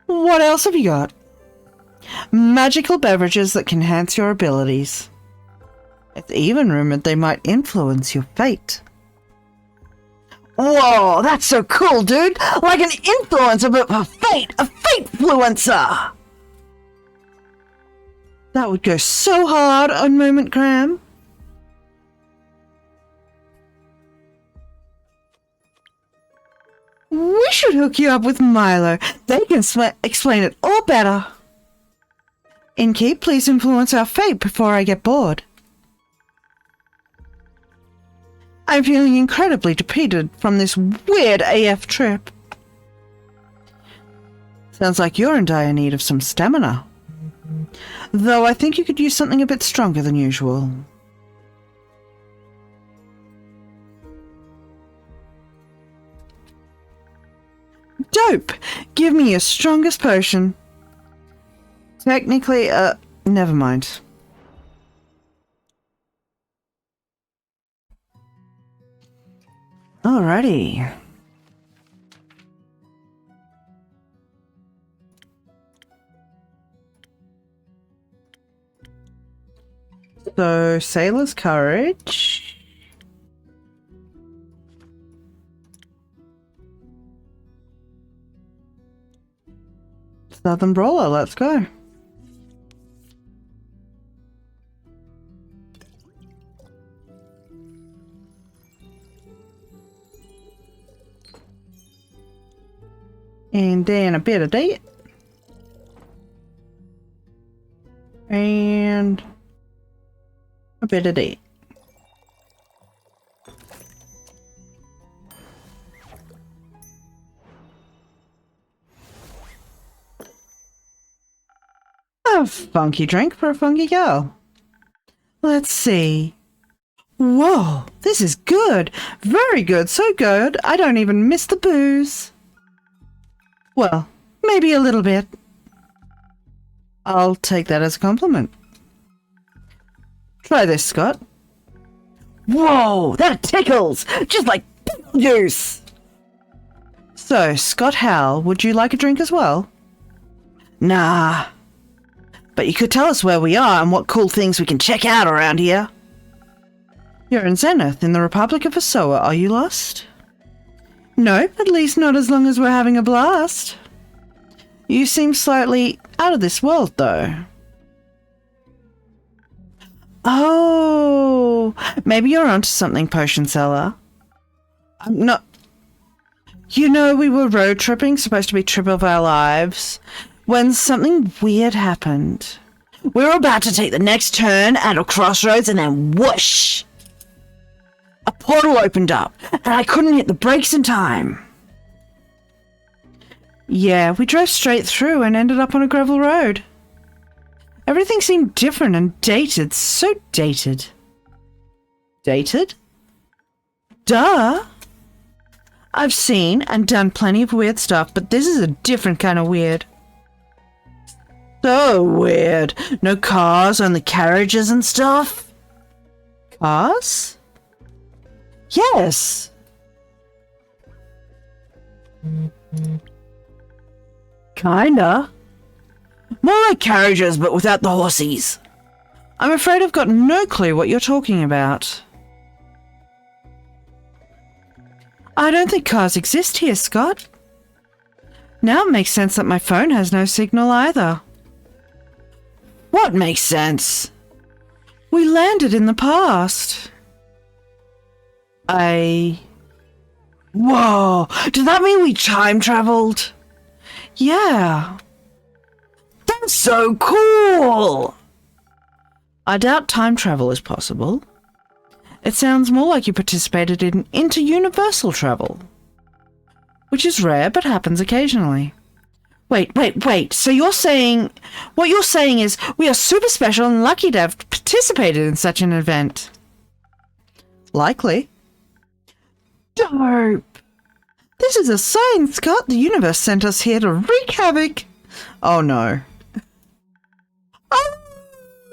What else have you got? Magical beverages that can enhance your abilities. It's even rumored they might influence your fate. Whoa, that's so cool, dude! Like an influencer, but for fate! A fate-fluencer! That would go so hard on Moment Cram. We should hook you up with Milo. They can explain it all better. Innkeep, please influence our fate before I get bored. I'm feeling incredibly depleted from this weird AF trip. Sounds like you're in dire need of some stamina. Though I think you could use something a bit stronger than usual. Dope! Give me your strongest potion. Technically, never mind. Alrighty. So, Sailor's Courage. Southern Brawler, let's go. And then a bit of date. And a bit of date. A funky drink for a funky girl. Let's see. Whoa, this is good. Very good, so good, I don't even miss the booze. Well, maybe a little bit. I'll take that as a compliment. Try this, Scott. Whoa, that tickles! Just like pickle juice! So, Scott Howell, would you like a drink as well? Nah. But you could tell us where we are and what cool things we can check out around here. You're in Zenith, in the Republic of Asoa. Are you lost? No, at least not as long as we're having a blast. You seem slightly out of this world, though. Oh, maybe you're onto something, Potion Seller. I'm not... You know, we were road tripping, supposed to be trip of our lives, when something weird happened. We were about to take the next turn at a crossroads and then whoosh! A portal opened up, and I couldn't hit the brakes in time. Yeah, we drove straight through and ended up on a gravel road. Everything seemed different and dated, so dated. Dated? Duh! I've seen and done plenty of weird stuff, but this is a different kind of weird. So weird. No cars, only carriages and stuff. Cars? Yes. Kinda. More like carriages, but without the horsies. I'm afraid I've got no clue what you're talking about. I don't think cars exist here, Scott. Now it makes sense that my phone has no signal either. What makes sense? We landed in the past. Whoa! Does that mean we time traveled? Yeah. That So cool! I doubt time travel is possible. It sounds more like you participated in inter-universal travel, which is rare but happens occasionally. Wait. So what you're saying is we are super special and lucky to have participated in such an event. Likely. Dope. This is a sign, Scott. The universe sent us here to wreak havoc. Oh no.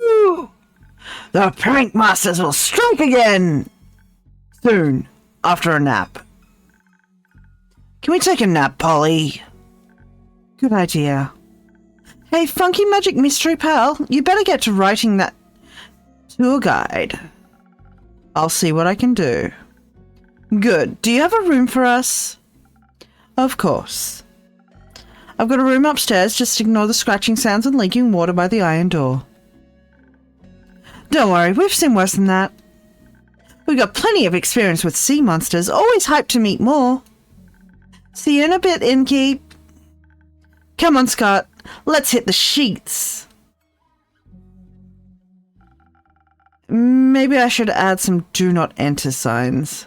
Oh! The prank masters will strike again! Soon, after a nap. Can we take a nap, Polly? Good idea. Hey, Funky Magic Mystery Pal, you better get to writing that tour guide. I'll see what I can do. Good. Do you have a room for us? Of course. I've got a room upstairs, just ignore the scratching sounds and leaking water by the iron door. Don't worry, we've seen worse than that. We've got plenty of experience with sea monsters, always hyped to meet more. See you in a bit, Innkeep. Come on, Scott, let's hit the sheets. Maybe I should add some do not enter signs.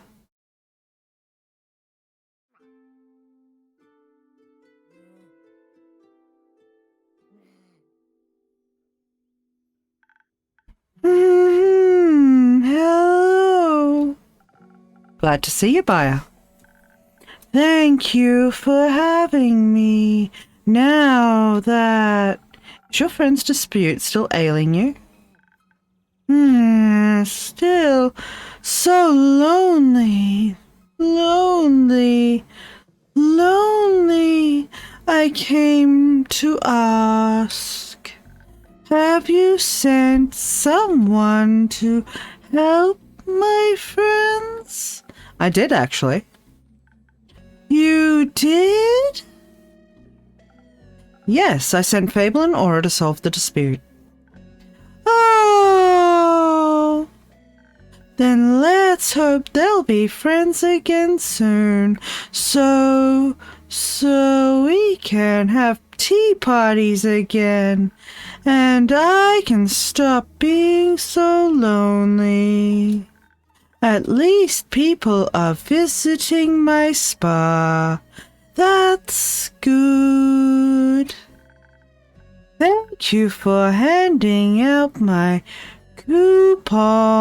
Hello. Glad to see you, buyer. Thank you for having me. Now that... Is your friend's dispute still ailing you? Still so lonely. Lonely. I came to ask. Have you sent someone to help my friends? I did, actually. You did? Yes, I sent Fable and Aura to solve the dispute. Oh! Then let's hope they'll be friends again soon. So we can have tea parties again. And I can stop being so lonely. At least people are visiting my spa. That's good. Thank you for handing out my coupons.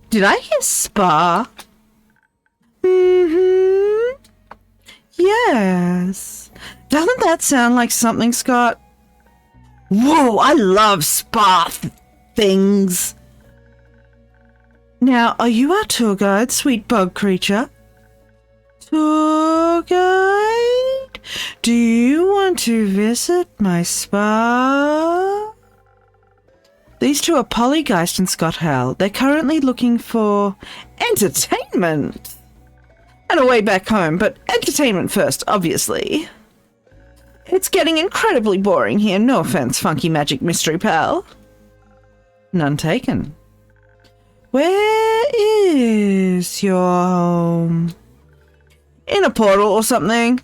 Did I hear spa? Yes. Doesn't that sound like something, Scott? Whoa, I love spa things. Now, are you our tour guide, sweet bug creature? Tour guide? Do you want to visit my spa? These two are Pollygeist and Scott Howell. They're currently looking for entertainment. And a way back home, but entertainment first, obviously. It's getting incredibly boring here. No offense, Funky Magic Mystery Pal. None taken. Where is your home? In a portal or something.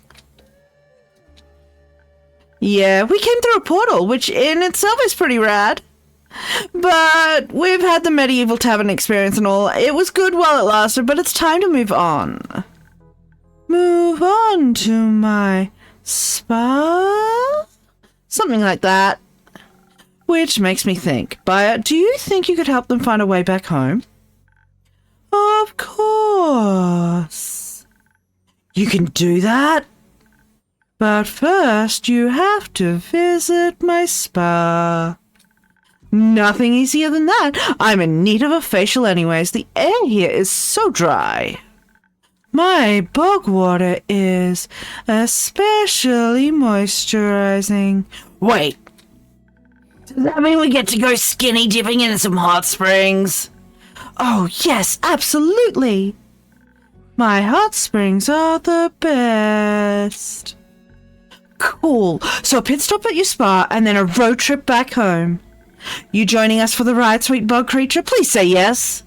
Yeah, we came through a portal, which in itself is pretty rad. But we've had the medieval tavern experience and all. It was good while it lasted, but it's time to move on. Move on to my spa? Something like that. Which makes me think, buyer, do you think you could help them find a way back home? Of course. You can do that? But first you have to visit my spa. Nothing easier than that. I'm in need of a facial anyways. The air here is so dry. My bog water is especially moisturizing. Wait. Does that mean we get to go skinny dipping in some hot springs? Oh, yes, absolutely. My hot springs are the best. Cool. So a pit stop at your spa and then a road trip back home. You joining us for the ride, sweet bug creature? Please say yes.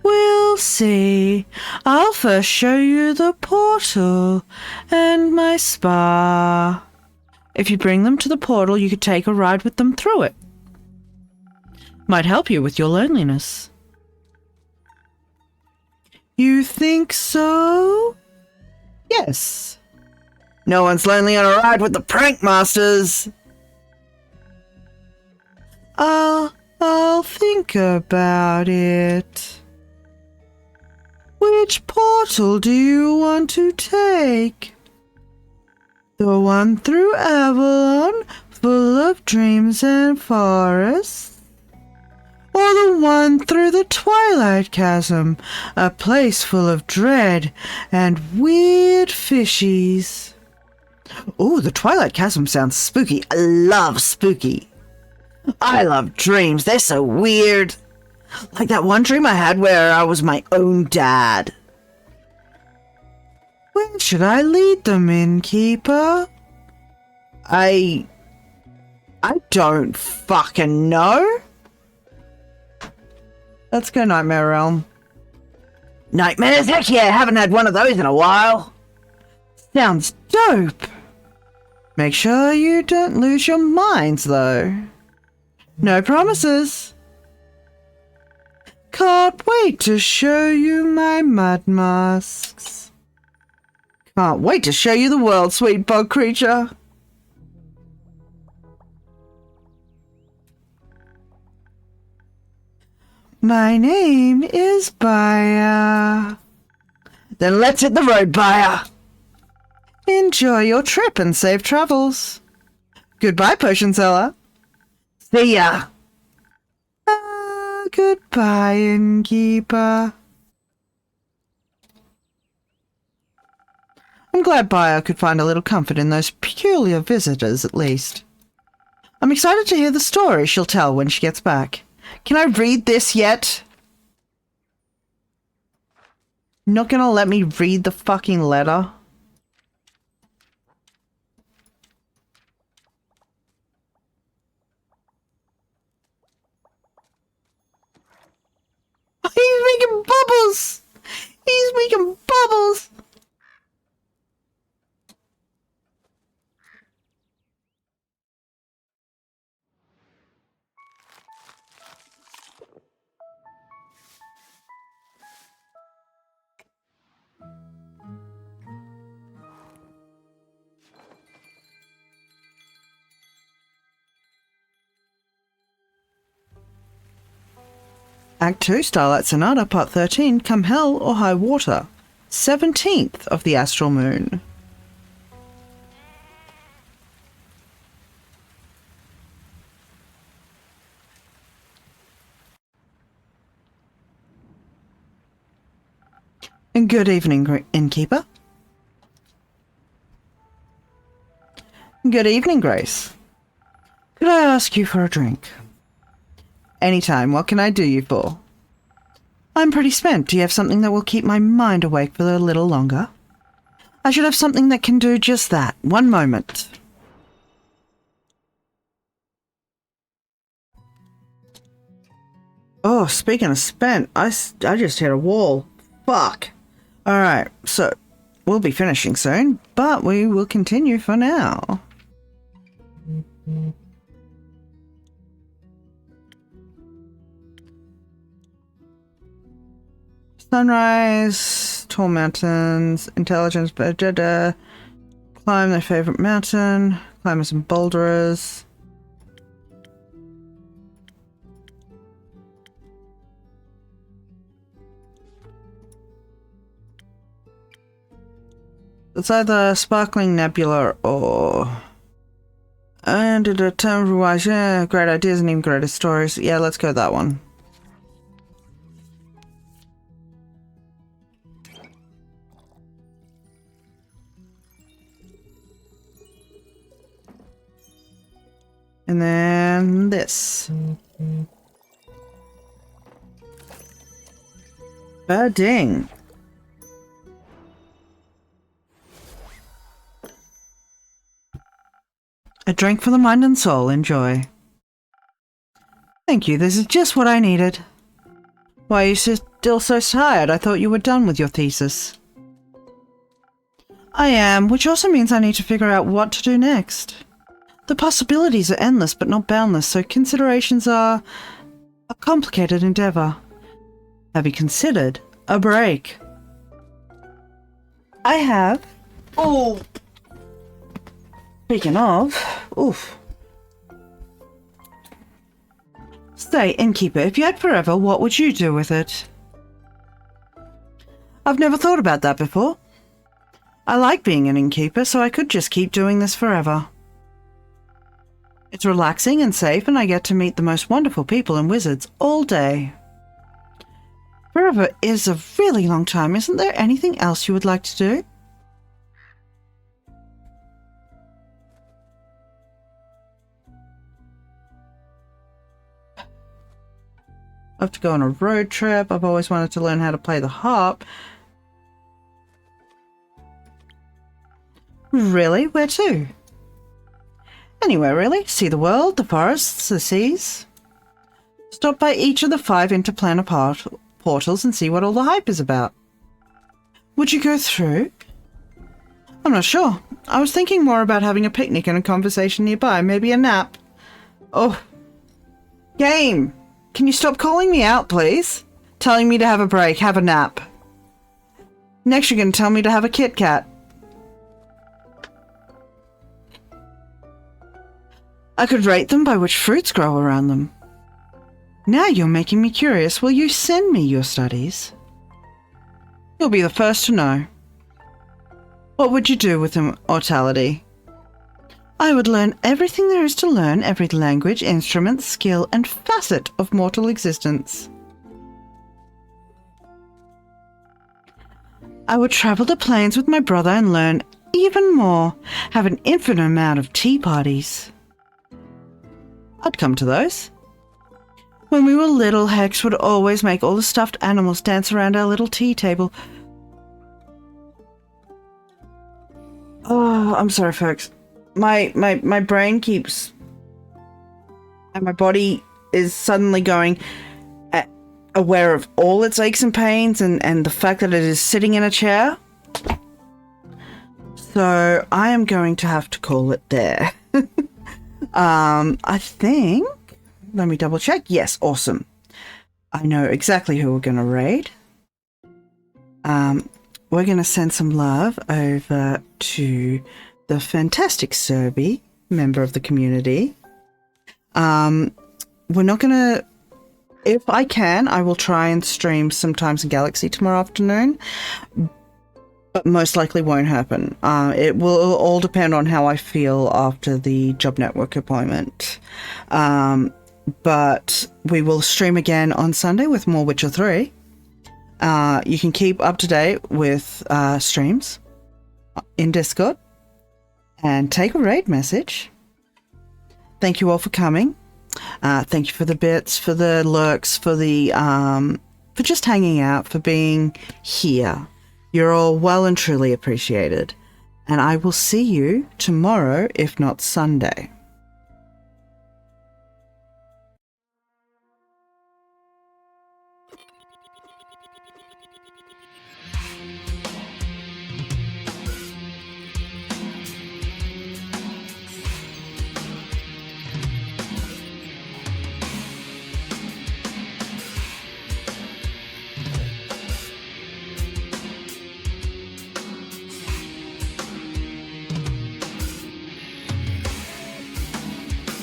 We'll see. I'll first show you the portal and my spa. If you bring them to the portal, you could take a ride with them through it. Might help you with your loneliness. You think so? Yes. No one's lonely on a ride with the prank masters. I'll think about it. Which portal do you want to take? The one through Avalon, full of dreams and forests? Or the one through the Twilight Chasm, a place full of dread and weird fishies? Ooh, the Twilight Chasm sounds spooky. I love spooky. I love dreams. They're so weird. Like that one dream I had where I was my own dad. Where should I lead them, innkeeper? I don't fucking know. Let's go Nightmare Realm. Nightmares? Heck yeah, haven't had one of those in a while. Sounds dope. Make sure you don't lose your minds, though. No promises. Can't wait to show you my mud masks. Can't wait to show you the world, sweet bug creature. My name is Baya. Then let's hit the road, Baya. Enjoy your trip and safe travels. Goodbye, potion seller. See ya. Goodbye, innkeeper. I'm glad Baya could find a little comfort in those peculiar visitors, at least. I'm excited to hear the story she'll tell when she gets back. Can I read this yet? Not gonna let me read the fucking letter? He's making bubbles! He's making bubbles! Act 2, Starlight Sonata, Part 13, Come Hell or High Water, 17th of the Astral Moon. Good evening, innkeeper. Good evening, Grace. Could I ask you for a drink? Anytime. What can I do you for? I'm pretty spent. Do you have something that will keep my mind awake for a little longer? I should have something that can do just that. One moment. Oh, speaking of spent, I just hit a wall. Fuck. Alright, so we'll be finishing soon, but we will continue for now. Sunrise, tall mountains, intelligence, climb their favorite mountain, climbers and boulderers. It's either Sparkling Nebula or... And a term wise, yeah, great ideas and even greater stories. Yeah, let's go that one. And then this. Ding. A drink for the mind and soul. Enjoy. Thank you. This is just what I needed. Why still so tired? I thought you were done with your thesis. I am, which also means I need to figure out what to do next. The possibilities are endless but not boundless, so considerations are a complicated endeavour. Have you considered a break? I have. Oh. Speaking of, oof. Say, innkeeper, if you had forever, what would you do with it? I've never thought about that before. I like being an innkeeper, so I could just keep doing this forever. It's relaxing and safe, and I get to meet the most wonderful people and wizards all day. Forever is a really long time. Isn't there anything else you would like to do? I have to go on a road trip. I've always wanted to learn how to play the harp. Really? Where to? Anywhere, really. See the world, the forests, the seas. Stop by each of the 5 interplanar portals and see what all the hype is about. Would you go through? I'm not sure. I was thinking more about having a picnic and a conversation nearby, maybe a nap. Oh. Game! Can you stop calling me out, please? Telling me to have a break, have a nap. Next you're going to tell me to have a Kit Kat. I could rate them by which fruits grow around them. Now you're making me curious. Will you send me your studies? You'll be the first to know. What would you do with immortality? I would learn everything there is to learn, every language, instrument, skill, and facet of mortal existence. I would travel the plains with my brother and learn even more, have an infinite amount of tea parties. I'd come to those. When we were little, Hex would always make all the stuffed animals dance around our little tea table. Oh, I'm sorry, folks. My brain keeps... and my body is suddenly going aware of all its aches and pains and the fact that it is sitting in a chair. So I am going to have to call it there. I think... let me double check. Yes, awesome. I know exactly who we're going to raid. We're going to send some love over to the fantastic Serby, member of the community. We're not going to... if I can, I will try and stream sometimes in Galaxy tomorrow afternoon. But most likely won't happen. It will all depend on how I feel after the Job Network appointment. But we will stream again on Sunday with more Witcher 3. You can keep up to date with streams in Discord and take a raid message. Thank you all for coming. Thank you for the bits, for the lurks, for the for just hanging out, for being here. You're all well and truly appreciated. And I will see you tomorrow, if not Sunday.